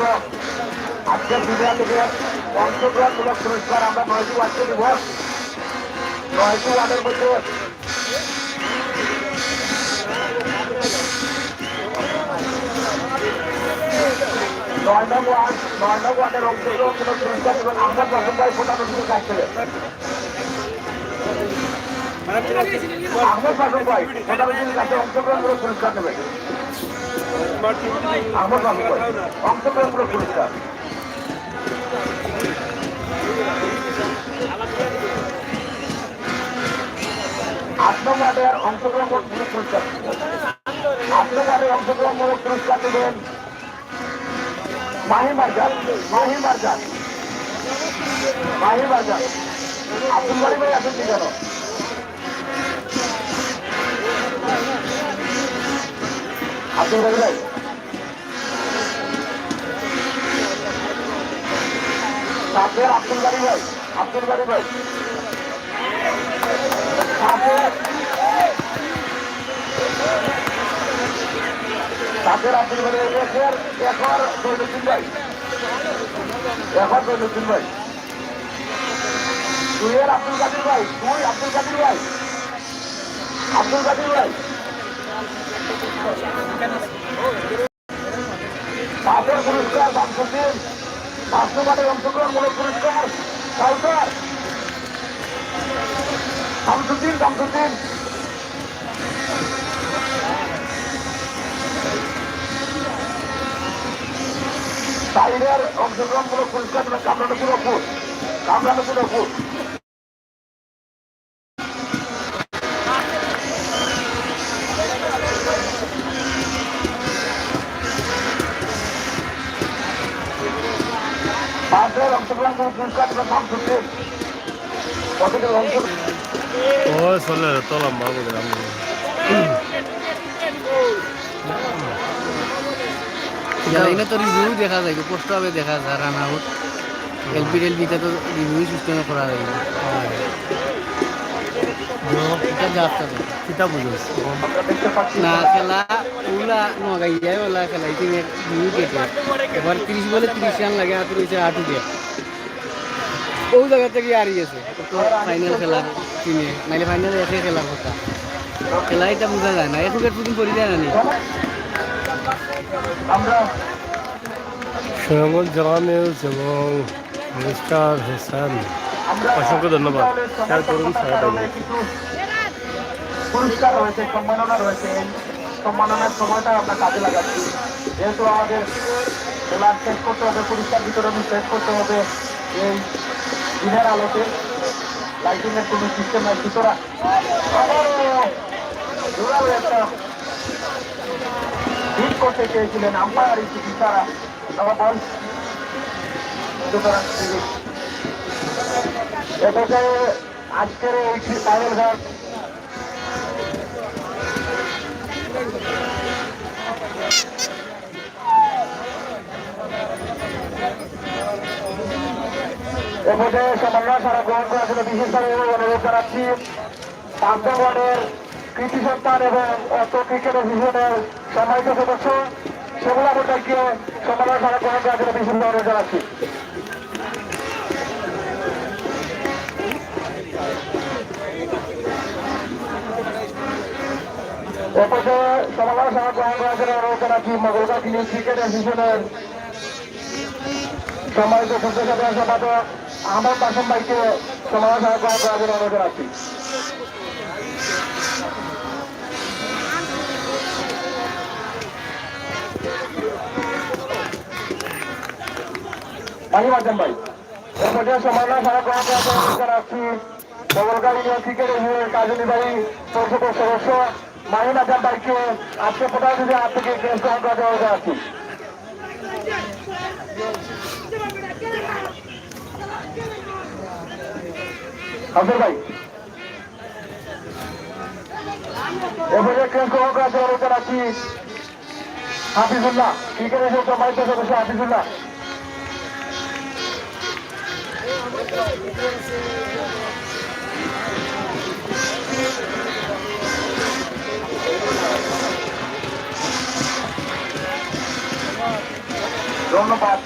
আজকের প্রিমিয়ার লিগের অংশগ্রহণমূলক পুরস্কার আমরা 9টি ওয়ার্ডকে দিব। 9টি ওয়ার্ডের মধ্যে নয় নং ওয়ার্ডের অংশগ্রহণমূলক পুরস্কার এবং আমরা প্রথম ভাই প্রধান অতিথির কাছ থেকে আহমদ ফারুক ভাই প্রধান অতিথির কাছে অংশগ্রহণমূলক পুরস্কার নেবেন। আহমদ ফারুক ভাই অংশগ্রহণমূলক পুরস্কার। আট নং ওয়ার্ডের অংশগ্রহণমূলক পুরস্কার। 8 নং ওয়ার্ডের অংশগ্রহণমূলক পুরস্কার দেবেন মাহির মারজান। আব্দুল বাড়ি ভাই আছেন কি যেন? আব্দুল বাড়ি ভাই আব্দুল বাড়ি ভাই আব্দুল বাড়ি ভাই এখন দৈনুদ্দিন ভাই দুইয়ের আব্দুল কাদির ভাই আব্দুল কাদির ভাই পাঁচের পুরস্কার শামসুদ্দিন। 5 নম্বরের অংশগ্রহণমূলক পুরস্কার কাউসার শামসুদ্দিন। সাইডের অংশগ্রহণমূলক পুরস্কার কামরানপুর অপুর। আপনার অংশগ্রহণ করে পুরস্কার এবং নাম সূত্রে প্রতিটি অংশ ও চলে তোলাম বাবু এখানে তো রিভিউ দেখা যায় পোস্ট হবে দেখা যায় রান আউট এলপি টেলপিতে তো রিভিউ সিস্টেমে করা যায় এটা যাচ্ছে কিতাব বুঝেছ না খেলা ওগুলা নগাই যায় ওলা খেলা টিমে রিভিউ কেটে এবার 30 বলে 30 রান লাগে আর রয়েছে 8 উইকেট ওই জায়গা থেকে হারিয়ে গেছে তো ফাইনাল খেলার টিমে নাইলে ফাইনালে এসে খেলার কথা খেলা এটা বোঝা যায় না 1 উইকেট পুদিন পড়ে যায় না নি আমরা শ্যামল জামিউস এবং মিস্টার হোসেন অসংখ্য ধন্যবাদ শেয়ার করুন পুরস্কার রয়েছে সম্মাননা রয়েছে এই সম্মাননার সময়টা আমরা কাজে লাগাচ্ছি যেহেতু আমাদের খেলা শেষ করতে হবে পুরস্কার বিতরণ শেষ করতে হবে এই দিনের আলোতে লাইটিং এর কোনো সিস্টেম নাই সুতরাং একটা হিট করতে চেয়েছিলেন আম্পায়ার ইস্তারা বল সুতরাং এটাকে আজকের এই ফাইনাল ঘাট এরপরে সমন্বয় সারা গ্রহণ করা ছিল বিশেষভাবে অনুরোধ জানাচ্ছি 5 নং ওয়ার্ডের কৃতি সন্তান এবং অত ক্রিকেট অ্যাসোসিয়েশনের সম্মানিত সদস্য সেগুলো আমাদেরকে সমন্বয় সারা গ্রহণ করা ছিল বিশেষভাবে অনুরোধ জানাচ্ছি এরপরে সমন্বয় সারা গ্রহণ করা ছিল অনুরোধ জানাচ্ছি মগলগা ক্রিকেট অ্যাসোসিয়েশনের সম্মানিত সদস্য সম্পাদক আহমদ আসম ভাইকে সমাজ করার জন্য অনুরোধ জানাচ্ছি আলিম আজম ভাই এরপরে সমাজ করার জন্য অনুরোধ জানাচ্ছি বগলগা ইউনিয়ন ক্রিকেট ইউনিয়নের কার্যনির্বাহী পরিষদের সদস্য মাহিন আজম ভাইকে আজকে প্রধান অতিথি হাত থেকে গ্রহণ করার জন্য অনুরোধ জানাচ্ছি আফজল ভাই এরপরে ক্রেস গ্রহণ করার জন্য অনুরোধ জানাচ্ছি হাফিজুল্লাহ ক্রিকেটের সম্মানিত সদস্য হাফিজুল্লাহ ধন্যবাদ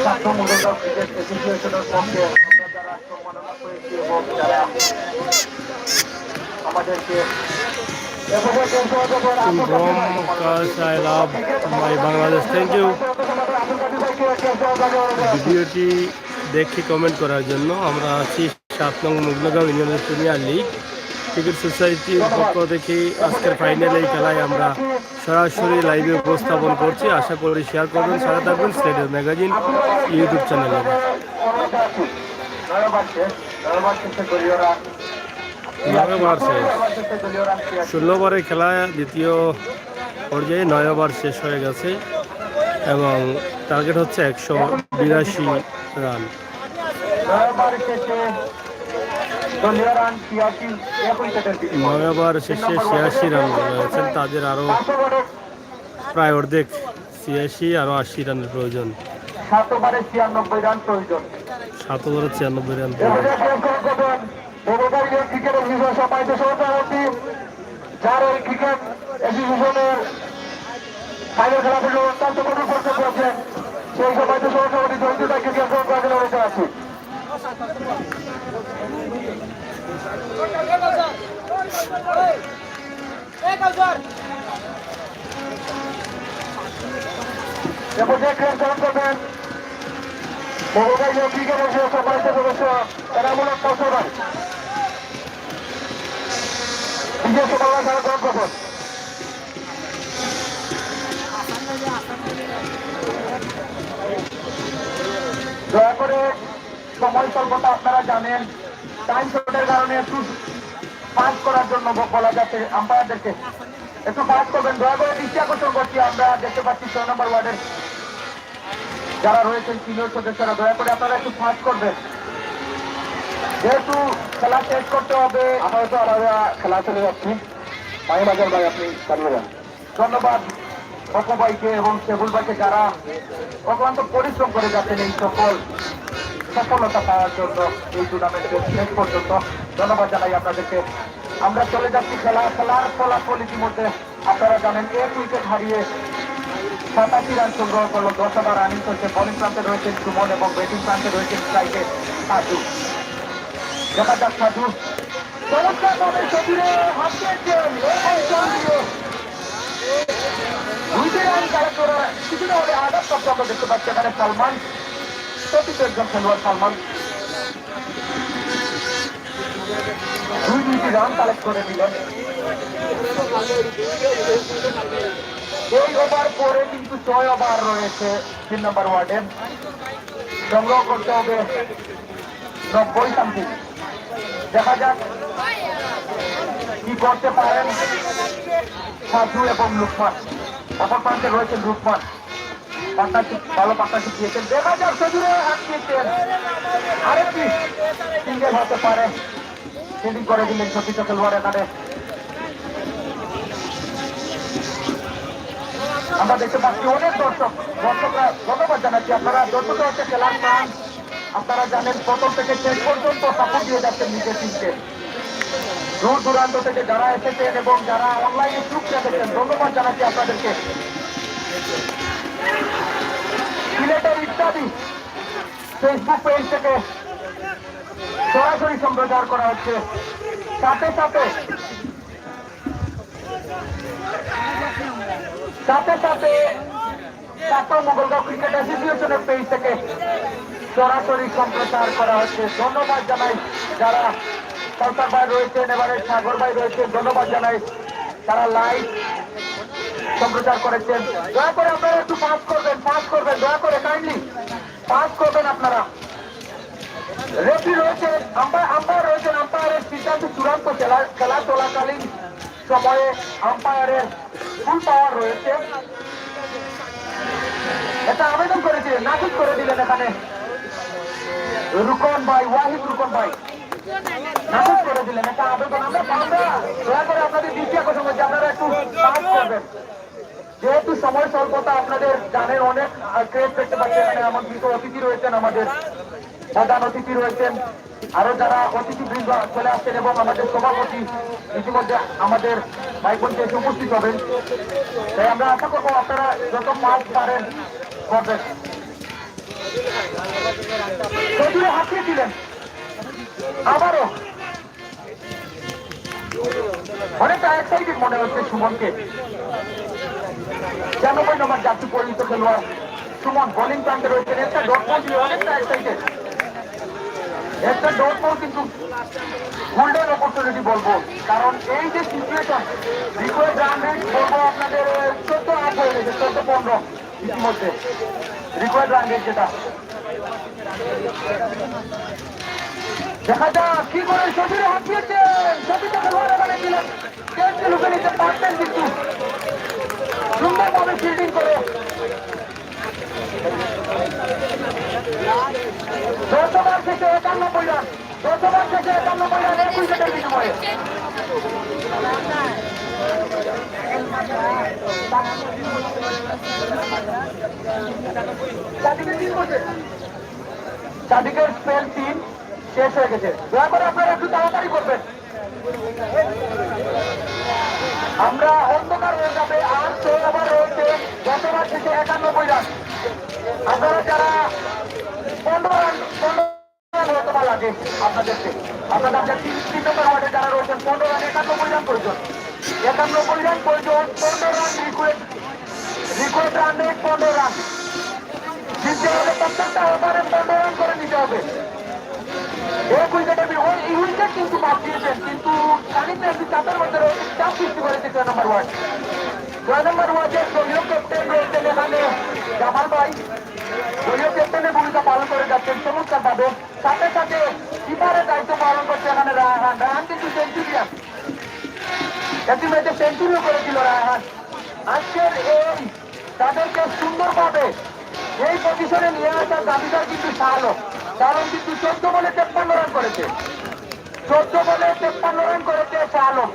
ছাত্র মূল্য ক্রিকেট অ্যাসোসিয়েশনের পক্ষে আমরা যারা সম্মাননা করেছি এবং যারা আমাদেরকে I love my Bangladesh. Thank you. ভিডিওটি দেখে কমেন্ট করার জন্য আমরা আছি 7 নং মোগলগাঁও ইউনিয়নের প্রিমিয়ার লিগ ক্রিকেট সোসাইটির পক্ষ থেকে আজকের ফাইনাল এই খেলায় আমরা সরাসরি লাইভে উপস্থাপন করছি আশা করি শেয়ার করবেন সাথে থাকবেন স্টেডিয়াম ম্যাগাজিন ইউটিউব চ্যানেলে নয়বার শেষ 16 ওভারের খেলা দ্বিতীয় পর্যায়ে 9 ওভার শেষ হয়ে গেছে এবং টার্গেট হচ্ছে 182 রান 9 ওভার শেষে 86 রান রয়েছেন তাদের আরও প্রায় অর্ধেক 86 আরও 80 রানের প্রয়োজন 7 ওভারে 96 রান প্রয়োজন 7 ওভারে 96 রান ক্রিকেট অ্যাসোসিয়েশন সম্মানিত সভাপতি যার এই ক্রিকেট অ্যাসোসিয়েশনের ফাইনাল খেলা থেকে অত্যন্ত কঠোর পরিশ্রম করেছেন সেই সম্মানিত সভাপতি জয়ন্তী তাকে গ্রহণ করার জন্য অনুরোধ জানাচ্ছি এরপর যে খেল গ্রহণ করবেন মহোদয় ক্রিকেট অ্যাসোসিয়েশন সম্মানিত সদস্য এনামুল কৌশল ভাই বিজয় সমাজ গ্রহণ করবেন দয়া করে সময় স্বল্পতা আপনারা জানেন টাইম শর্টের কারণে একটু পাস করার জন্য বলা যাচ্ছে আম্পায়ারদেরকে একটু পাস করবেন দয়া করে দৃষ্টি আকর্ষণ করছি আমরা দেখতে পাচ্ছি 6 নম্বর ওয়ার্ডের যারা রয়েছেন সিনিয়র সদস্যরা দয়া করে আপনারা একটু ফাস্ট করবেন, যেহেতু খেলা শেষ করতে হবে। আপাতত আমরা খেলা চলে যাচ্ছি। মাহিমাজার ভাই আপনি চালিয়ে যান। ধন্যবাদ অপু ভাইকে এবং শেবুল ভাইকে যারা অক্লান্ত পরিশ্রম করে যাচ্ছেন এই সকল সফলতা পাওয়ার জন্য এই টুর্নামেন্টের শেষ পর্যন্ত। ধন্যবাদ জানাই আপনাদেরকে। আমরা চলে যাচ্ছি খেলার ফলাফল ইতিমধ্যে আপনারা জানেন 1 উইকেট হারিয়ে 87 রান সংগ্রহ করলো। 10 ওভার রানিং করছে। বোলিং প্রান্তে রয়েছেন সুমন এবং ব্যাটিং প্রান্তে রয়েছেন স্ট্রাইকে সাজু। দেখা যাক সাজু চমৎকারভাবে শরীরে হাত দিয়েছেন কিছুটা হলে আঘাত প্রাপ্ত আমরা দেখতে পাচ্ছি এখানে সালমান, চতুর্থ একজন খেলোয়াড় সালমান 2 রান কালেক্ট করে দিলেন। এই ওভার পরে কিন্তু 6 ওভার রয়েছে 3 নম্বর ওয়ার্ডে। সংগ্রহ করতে হবে 90 সামথিং। দেখা যাক কি করতে পারেন সাজু এবং লুকমান। অপর প্রান্তে রয়েছেন লুকমান, পার্টনারশিপ ভালো পার্টনারশিপ দিয়েছেন। দেখা যাক সজুরে হাত দিয়েছেন, আরেকটি সিঙ্গেল হতে পারে। ফিল্ডিং করে দিলেন সতীর্থ খেলোয়াড় এখানে। আমরা দেখতে পাচ্ছি অনেক দর্শকরা ধন্যবাদ জানাচ্ছি। আপনারা দর্শকরা হচ্ছে খেলার প্রাণ। আপনারা জানেন প্রথম থেকে শেষ পর্যন্ত সাপোর্ট দিয়ে যাচ্ছেন নিজের টিমকে। দূর দূরান্ত থেকে যারা এসেছেন এবং যারা অনলাইনে চুপ রেখেছেন ধন্যবাদ জানাচ্ছি আপনাদেরকে। সিলেটের ইত্যাদি ফেসবুক পেজ থেকে সরাসরি সম্প্রচার করা হচ্ছে। সাথে সাথে ঢাকা মোগলগাঁও ক্রিকেট অ্যাসোসিয়েশনের পেজ থেকে সরাসরি সম্প্রচার করা হচ্ছে। ধন্যবাদ জানাই যারা সরকার ভাই রয়েছেন, এবারে সাগর ভাই রয়েছেন, ধন্যবাদ জানাই তারা লাইভ সম্প্রচার করেছেন। দয়া করে আপনারা একটু পাস করবেন দয়া করে কাইন্ডলি পাস করবেন আপনারা। রেফারি রয়েছে, আম্পায়ার রয়েছেন। আম্পায়ারের সিদ্ধান্ত চূড়ান্ত। খেলা চলাকালীন সময়ে আম্পায়ারের ফুল পাওয়ার রয়েছে। এটা আবেদন করেছিলেন, নাকচ করে দিলেন এখানে রুকন ভাই, ওয়াহিদ রুকন ভাই নাকচ করে দিলেন। এটা আবেদন আমরা দয়া করে আপনাদের দৃষ্টি আকর্ষণ করছি, আপনারা একটু পাস করবেন। যেহেতু সময় স্বল্পতা, আপনাদের জানেন অনেক ক্রেজ দেখতে পাচ্ছেন এখানে। এমন কিছু অতিথি রয়েছেন, আমাদের প্রধান অতিথি রয়েছেন, আরো যারা অতিথিবৃন্দ চলে আসছেন এবং আমাদের সভাপতি ইতিমধ্যে আমাদের ভাই বোনকে এসে উপস্থিত হবেন। তাই আমরা আশা করবো আপনারা যত পাস পারেন করবেন। সজুরে হাতিয়ে দিলেন আবারও। অনেকটা এক্সাইটেড মনে হচ্ছে সুমনকে। 96 নম্বর জাতীয় পরিচিত খেলোয়াড় সুমন বোলিং প্রান্তে রয়েছেন। একটা ডট বল দিয়ে অনেকটা এক্সাইটেড। একটা ডট বল কিন্তু গোল্ডেন অপরচুনিটি বলবো, কারণ এই যে সিচুয়েশন রিকোয়ার্ড রান রেট বলবো আপনাদের 14 আপ হয়ে গেছে, 14-15 ইতিমধ্যে রিকোয়ার্ড রান রেট যেটা। দেখা যাক কি করে সজুরে হাত দিয়েছেন। সতীর্থ খেলোয়াড় এখানে দিলেন, টেনকে লুকে নিতে পারতেন কিন্তু সুন্দরভাবে ফিল্ডিং করে 10 ওভার শেষে 91 রান। 10 ওভার শেষে 91 রান 1 উইকেটের বিনিময়ে। চাদিকের স্পেল 3 শেষ হয়ে গেছে। দয়া করে আপনারা একটু তাড়াতাড়ি করবেন, আমরা অন্ধকার হয়ে যাবে। আর 6 ওভার রয়েছে। 10 ওভার শেষে 91 রান। আপনারা যারা 15 রান হতে লাগে আপনাদেরকে, আপনারা 3 নম্বর ওয়ার্ডে যারা রয়েছেন 15 রান 91 রান প্রয়োজন। 91 রান প্রয়োজন। 15 run request run rate 15 run জিততে হবে। প্রত্যেকটা ওভারে 15 রান করে নিতে হবে। এক উইকেটে এই উইকেট কিন্তু বাদ দিয়েছেন, কিন্তু খানিকটা একটু চাপের মধ্যে রয়েছে, চাপ সৃষ্টি করেছে 6 নম্বর ওয়ার্ড। 6 নম্বর ওয়ার্ডে দলীয় ক্যাপ্টেন রয়েছেন এখানে জামাল ভাই, দলীয় ক্যাপ্টেনের ভূমিকা পালন করে যাচ্ছেন চমৎকার ভাবে। সাথে সাথে কিপারের দায়িত্ব পালন করছে এখানে রায়হান। রায়হান কিন্তু সেঞ্চুরিয়ান, একটি ম্যাচে সেঞ্চুরিও করেছিল রায়হান। আজকের এই তাদেরকে সুন্দরভাবে এই পজিশনে নিয়ে আসার দাবিদার কিন্তু শাহ আলম। শাহ আলম কিন্তু 14 বলে 53 রান করেছে, 14 বলে 53 রান করেছে শাহ আলম।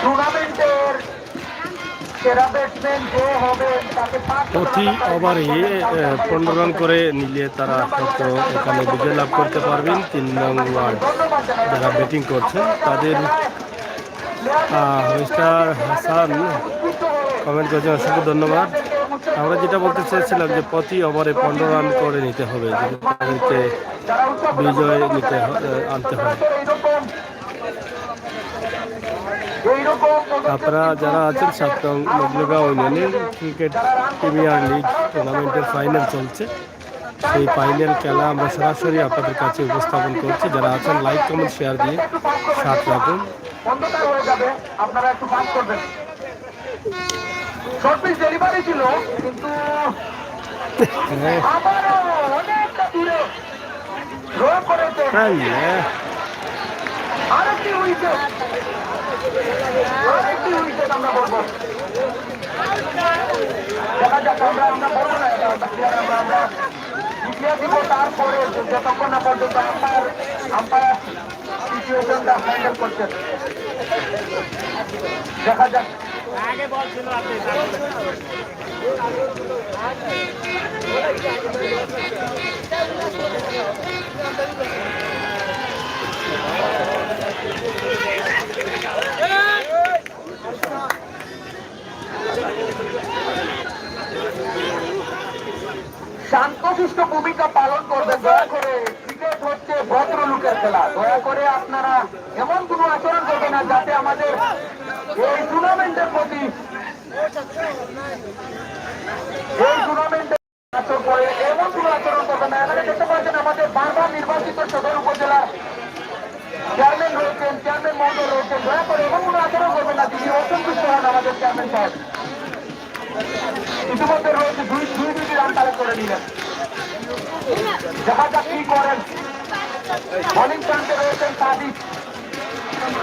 টুর্নামেন্টের সেরা ব্যাটসম্যান যে হবে তাকে 5 প্রতি ওভারে 15 রান করে নিলে তারা হয়তো এখানে বিজয় লাভ করতে পারবেন। 3 নং ওয়ার্ড যারা ব্যাটিং করছেন তাদের মিস্টার হাসান কমেন্ট করেছেন, অসংখ্য ধন্যবাদ। আমরা যেটা বলতে চেয়েছিলাম যে প্রতি ওভারে 15 রান করে নিতে হবে, যদি তাদেরকে বিজয় আনতে হয়। আপনারা যারা আছেন 7 নং মগলগাঁও ইউনিয়নের ক্রিকেট প্রিমিয়ার লিগ টুর্নামেন্টের ফাইনাল চলছে, সেই ফাইনাল খেলা আমরা সরাসরি আপনাদের কাছে উপস্থাপন করছি। যারা আছেন লাইক কমেন্ট শেয়ার দিয়ে সাথে রাখুন। অন্ধকার হয়ে যাবে, আপনারা একটু পাস করবেন। শর্ট পিচ ডেলিভারি ছিল কিন্তু আবারও অনেকটা দূরে ড্র করেছে। আরেকটি উইকেট, আরেকটি উইকেট আমরা বলবো। দেখা যাক, আমরা বলবো না এটা আমরা জিতিয়ে দিব। তারপরে যতক্ষণ না পর্যন্ত আম্পায়ার সিচুয়েশনটা হ্যান্ডেল করছেন, দেখা যাক। শান্তশিষ্ট ভূমিকা পালন করবে, দয়া করে। ক্রিকেট হচ্ছে ভদ্রলোকের খেলা, দয়া করে আপনারা এমন কোনো আচরণ করবে না যাতে আমাদের এই টুর্নামেন্টের প্রতি এমন কোনো আচরণ করবে না। এখানে দেখতে পাচ্ছেন আমাদের বারবার নির্বাচিত সদর উপজেলার চেয়ারম্যান রয়েছেন, চেয়ারম্যান মহোদয় রয়েছেন, দয়া করে এমন কোনো আচরণ করবে না যিনি অসন্তুষ্ট হন আমাদের চেয়ারম্যান সাহেব। ইতিমধ্যে রয়েছে দুটি রান কালেক্ট করে নিলেন, দেখা যাক কি করেন। বোলিং প্রান্তে রয়েছেন সাদিক,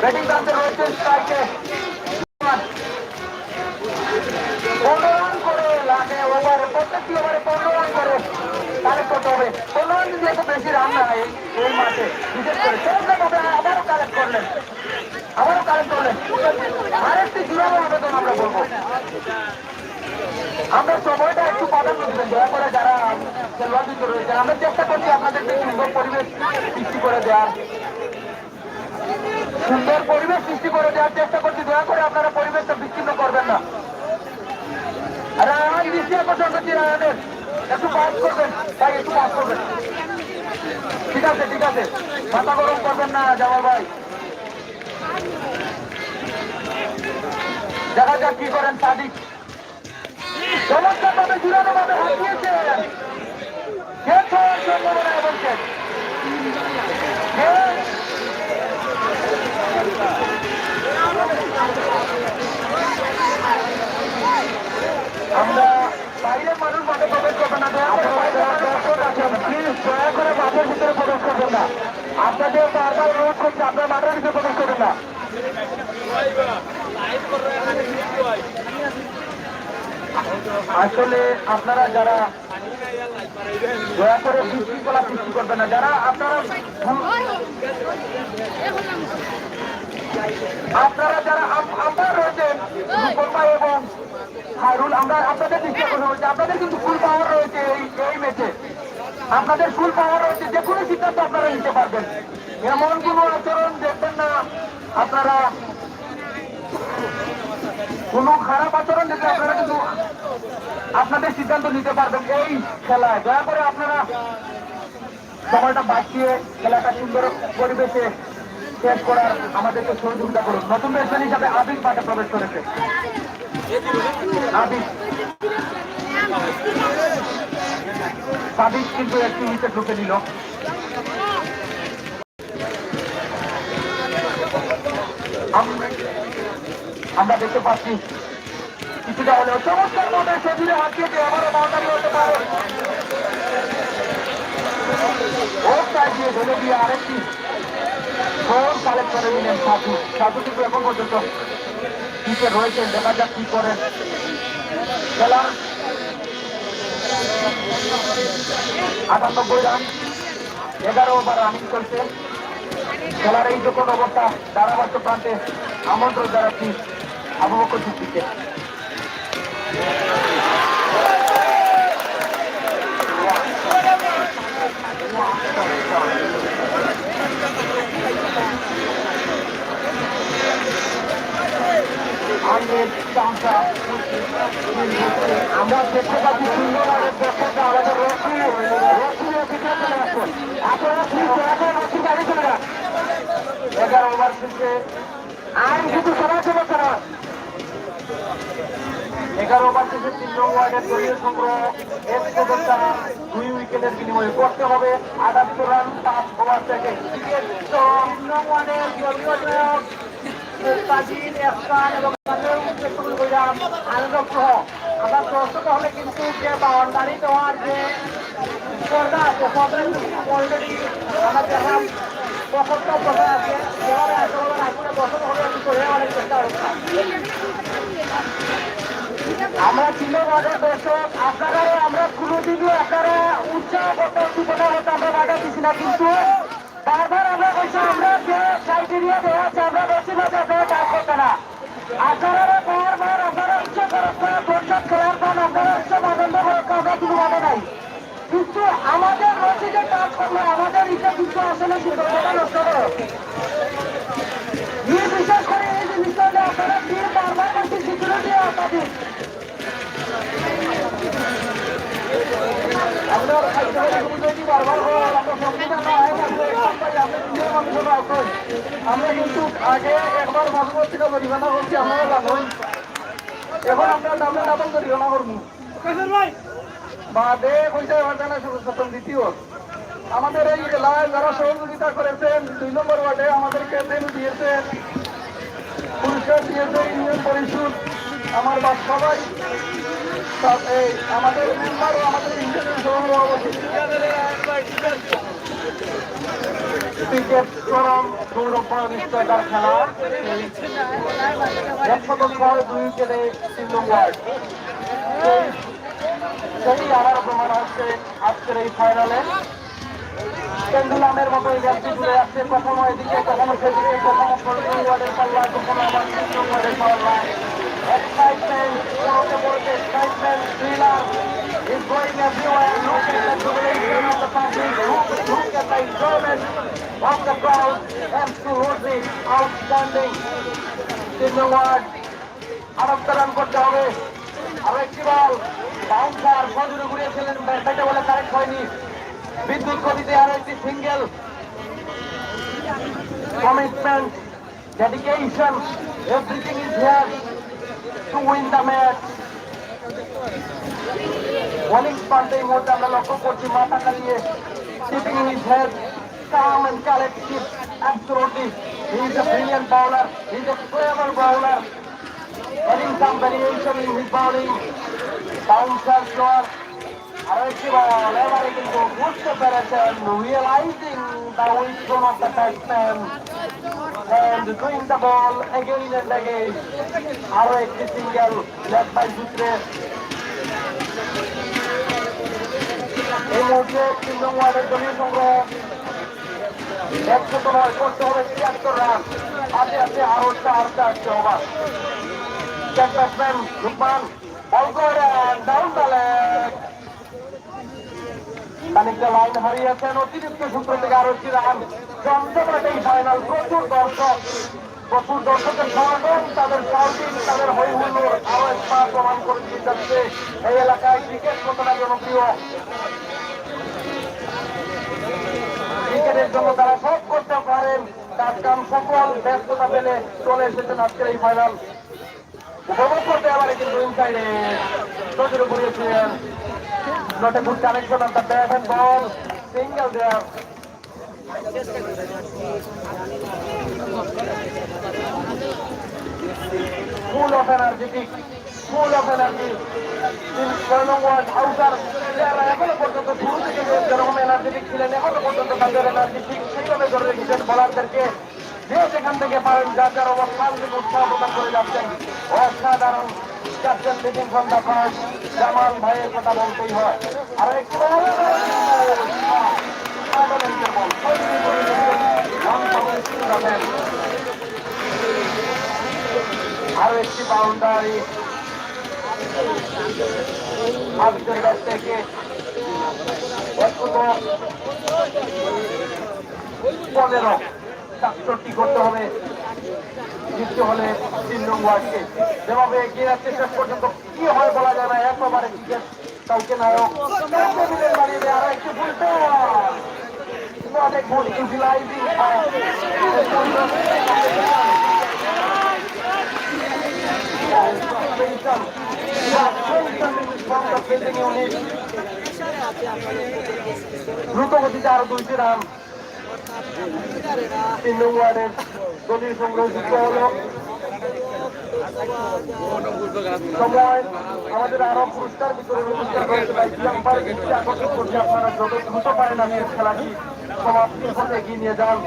ব্যাটিং প্রান্তে রয়েছেন স্ট্রাইকে। 15 রান করে লাগে ওভারে, প্রত্যেকটি ওভারে 15 রান করে কালেক্ট করতে হবে। 15 রান যদি এত বেশি রান না হয় এই মাঠে, বিশেষ করে সেরকমভাবে আবারও কালেক্ট করলেন, আরেকটি জোরালো আবেদন আমরা বলবো, আমরা সময়টা একটু প্রাধান্য দেবেন দয়া করে। যারা খেলোয়াড় রয়েছে, আমরা চেষ্টা করছি আপনাদেরকে সুন্দর পরিবেশ সৃষ্টি করে দেওয়ার চেষ্টা করছি। দয়া করে আপনারা পরিবেশটা বিচ্ছিন্ন করবেন না। রায়ন দৃষ্টি আকর্ষণ করছি, রায়নের একটু পাস করবেন ভাই, একটু পাস করবেন। ঠিক আছে, ঠিক আছে, মাথা গরম করবেন না জামাল ভাই। দেখা যাক কি করেন সাদিক। চমৎকার ভাবে জুড়ানো ভাবে হাঁটিয়েছেন, শেষ হওয়ার সম্ভাবনা এবং আমরা বাইরের মানুষ মাঠে প্রবেশ করবেন না, দয়া করে মাঠের ভিতরে প্রবেশ করবেন না। আপনাদের বারবার অনুরোধ করছি, আপনার মাঠের ভিতরে প্রবেশ করবেন না। আসলে আপনারা যারা দয়া করে বিশৃঙ্খলা সৃষ্টি করবেন না, যারা আপনারা যারা আম্পায়ার রয়েছেন রূপন এবং হারুল, আমরা আপনাদের দৃষ্টি আকর্ষণ করছি, আপনাদের কিন্তু ফুল পাওয়ার রয়েছে এই ম্যাচে, আপনাদের ফুল পাওয়ার রয়েছে, যে কোনো সিদ্ধান্ত আপনারা নিতে পারবেন। এমন কোনো আচরণ দেখবেন না আপনারা, কোনো খারাপ আচরণ দেখলে আপনারা কিন্তু আপনাদের সিদ্ধান্ত নিতে পারবেন এই খেলায়। দয়া করে আপনারা সময়টা বাঁচিয়ে খেলাটা সুন্দর পরিবেশে শেষ করার আমাদেরকে সহযোগিতা করুন। নতুন ব্যাটসম্যান হিসাবে আবিদ মাঠে প্রবেশ করেছে, আবিদ কিন্তু একটি উইকেট ঢুকে দিল। আমরা দেখতে পাচ্ছি কিছুটা হলেও চমৎকার ভাবে সেদিনে হাঁটিয়েছে, আবারও বাউন্ডারি হতে পারে। ওর সাইড দিয়ে ধরে দিয়ে আরেকটি ফোন কালেক্ট করে নিলেন সাধু। সাধু কিন্তু এখন পর্যন্ত পিছে রয়েছেন, দেখা যাক কি করেন। খেলার 98 রান, 11 ওভার রানিং চলছে। খেলার এই যখন অবস্থা ধারাভাষ্য প্রান্তে আমন্ত্রণ জানাচ্ছি আবু বকর সিদ্দিককে। আমরা দেখতে পাচ্ছি সুন্দর দর্শকরা আমাদের রক্ষী অফিসার চলে আসছেন। আপনারা প্লিজ দয়া করে রক্ষী গাড়ি চলে যান। 11 ওভার শেষে আর কিছু সময় চলে তারা 11 ওভার শেষে 3 নং ওয়ার্ডের দলীয় সংগ্রহ 2 উইকেটের বিনিময়ে করতে হবে 78 রান 5 ওভার থেকে। 3 নং ওয়ার্ডের দলীয় নায়ক মুস্তাজিদ এহসান এবং আনন্দ সহ আমরা দর্শক হলে কিন্তু যে বাউন্ডারি দেওয়ার যে স্পর্ধা আছে অলরেডি আমরা দেখলাম প্রকল্প কথা আছে যেভাবে আসলে দর্শক হলে একটু করে অনেক চেষ্টা হচ্ছে। আমরা 3 ওয়ার্ডের দর্শক আপনারা আমরা কোনোদিনও আপনারা উৎসাহ করতে উদ্দীপনা হতে আমরা বাধা দিচ্ছি না, কিন্তু বারবার আমরা বলছি আমরা যে ক্রাইটেরিয়া দেওয়া আছে আমরা বলছি না যে আপনারা কাজ করতে না। আপনারা বারবার আপনারা ইচ্ছা করেন দর্শক খেলার পর আপনারা উৎসব আনন্দ করার আমরা কোনো বাধা নাই, কিন্তু আমাদের রসিদের কাজ করলে আমাদের ইচ্ছা কিছু আসলে সুন্দরতা নষ্ট করে। বিশেষ করে এই জিনিসটা আপনারা দিয়ে বারবার করছি সিকিউরিটি আপনাদের আপনার বারবার আমরা কিন্তু আগে একবার মধ্যবর্তী পরিমাণা করছি আপনারা জানেন, এখন আমরা ডাবল ডাবল পরিমাণা করবো বাদে পয়সা না প্রথম দ্বিতীয়। আমাদের এই জেলায় যারা সহযোগিতা করেছেন 2 নম্বর ওয়ার্ডে আমাদেরকে দিয়েছেন পুরস্কার দিয়েছে ইউনিয়ন পরিষদ আমার বাস সবাই আমাদের মেম্বার ও আমাদের ইউনিয়নের সভাপতি ক্রিকেট চরম সৌরভ নিশ্চয়তার খেলা 106 উইকেটে 3 নং ওয়ার্ড সেই আবার প্রমাণ হচ্ছে আজকের এই ফাইনালে। পেন্ডুলামের মতো এই ব্যক্তি ঘুরে আসছে, কখনো এদিকে কখনো সেদিকে, কখনো 16 ওয়ার্ডের পাল্লা, কখনো আবার 3 ওয়ার্ডের পাল্লা। Excitement, excitement, thriller is going everywhere. Look at the jubilation of the public. Look at the enjoyment of the crowd. Absolutely outstanding. 3 নং ওয়ার্ড আরো রান করতে হবে। আরো একটি বল বাউন্সার সজুরে ঘুরিয়েছিলেন, ব্যাটে বলে কারেক্ট হয়নি। বিদ্যুৎ গতিতে আরো একটি single. Commitment, dedication, everything is here to win the match. Bowling পাল্টে এই মুহূর্তে আমরা লক্ষ্য করছি মাথা কালিয়ে keeping in his head, calm and collected. Absolutely, he is a brilliant bowler. He is a clever bowler. Having some variation in his bowling. Bouncer shot. আরো একটি বল এবারে কিন্তু বুঝতে পেরেছেন, realizing the wisdom of the batsman and doing the ball again and again. আরো একটি single leg by সূত্রে এই মুহূর্তে 3 নং ওয়ার্ডের দলীয় সংগ্রহ 109 করতে হবে 73 রান। হাতে হাতে আরো 4 ওভার। ব্যাটসম্যান লুকমান বল করেন ডাউন দ্য লেগ, খানিকটা লাইন হারিয়েছেন। অতিরিক্ত সূত্র থেকে আরো একটি রান। চন্দ্রপাটেই ফাইনাল, প্রচুর দর্শকের সমাগম, তাদের শাউটিং, তাদের হই হুল্লোড় আরো একবার প্রমাণ করে দিয়ে যাচ্ছে এই এলাকায় ক্রিকেট কতটা জনপ্রিয়। ক্রিকেটের জন্য তারা সব করতে পারেন, কাজ কাম সকল ব্যস্ততা পেলে চলে এসেছেন আজকের এই ফাইনাল উপভোগ করতে। এবারে কিন্তু ইনসাইডে নজরে ঘুরিয়েছিলেন। Not a good connection of the bat and ball. Single there. Full of energetic full of energy. 6 নং ওয়ার্ড হাউসার যারা এখনো পর্যন্ত শুরু থেকে যেরকম এনার্জেটিক ছিলেন এখনো পর্যন্ত তাদের এনার্জি ঠিক সেইভাবে ধরে রেখেছেন বলারদেরকে যে সেখান থেকে পারেন যার যার অবস্থান থেকে উৎসাহ প্রদান করে যাচ্ছেন। অসাধারণ captain leading from the front Jamal ভাইয়ের কথা বলতেই হয়। আর একটু আরো একটি বাউন্ডারি আজকের কাছ থেকে 15-67 করতে হবে জিততে হলে 3 নং ওয়ার্ডকে। যেভাবে এগিয়ে যাচ্ছে শেষ পর্যন্ত কি হয় বলা যায় না। একবারে ক্রিকেট কাউকে নায়ক বাড়িয়ে দেয়। আরো একটি ফুলটা not a good utilizing দ্রুত গতিতে আরো 2টি রান 3 নং ওয়ার্ডের দলীয় সংগ্রহ যুক্ত হলো। সময় আমাদের আরো পুরস্কার বিতরণ অনুষ্ঠান রয়েছে, তাই আম্পায়ার দৃষ্টি আকর্ষণ করছে আপনারা যত দ্রুত পারেন আজকের খেলাটি সমাপ্তির পথে এগিয়ে নিয়ে যান।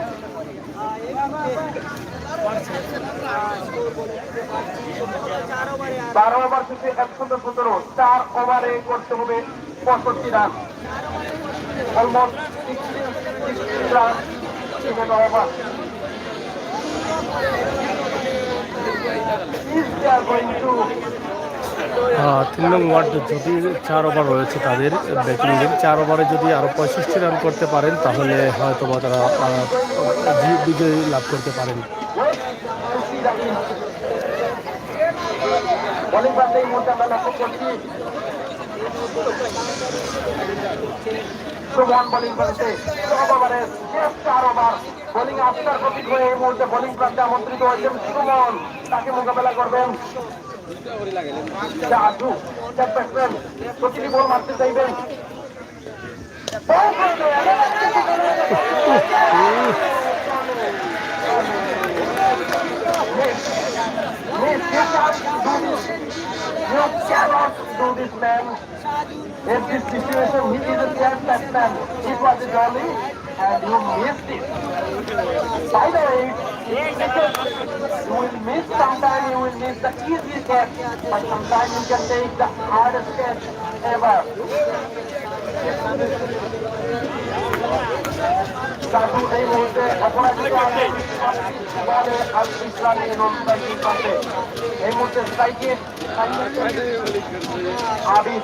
12 ওভার থেকে 117, 4 ওভারে করতে হবে 65 run. Almost 60 run in an over. Is they are going to 3 নং ওয়ার্ড যদি 4 ওভার রয়েছে তাদের ব্যাটিংয়ের, 4 ওভারে যদি আরও 65 রান করতে পারেন তাহলে হয়তো বা তারা বিজয়ী লাভ করতে পারেন। বোলিং করতে এই মুহূর্তে আমরা লক্ষ্য করছি সুমন বোলিং করতে 6 ওভারের 4 ওভার বোলিং আফটার প্রতীক হয়ে এই মুহূর্তে বোলিং প্রান্তে আমন্ত্রিত হয়েছেন সুমন। তাকে মোকাবেলা করবেন জাদু ব্যাটসম্যান, প্রতিটি বল মারতে চাইবেন। You cannot do this, man. In this situation, he is a third batsman. It was a jolly, and you missed it. By the way, you will miss sometime. You will miss the easy catch, but sometimes you can take the hardest catch ever. জাদু এই মুহূর্তে অপরাজিত বলে আর ইসলামী নন্দাইন পাশে এই মুহূর্তে স্ট্রাইকে আবিদ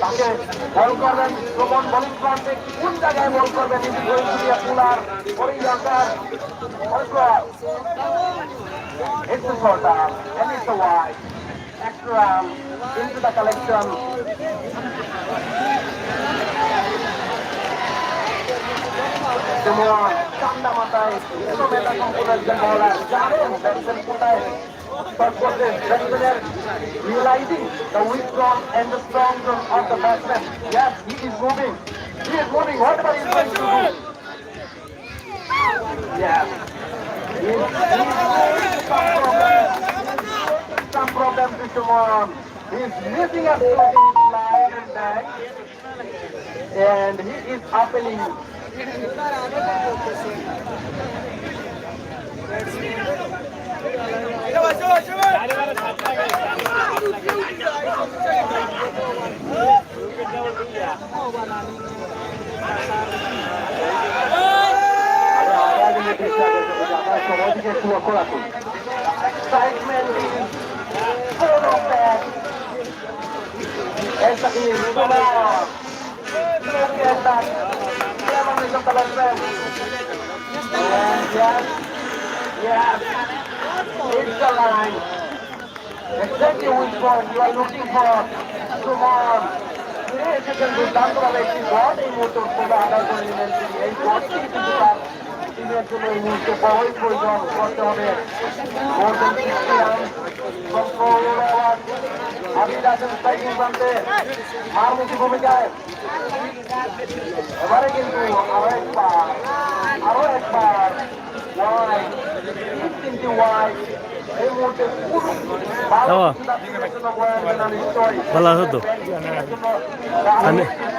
তাকে বল করবেন। সুমন বোলিং প্রান্তে কোন জায়গায় বল করবেন? ইনি গোয়েন্দিয়া পুলার পরিলঙ্কার it's a short arm and it's a wide extra arm into the collection. Semua tanda matai itu meta komputer bola jangan dan putai but what is batsman realizing the weak strong and the strong of the batsman. Yes, he is moving whatever he is going to do. Yes, some problem to Shimon. He is missing a shot in his line and back and he is appealing. Excitement is full of that. Esta is look at that. Yes, it's the line. Exactly which one you are looking for. Come on. Second দুর্দান্ত ভাবে একটি বল এই মুহূর্তে উৎপন্ন আদায় করে নিলেন তিনি। এই বলটি কিন্তু তার টিমের জন্য এই মুহূর্তে বড়ই প্রয়োজন করতে হবে। মোর দেন 60 রান আবিদ আছেন স্ট্রাইকিং প্রান্তে মারমুখী ভূমিকায়। এবারে কিন্তু আরো একবার ওয়াইড 15 ওয়াইড এই মুহূর্তে বাবা ভালো আছো তো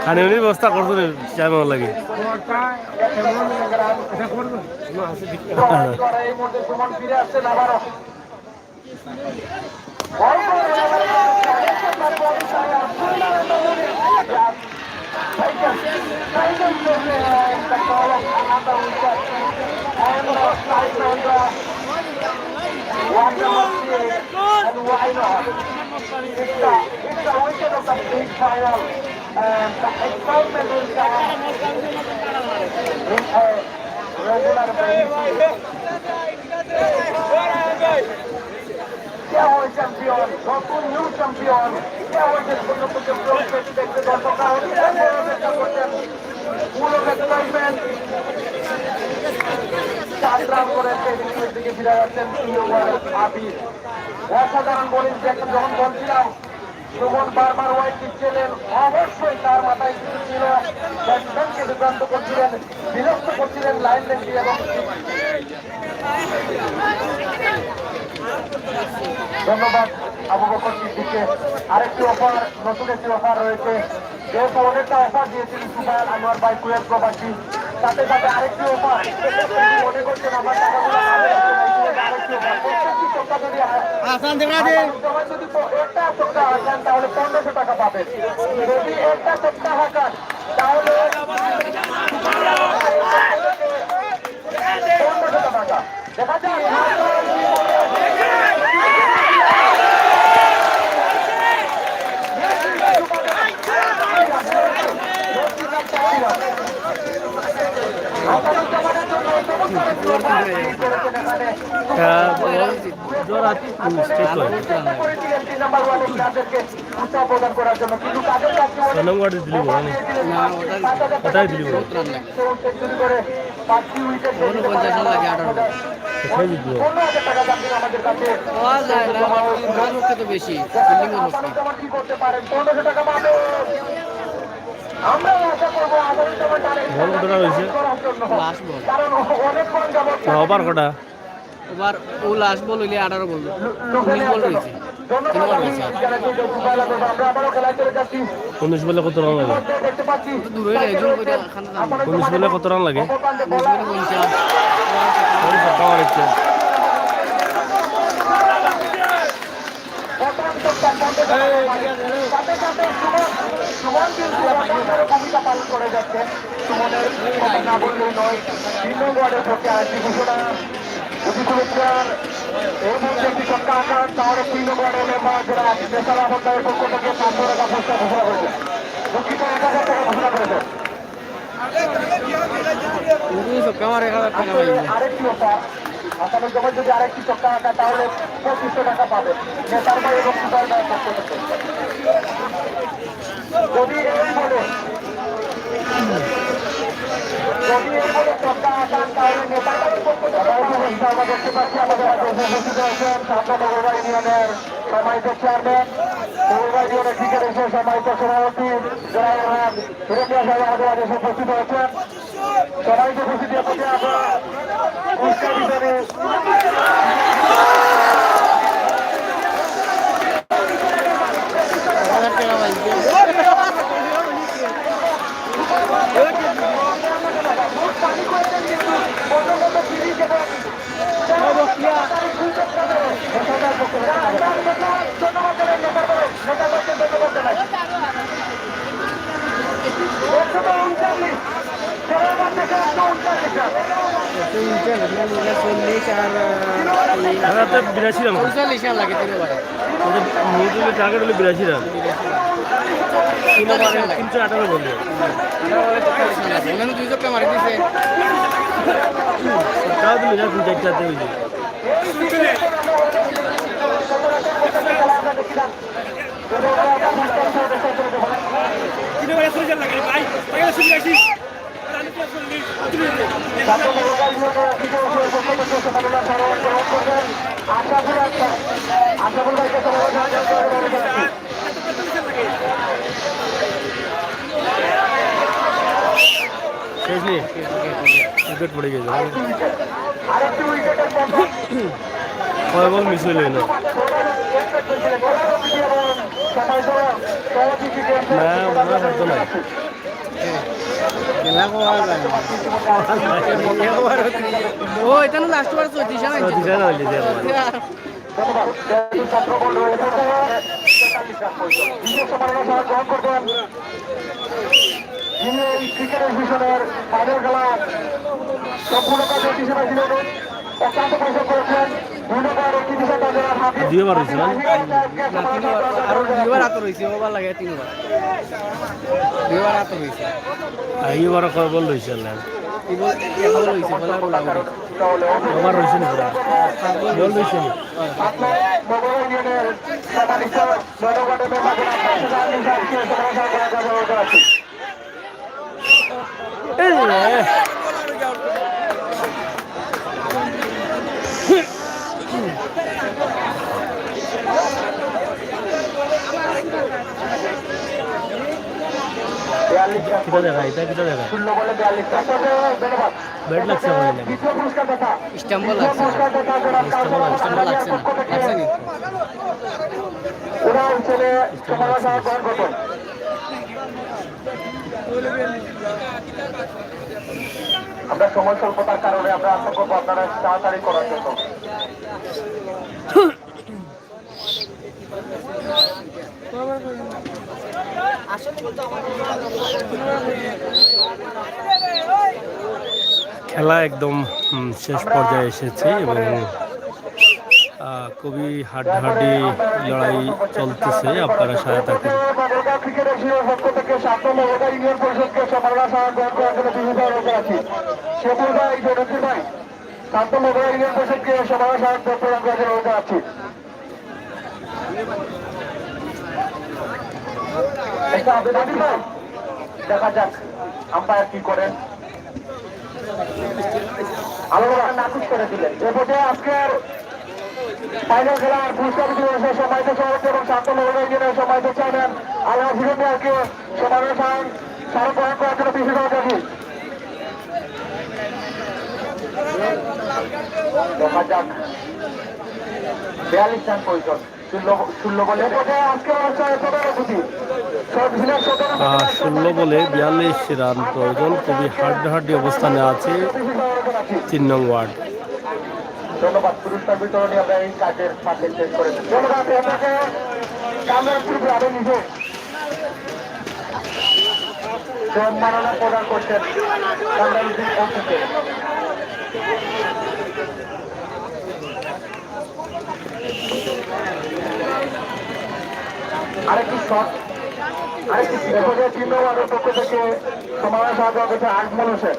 খানি ব্যবস্থা করছো চাই মতো লাগে এই মুহূর্তে সুমন ফিরে আসছেন আবারও And why not? It's the weekend of the big final, and the excitement is in a regular basis. क्या हो चैंपियन নতুন নিউ চ্যাম্পিয়ন क्या हो যে ছোট ছোট প্রজেক্ট দেখতে দর্শকরা চেষ্টা করছেন পুরো এক্সাইটমেন্ট 4 রান করে টেবিলের দিকে ফিরে যাচ্ছেন আবির অসাধারণ বোলিং দেখতে যখন বলছিলাম সুমন বারবার ওয়াইড দিচ্ছিলেন অবশ্যই তার মাথায় কিছু ছিল ব্যাটসম্যানকে বিভ্রান্ত করছিলেন বিরক্ত করছিলেন লাইন লেন্থি এবং ধন্যবাদ আবু বকর সিদ্দিককে আরেকটি অফার নতুন একটি অফার রয়েছে যেহেতু অনেকটা অফার দিয়েছিলেন সুবাইর আনোয়ার ভাই কুয়েত প্রবাসী সাথে সাথে আরেকটি অফার মনে করছেন আমার টাকাগুলো আরেকটি অফার প্রত্যেকটি চোখা যদি যদি একটা চোখা হাঁকান তাহলে 1500 টাকা পাবেন যদি একটা চোখা হাঁকান তাহলে 1500 টাকা দেখা যায় কোথায় দিলি বেশি কি করতে পারেন 1500 টাকা পাবেন আমরা আশা করবো আগামী কারণ অনেক বল যাবো ওভার কটা এবার ও লাস্ট বল হইলে 18 বল 19 বল রয়েছে 19 বলে কত রান লাগে দেখতে পাচ্ছি দূর হয়ে একজন করে খানা 19 বলে কত রান লাগে ভূমিকা পালন করে যাচ্ছে সুমনের না বললেই নয় 3 নং ওয়ার্ডের পক্ষে আরেকটি ঘোষণা এই মুহূর্তে একটি ছক্কা আঁকান তাহলে 3 নং ওয়ার্ডের মেম্বার যারা স্পেশাল আবহাওয়ার পক্ষ থেকে 500 টাকা পুরস্কার ঘোষণা করেছে দুঃখিত 1000 টাকা ঘোষণা করেছে আরেকটি অফার আসামের জমা যদি আরেকটি চক্কা আঁকা তাহলে 2500 টাকা পাবে নেতার ভাই এবং সুপার ভাইয়ের পক্ষ থেকে যদি এই বলে চক্কা আঁকান তাহলে নেতার ভাইয়ের পক্ষ থেকে আমরা দেখতে পাচ্ছি আমাদের উপস্থিত আছেন সামনে বগুড়া ইউনিয়নের সম্মানিত চেয়ারম্যান বগুড়া ইউনিয়নের ক্রিকেট এসে সম্মানিত সভাপতি যারা হিরণিয়া সাহেব আমাদের মাঝে উপস্থিত আছেন সবাইকে উপস্থিত আছে আমরা পুরস্কার বিতরণে বিরাশি রান লাগে টার্গেট হলো 82 রান 318 বললে দুই চক্কা মারি দিছে তাও দিল না 2-4টাতে হইছে শেষ নেই উইকেট পড়ে গেছে আরেকটি উইকেটের কয় বল মিস হইল না মনে হয়তো না ও এটা না লাস্ট বার 34 আনা দিশা না হইলে দেব ক্রিকেটের মিশনের ফাইনাল খেলা সম্পূর্ণ কাজে হিসেবে ছিলেন অত্যন্ত পরিশ্রম করেছেন দুইবার হয়েছিল আরো দুইবার আতর হয়েছে ওবার লাগে তিনবার দুইবার আতর হয়েছে এইবার কয় বল রয়েছে কি বল কেবল হয়েছে বলার বলা আমার রয়েছে না বল রয়েছে না kita দেখা এটা kita দেখা ব্যাট লাগছে আমার লাগে ইস্তাম্বুল লাগছে ইস্তাম্বুল লাগছে না লাগছে নি ওরা অঞ্চলে সমাবেশ গঠন আমরা সময় স্বল্পতার কারণে আমরা আশা করবো আপনারা তাড়াতাড়ি করার জন্য খেলা একদম শেষ পর্যায়ে এসেছে এবং খুবই হাড্ডাহাড্ডি লড়াই চলতেছে আপনারা সহায়তা করুন ক্রিকেটের পক্ষ থেকে সাতম ইউনিয়ন পরিষদকে সমালোচনা গ্রহণ করার জন্য বিভিন্ন অনুরোধ আছি সেবুল ভাই জনপ্রিয় ভাই সাতম ইউনিয়ন পরিষদকে সমালোচনা প্রদান করার জন্য অনুরোধ আছি দেখা যাক আম্পায়ার কি করেন আলোচনা নাকুশ করে দিলেন এ পর্যায়ে আজকের ফাইনাল খেলার পুরস্কার দিবসের সম্মানিত সভাপতি এবং সাতম ইউনিয়নের সম্মানিত চেয়ারম্যান আল্লাহ হিরোমিয়াকে সমাবেশ স্মারক গ্রহণ করার জন্য বিশেষ অনুরোধ দেখা যাক 42 রান প্রয়োজন 16 বলে আজকের অনুষ্ঠানের প্রধান অতিথি 16 বলে 42 রান প্রয়োজন খুবই হাড্ডাহাড্ডি অবস্থানে আছে 3 নং ওয়ার্ড ধন্যবাদ পুরস্কার বিতরণী আমরা এই কাজের সাথে শেষ করেছি ধন্যবাদ আপনাকে কামরাজপুর আরো নিজে সম্মাননা প্রদান করছেন কামরাজপুর অফিসে আরেকটি শট আরেকটি চিহ্ন ওয়ার্ডের পক্ষ থেকে সমাবেশ আয়োজন করেছে আজমল হোসেন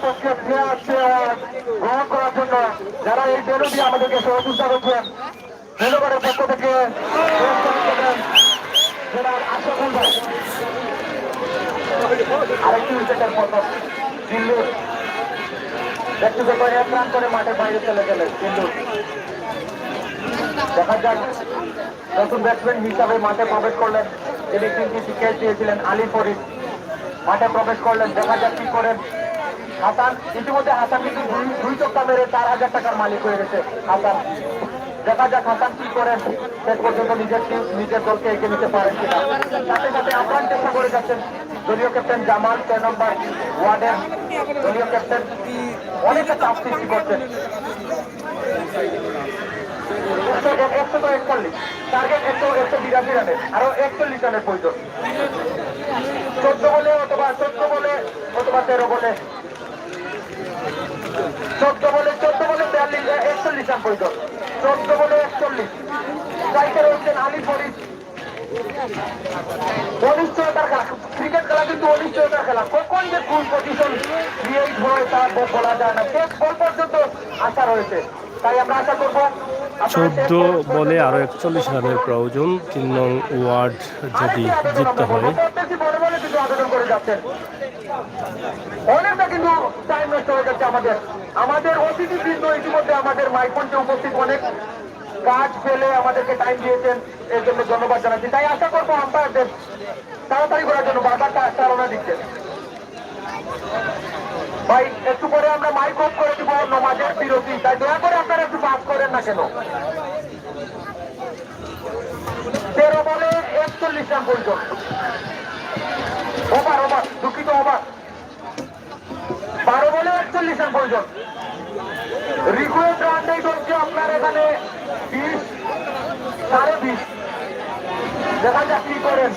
পক্ষে গ্রহণ করার জন্য যারা এই বেলু দিয়ে আমাদেরকে সহযোগিতা করছেন বেলুগড়ের পক্ষ থেকে আরেকটি উইকেটের পতন দিল্লি ব্যক্তিগত এক রান করে মাঠের বাইরে চলে গেলেন কিন্তু দেখা যাক নতুন ব্যাটসম্যান হিসাবে মাঠে প্রবেশ করলেন তিনি 3টি ক্যাচ দিয়েছিলেন আলী ফরিদ মাঠে প্রবেশ করলেন দেখা যাক কি করেন হাসান ইতিমধ্যে হাসান কিন্তু 2 চক্কা মেরে 4,000 টাকার মালিক হয়ে গেছে হাসান দেখা যাক হাসান কি করেন শেষ পর্যন্ত নিজের দলকে এগিয়ে নিতে পারেন কিনা সাথে সাথে আপ্রাণ চেষ্টা করে যাচ্ছেন দলীয় ক্যাপ্টেন জামাল 6 নম্বর ওয়ার্ডের দলীয় ক্যাপ্টেন অনেকটা চাপ সৃষ্টি করছেন 141 টার্গেট 182 রানের আরো 41 রানের প্রয়োজন 14 বলে অথবা 13 বলে 42 রান প্রয়োজন 14 বলে 41 স্ট্রাইকার হচ্ছেন আলী ফরিদ অনিশ্চয়তার খেলা ক্রিকেট খেলা কিন্তু অনিশ্চয়তার খেলা কখন যে কোন পজিশন ক্রিয়েট হয় তা বলা যায় না শেষ বল পর্যন্ত আশা রয়েছে তাই আমরা আশা করবো 14 বলে আরো 41 রানের প্রয়োজন 3 নং ওয়ার্ড যদি জিততে হয় আবেদন করে যাচ্ছেন অনেকটা কিন্তু টাইম নষ্ট হয়ে যাচ্ছে আমাদের অতিথিবৃন্দ ইতিমধ্যে আমাদের মাইকমঞ্চে উপস্থিত অনেক কাজ ফেলে আমাদেরকে টাইম দিয়েছেন, এর জন্য ধন্যবাদ জানাচ্ছি। তাই আশা করবো আম্পায়ারদের তাড়াতাড়ি করার জন্য, বারবার চালনা দিচ্ছেন। ভাই একটু পরে আমরা মাইক অফ করে দিব, নমাজের বিরতি, তাই দয়া করে আপনারা একটু পাস করেন না কেন। 13 বলে 41 রান প্রয়োজন। ওভার দুঃখিত, ওভার 12 বলে 41 রান প্রয়োজন। রিকোয়েস্ট রান নেই হচ্ছে আপনার এখানে 20, 20.5। দেখা যাক কি করেন।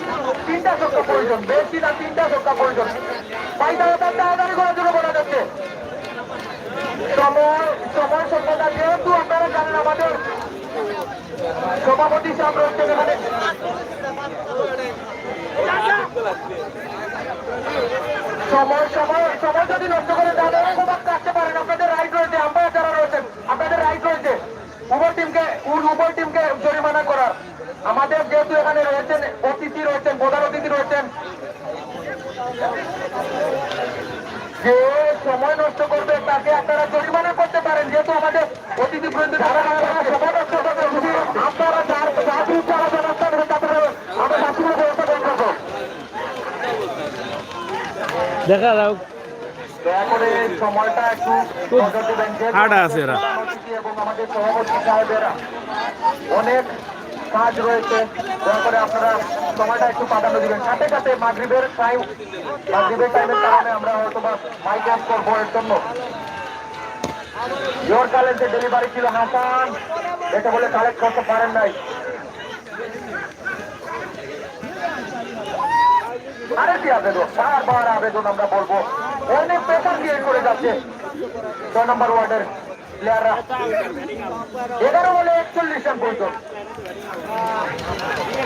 3টা ছক্কা প্রয়োজন, বেশি না 3টা ছক্কা প্রয়োজন। ভাই তাড়াতাড়ি করার জন্য বলা যাচ্ছে। সময় সভ্যতা, যেহেতু আপনারা জানেন আমাদের সভাপতি সাহেব রয়েছেন এখানে, সময় যদি নষ্ট করে তাহলে আসতে পারেন। আপনাদের রাইট রয়েছে, আম্পায়ার যারা রয়েছেন আপনাদের রাইট রয়েছে উভয় টিমকে জরিমানা করার। আমাদের যেহেতু এখানে রয়েছেন অতিথি রয়েছেন, প্রধান অতিথি রয়েছেন, যে সময় নষ্ট করবে তাকে আপনারা জরিমানা করতে পারেন। যেহেতু আমাদের অতিথি বৃন্দ সময় নষ্ট করবে, আপনারা যারা ব্যবস্থা নেবেন তাদের আমরা শাস্তির ব্যবস্থা করবো। দেখা যাক। দয়া করে সময়টা একটু নজর দেবেন। আছে এরা। এবং আমাদের সভাপতি সাহেবেরা অনেক কাজ রয়েছে, দয়া করে আপনারা সময়টা একটু প্রাধান্য দিবেন। সাথে সাথে মাগরিবের টাইমের কারণে আমরা হয়তো বা মাইক অফ করবো এর জন্য। ইয়র্কারের যে ডেলিভারি ছিল হাসান, এটা বলে কালেক্ট করতে পারেন নাই। আরেকটি আবেদন, বারবার আবেদন আমরা বলবো, অনেক প্রেশার ক্রিয়েট করে যাচ্ছে 6 নম্বর ওয়ার্ডের প্লেয়াররা। 11 বলে 41 রান প্রয়োজন।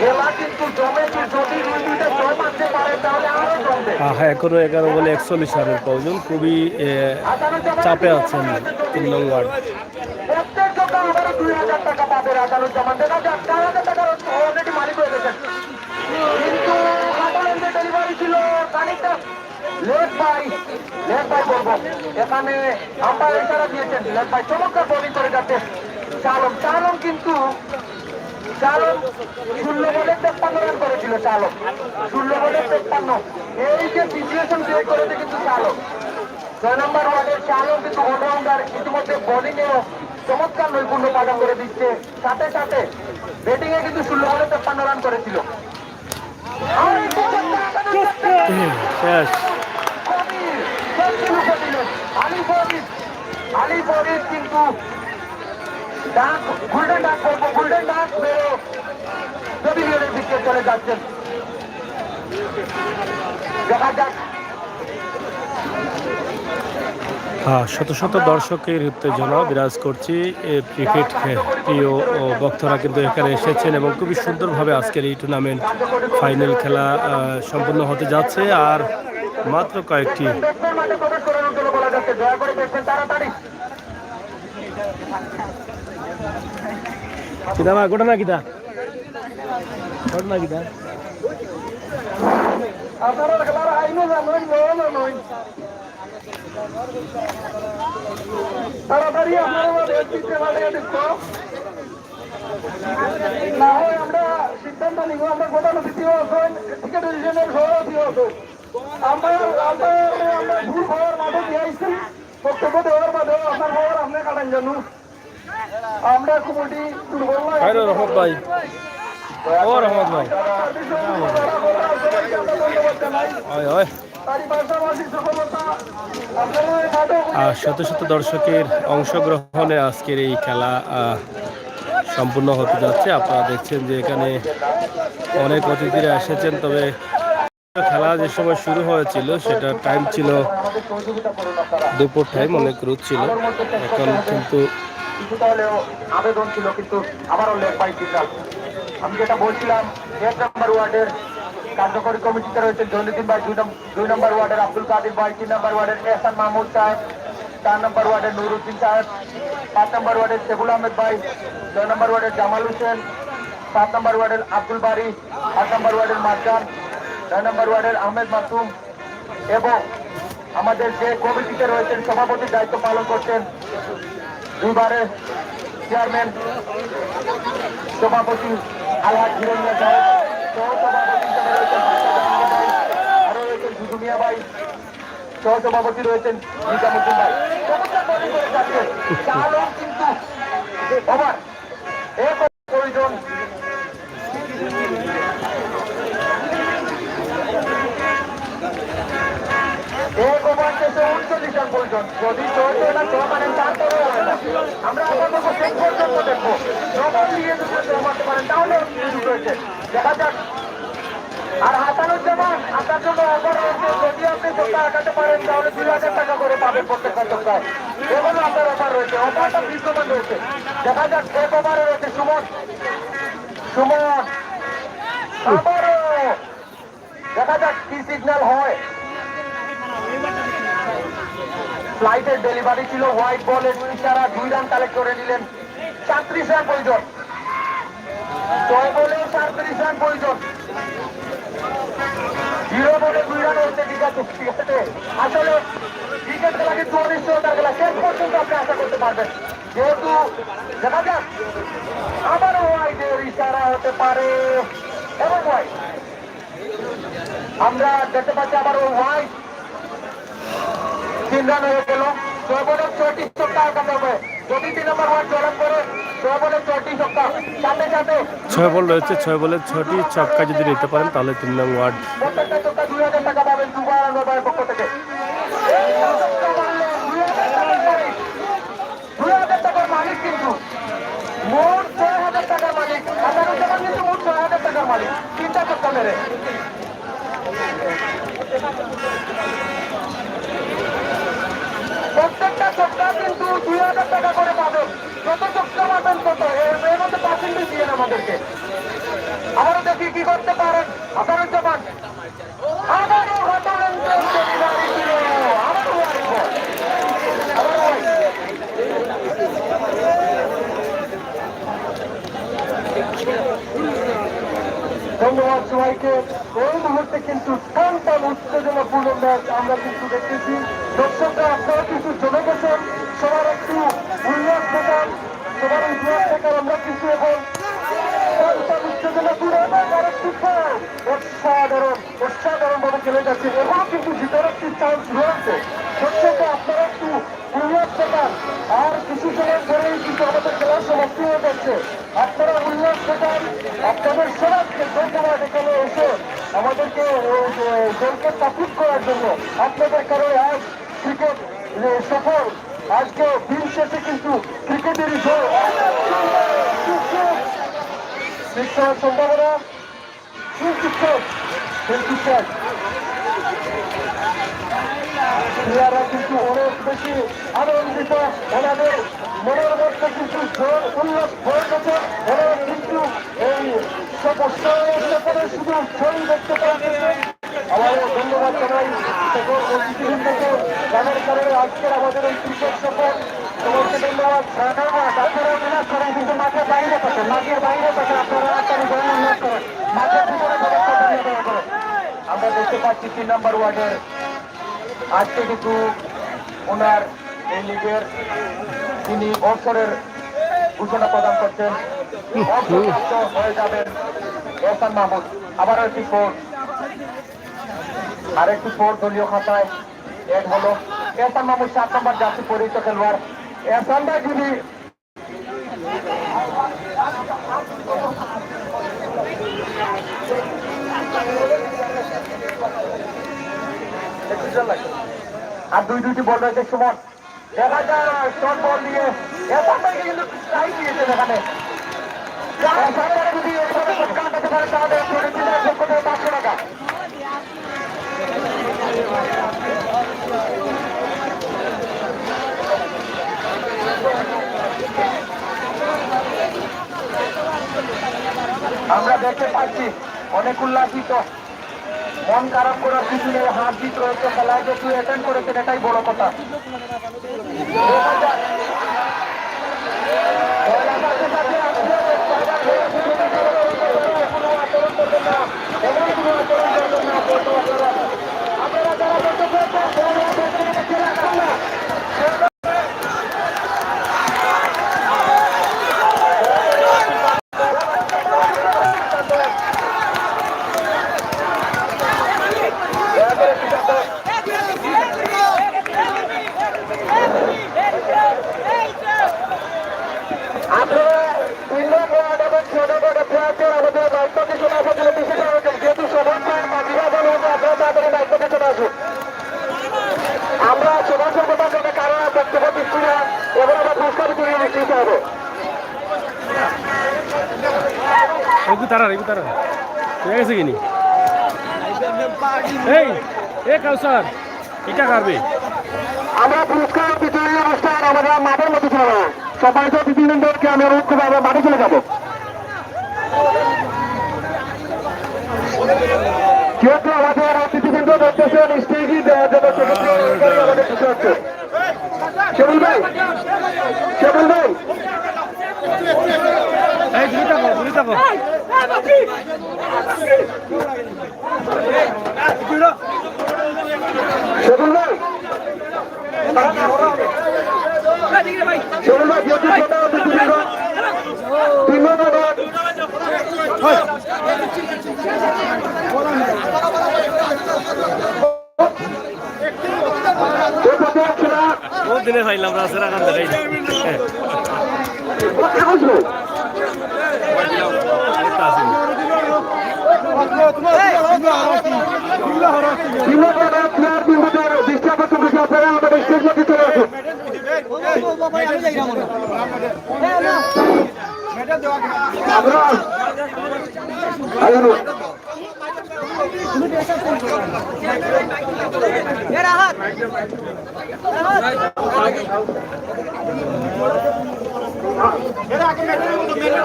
খেলা কিন্তু জমেছে, যদি 2-2টা জয় মারতে পারে তাহলে আরো জমবে। এখনো 11 বলে 41 রানের প্রয়োজন। খুবই চাপে আছেন 3 নং ওয়ার্ড। প্রত্যেক সপ্তাহে আবারও 2000 টাকা পাবে আসানুজ্জামান। দেখা যাক 4000 টাকার অলরেডি মালিক হয়ে গেছেন, কিন্তু ডেলিভারি ছিল খানিকটা লেট বাই বলবো। এখানে আম্পায়ার ইশারা দিয়েছেন, লেট বাই। চমৎকার বোলিং করে যাচ্ছে চালম কিন্তু 16 বলে 53 রান করেছিল। 16 বলে 53। এই যে সিচুয়েশন ক্রিয়েট করেছে কিন্তু 6 নম্বর ওয়ার্ডের কিন্তু অলরাউন্ডার, ইতিমধ্যে বোলিং এও চমৎকার নৈপুণ্য প্রদান করে দিচ্ছে। সাথে সাথে ব্যাটিং এ কিন্তু 16 বলে 53 রান করেছিল। আলী ফরিদ কিন্তু গোল্ডেন ডাক করবো, গোল্ডেন ডাক বেরো প্যাভিলিয়নের দিকে চলে যাচ্ছেন। দেখা যাক। শত শত দর্শকের উত্তেজনা বিরাজ করছে। ক্রিকেট প্রিয় ভক্তরা কিন্তু এখানে এসেছেন এবং খুবই সুন্দরভাবে আজকের এই টুর্নামেন্ট ফাইনাল খেলা সম্পন্ন হতে যাচ্ছে। আর মাত্র কয়েকটি ঘটনা কিতা আপনারা খেলার আইনও জানেন, নিয়মও নয়। তাড়াতাড়ি আপনারা না হয় আমরা সিদ্ধান্ত নিব। আমরা প্রধান অতিথিও আছেন, টিকেট ডিভিশনের সভাপতিও আছেন। আমরা ভুল খবর মাঠে দিয়েছি, বক্তব্য দেওয়ার বাদেও আপনার খবর আপনি কাটান জানু। আমরা কমিটি দুর্বল রহমত ভাই শত শত দর্শকের অংশগ্রহণে আজকের এই খেলা সম্পূর্ণ হতে যাচ্ছে। আপনারা দেখছেন যে এখানে অনেক অতিথিরা এসেছেন, তবে খেলা যে সময় শুরু হয়েছিল সেটা টাইম ছিল দুপুর টাইম, অনেক রোদ ছিল। এখন কিন্তু আবেদন ছিল, কিন্তু আবারও লেট বাই সিগন্যাল। আমি যেটা বলছিলাম, 1 নম্বর ওয়ার্ডের কার্যকরী কমিটিতে রয়েছে জৈনুদ্দিন ভাই, 2 নম্বর ওয়ার্ডের আব্দুল কাদির ভাই, 3 নম্বর ওয়ার্ডের এহসান মাহমুদ সাহেব, 4 নম্বর ওয়ার্ডের নুরুদ্দিন সাহেব, 5 নম্বর ওয়ার্ডের শেখুল আহমেদ ভাই, 6 নম্বর ওয়ার্ডের জামাল হোসেন, 7 নম্বর ওয়ার্ডের আব্দুল বারি, 8 নম্বর ওয়ার্ডের মারজান, 9 নম্বর ওয়ার্ডের আহমেদ মাসুম এবং আমাদের যে কমিটিতে রয়েছেন সভাপতির দায়িত্ব পালন করছেন দুইবারের চেয়ারম্যান সভাপতি আলহাজ হিরণ্য সাহেব, সহসভাপতি হিসেবে রয়েছেন ভাই, আরো রয়েছেন দুদু মিয়া ভাই, সহসভাপতি রয়েছেন নিজামুদ্দিন ভাই। চমৎকার বোলিং করে যাচ্ছে, চালও কিন্তু ওভার এক প্রয়োজন। এক ওভার শেষে 39 রান প্রয়োজন। যদি 14 না 6 মানেন তারপরেও হয় না। আমরা আপাতত শেষ পর্যন্ত দেখবো, 9 বল দিয়ে যদি 6 মারতে পারেন তাহলে সুযোগ রয়েছে। দেখা যাক। আর হাসানুজ্জামান, আপনার জন্য অফার রয়েছে, যদি আপনি সপ্তাহ আঁকাতে পারেন তাহলে 2000 টাকা করে পাবেন প্রত্যেকটা সপ্তাহে। এগুলো আপনার অফার রয়েছে, অফারটা বিদ্যমান রয়েছে। দেখা যাক এক ওভারে রয়েছে সুমন। সুমন আবারও দেখা যাক কি সিগন্যাল হয়। ফ্লাইটের ডেলিভারি ছিল, হোয়াইট বলের ইশারা, 2 রান কালেক্ট করে নিলেন। 37 রান প্রয়োজন, 6 বলে 37 রান প্রয়োজন। 0 বলে 2 রান হচ্ছে, ঠিক আছে ঠিক আছে। আসলে ক্রিকেট খেলা কিন্তু অনিশ্চয়তার খেলা, শেষ পর্যন্ত আপনি আশা করতে পারবেন। যেহেতু দেখা যাক আবারও হোয়াইটের ইশারা হতে পারে এবং হোয়াইট আমরা দেখতে পাচ্ছি আবারও হোয়াইট। 3 রান হয়ে গেল। 6 বলে 6টি ছক্কা আঁকাতে হবে। যদি 3 নম্বর ওয়ার্ড জয়লাভ করে 6 বলে 6টি ছক্কা, সাথে সাথে 6 বল রয়েছে, 6 বলে 6টি ছক্কা যদি নিতে পারেন তাহলে 3 নং ওয়ার্ড। প্রত্যেকটা ছক্কা 2000 টাকা পাবেন দুবার নবাবের পক্ষ থেকে। এই ছক্কা মারলে 2000 টাকার মালিক, 2000 টাকার মালিক কিন্তু মোট 6000 টাকার মালিক। হাসানুজ্জামান কিন্তু মোট 6000 টাকার মালিক, 3টা ছক্কা মেরে। প্রত্যেকটা ছক্কা কিন্তু 2000 টাকা করে পাবেন। যত ছক্কা পাবেন তত, এর মধ্যে পার্সেন্টেজ দিয়ে আমাদেরকে। আবারও দেখি কি করতে পারেন হাসানুজ্জামান। আবারও হাতালেন, ডেলিভারি ছিল, আবারও হোয়াইট বল, আবারও হোয়াইট। ধন্যবাদ সবাইকে। এই মুহূর্তে কিন্তু টান উত্তেজনাপূর্ণ ম্যাচ আমরা কিন্তু দেখতেছি। দর্শকরা আপনারা কিন্তু জমে গেছেন, সবার একটু উল্লাস দেখান, সবার উল্লাস দেখান। আমরা কিন্তু এখন টান উত্তেজনাপূর্ণ এবং আরেকটু অসাধারণ অসাধারণ ভাবে খেলে যাচ্ছে। এখনো কিন্তু জিতার একটি চান্স রয়েছে। দর্শকরা আপনারা একটু উল্লাস দেখান। আর কিছু সময় পরেই কিন্তু আমাদের খেলার সমাপ্তি হয়ে যাচ্ছে। আপনারা উল্লাস দেখান। আপনাদের সবাইকে ধন্যবাদ এখানে এসে আমাদেরকে দলকে সাপোর্ট করার জন্য। আপনাদের কারণে আজ ক্রিকেট সফল। আজকে দিন শেষে কিন্তু ক্রিকেটেরই জয়। সম্ভাবনা প্লেয়াররা কিন্তু অনেক বেশি আনন্দিত। ওনাদের মনের মধ্যে কিন্তু উল্লাস হয়ে গেছে। ওনারা কিন্তু এই সকলের শুধু ছবি দেখতে পাচ্ছে। আমারও ধন্যবাদ জানাই সকল অতিথিবৃন্দকে, যাদের কারণে আজকের আমাদের এই ক্রিকেট সফল। সবাইকে ধন্যবাদ। আপনারা উল্লাস করেন, কিন্তু মাঠের বাইরে থাকেন, মাঠের বাইরে থাকেন আপনারা। আপনারা উল্লাস করেন, মাঠের ভিতরে করেন। আমরা দেখতে পাচ্ছি 3 নম্বর ওয়ার্ডের আজকে কিন্তু ওনার এই লিগের তিনি অবসরের ঘোষণা প্রদান করছেন। অবসরপ্রাপ্ত হয়ে যাবেন এহসান মাহমুদ। আবারও একটি ফোর, আরেকটি ফোর দলীয় খাতায় এড হলো। এহসান মাহমুদ 7 নম্বর জার্সি পরিচিত খেলোয়াড়। এহসান ভাই যদি আর 2-2টি বল রয়েছে সুমন। দেখা যায় শর্ট বল দিয়ে এহসান ভাইকে কিন্তু স্ট্রাইক দিয়েছেন এখানে। যদি এইভাবে ছক্কা আনতে পারে তাহলে 500 টাকা। আমরা দেখতে পাচ্ছি অনেক উল্লাসিত, মন খারাপ করার কিছু নেই। হাত জিত রয়েছে, খেলায় যে তুই অ্যাটেন্ড করেছেন এটাই বড় কথা। আপনারা যারা তারা হয়ে গেছে কিনি এই এ কাউসার এটা কারবে আমরা পুরস্কার বিতরণী অনুষ্ঠান আমাদের মাঠের মধ্যে চলে যাবো সবাই তো অতিথিবৃন্দকে আমি অনুরোধ করবো আমরা মাঠে চলে যাবো যেহেতু আমাদের অতিথিবৃন্দ দেখতেছেন স্টেজই দেওয়ার জন্য সেক্ষেত্রে আমাদের কিছু হচ্ছে সেবুল ভাই এই তুমি থাকো সেবুল ভাই যেহেতু ছোট অতিথিবৃন্দ ধন্যবাদ বহুত দিনে খাইলাম রাস্তার আকান দেখাই দৃষ্টি আকর্ষণ করছে আপনারা আমাদের স্টেজ মধ্যে চলে আসুন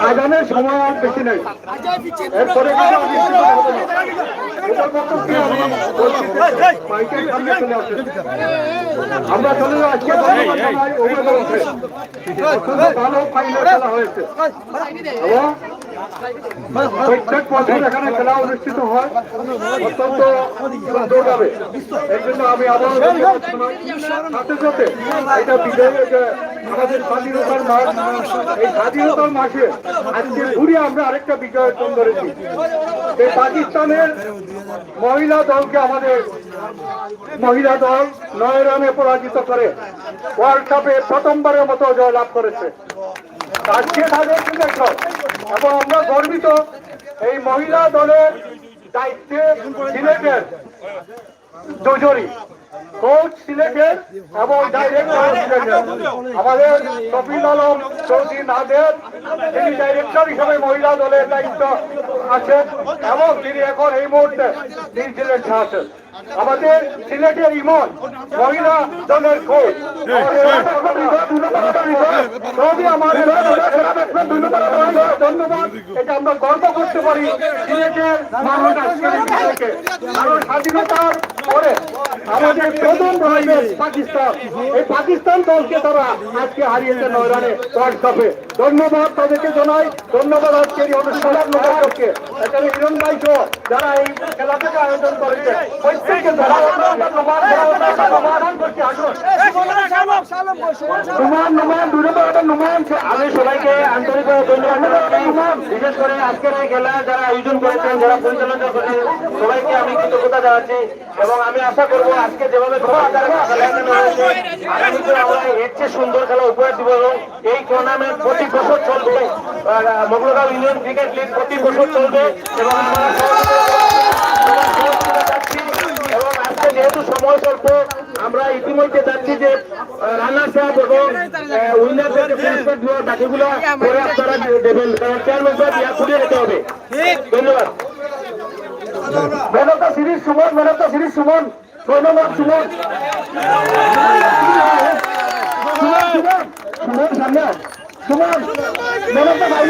আগামের সময় আর বেশি নেই এরপরে আমরা চলে যাই আজকে ভালো ফাইনাল খেলা হয়েছে এবং প্রত্যেক বছর এখানে খেলা অনুষ্ঠিত হয় অত্যন্ত সুন্দর যাবে এই জন্য আমি আবারও সাথে সাথে এটা বিজয় আমাদের স্বাধীনতার মাস এই স্বাধীনতার মাসে আজকে ঘুরে আমরা আরেকটা বিজয় অর্জন করেছি এই পাকিস্তানের মহিলা দলকে আমাদের মহিলা দল 9 রানে পরাজিত করে ওয়ার্ল্ড কাপে প্রথমবারের মতো জয় লাভ করেছে আজকে তাদের দেখো এবং আমরা গর্বিত এই মহিলা দলের দায়িত্বে সিলেটের দুজনই কোচ সিলেটের এবং ডাইরেক্টর সিলেটের আমাদের কপিল আলম চৌধুরী নাদের তিনি ডাইরেক্টর হিসেবে মহিলা দলের দায়িত্ব আছেন এবং তিনি এখন এই মুহূর্তে তিনি সিলেটে আছেন আমাদের সিলেটের ইমন মহিলা দলের কোচ ধন্যবাদ এটা আমরা গর্ব করতে পারি সিলেটের মানুষ আজকে কারণ স্বাধীনতার পরে আমাদের প্রথম রয়েছে পাকিস্তান এই পাকিস্তান দলকে তারা আজকে হারিয়েছে 9 রানে ওয়ার্ল্ড কাপে ধন্যবাদ তাদেরকে জানাই ধন্যবাদ আজকের এই অনুষ্ঠানের লোককে এখানে হিরণ ভাই সহ যারা এই খেলাটাকে আয়োজন করেছে প্রত্যেককে আমি সবাইকে আন্তরিক ধন্যবাদ বিশেষ করে আজকের এই খেলা যারা আয়োজন করেছেন যারা পরিচালনা করেছেন সবাইকে আমি কৃতজ্ঞতা জানাচ্ছি এবং আমি আশা করবো আজকে যেভাবে আমরা এর চেয়ে সুন্দর খেলা উপহার দিব এবং এই টুর্নামেন্ট প্রতি বছর চলবে মোগলগাঁও ইউনিয়ন ক্রিকেট লিগ প্রতি বছর চলবে এবং আমরা এবং আজকে যেহেতু সময় স্বল্প আমরা ইতিমধ্যে যাচ্ছি যে রানার সাহেব এবং উইনারদেরকে পুরস্কার দেওয়ার বাকিগুলো পরে আপনারা দেবেন কারণ চেয়ারম্যান সাহেব ইয়া খুলে যেতে হবে ধন্যবাদ মেনতা সিরিজ সুমন ধন্যবাদ সুমন সামনে সুমন মেনতা ভাই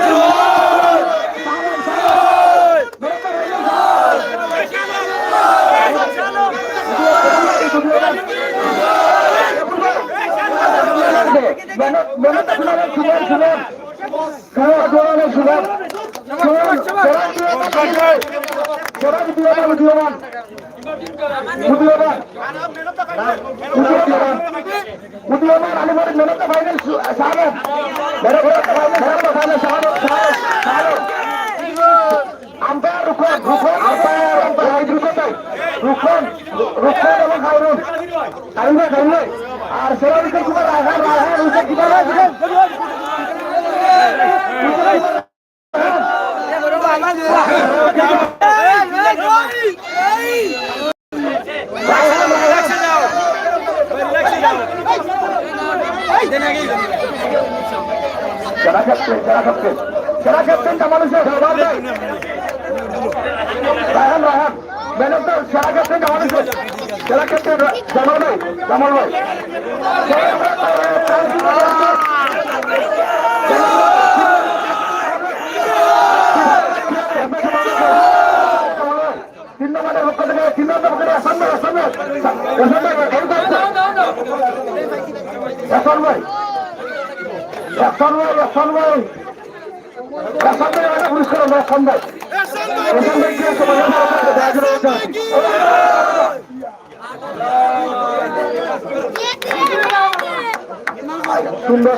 আর সেরাবিকের কুমার যারা সেরা captain Jamal Hossain Raihan Raihan man of the সেরা ক্যাপ্টেন জামাল হোসেন সেরা ক্যাপ্টেন জামাল ভাই তিন নম্বরের পক্ষ থেকে তিন নম্বর পক্ষ থেকে হাসান ভাই সুন্দর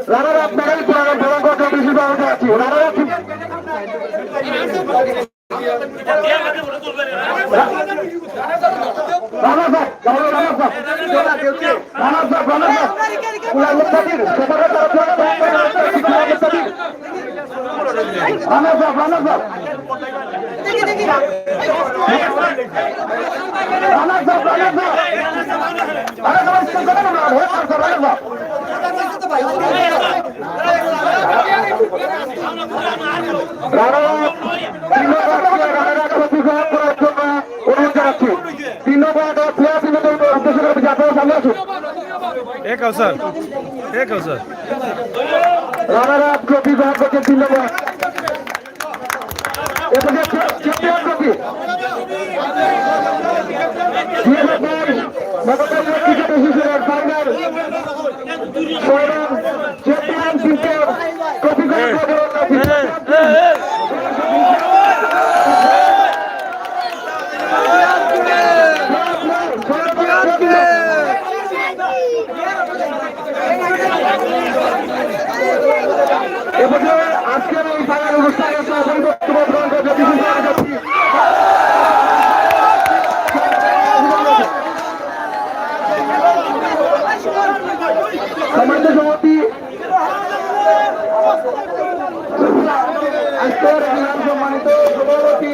রানার আপনারাই বেশি পাওয়া আছি রানার एक अवसर রানার আপ ট্রফি গ্রহণ করছেন 3 নম্বর এরপরে চ্যাম্পিয়ন ট্রফি ক্রিকেট অ্যাসোসিয়েশনের ফাইনাল চ্যাম্পিয়নশিপের ট্রফি গ্রহণ করছেন এবারে আজকের এই ফাইনাল অনুষ্ঠানে সম্মানিত সভাপতি আজকের সম্মানিত সভাপতি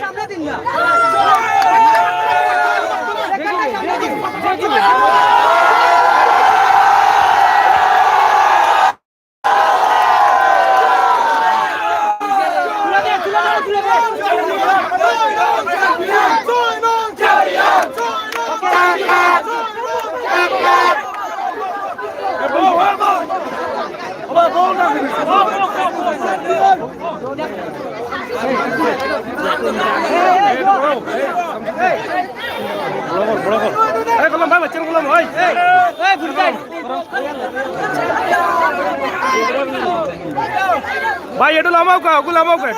সামনে দিন না ভাই একটু লামাও কা ওগুলো লামাও কা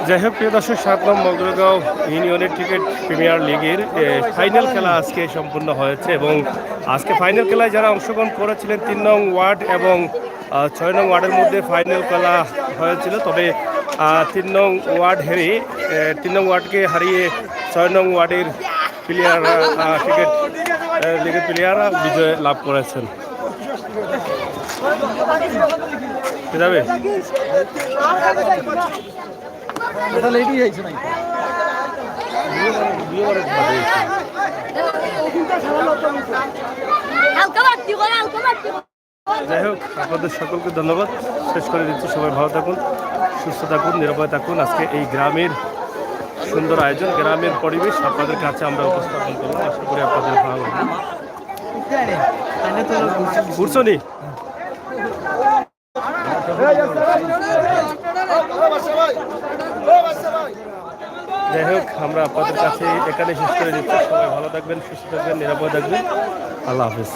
যাই হোক প্রিয় দর্শক 7 নং মগলগাঁও ইউনিয়নের ক্রিকেট প্রিমিয়ার লিগের ফাইনাল খেলা আজকে সম্পূর্ণ হয়েছে এবং আজকে ফাইনাল খেলায় যারা অংশগ্রহণ করেছিলেন 3 নং ওয়ার্ড এবং 6 নং ওয়ার্ডের মধ্যে ফাইনাল খেলা হয়েছিল, তবে 3 নং ওয়ার্ড হেরে 3 নং ওয়ার্ডকে হারিয়ে 6 নং ওয়ার্ডের প্লেয়াররা ক্রিকেট লিগের প্লেয়াররা বিজয় লাভ করেছেন। যাবে যাই হোক আপনাদের সকলকে ধন্যবাদ শেষ করে দিচ্ছি। সবাই ভালো থাকুন, সুস্থ থাকুন, নিরাপদে থাকুন। আজকে এই গ্রামের সুন্দর আয়োজন, গ্রামের পরিবেশ আপনাদের কাছে আমরা উপস্থাপন করবো। আশা করি আপনাদের ভালো লাগবে। বুঝছনি যাই হোক আমরা আপনাদের কাছে এখানে শেষ করে দিচ্ছি। সবাই ভালো থাকবেন, সুস্থ থাকবেন, নিরাপদ থাকবেন। আল্লাহ হাফিজ।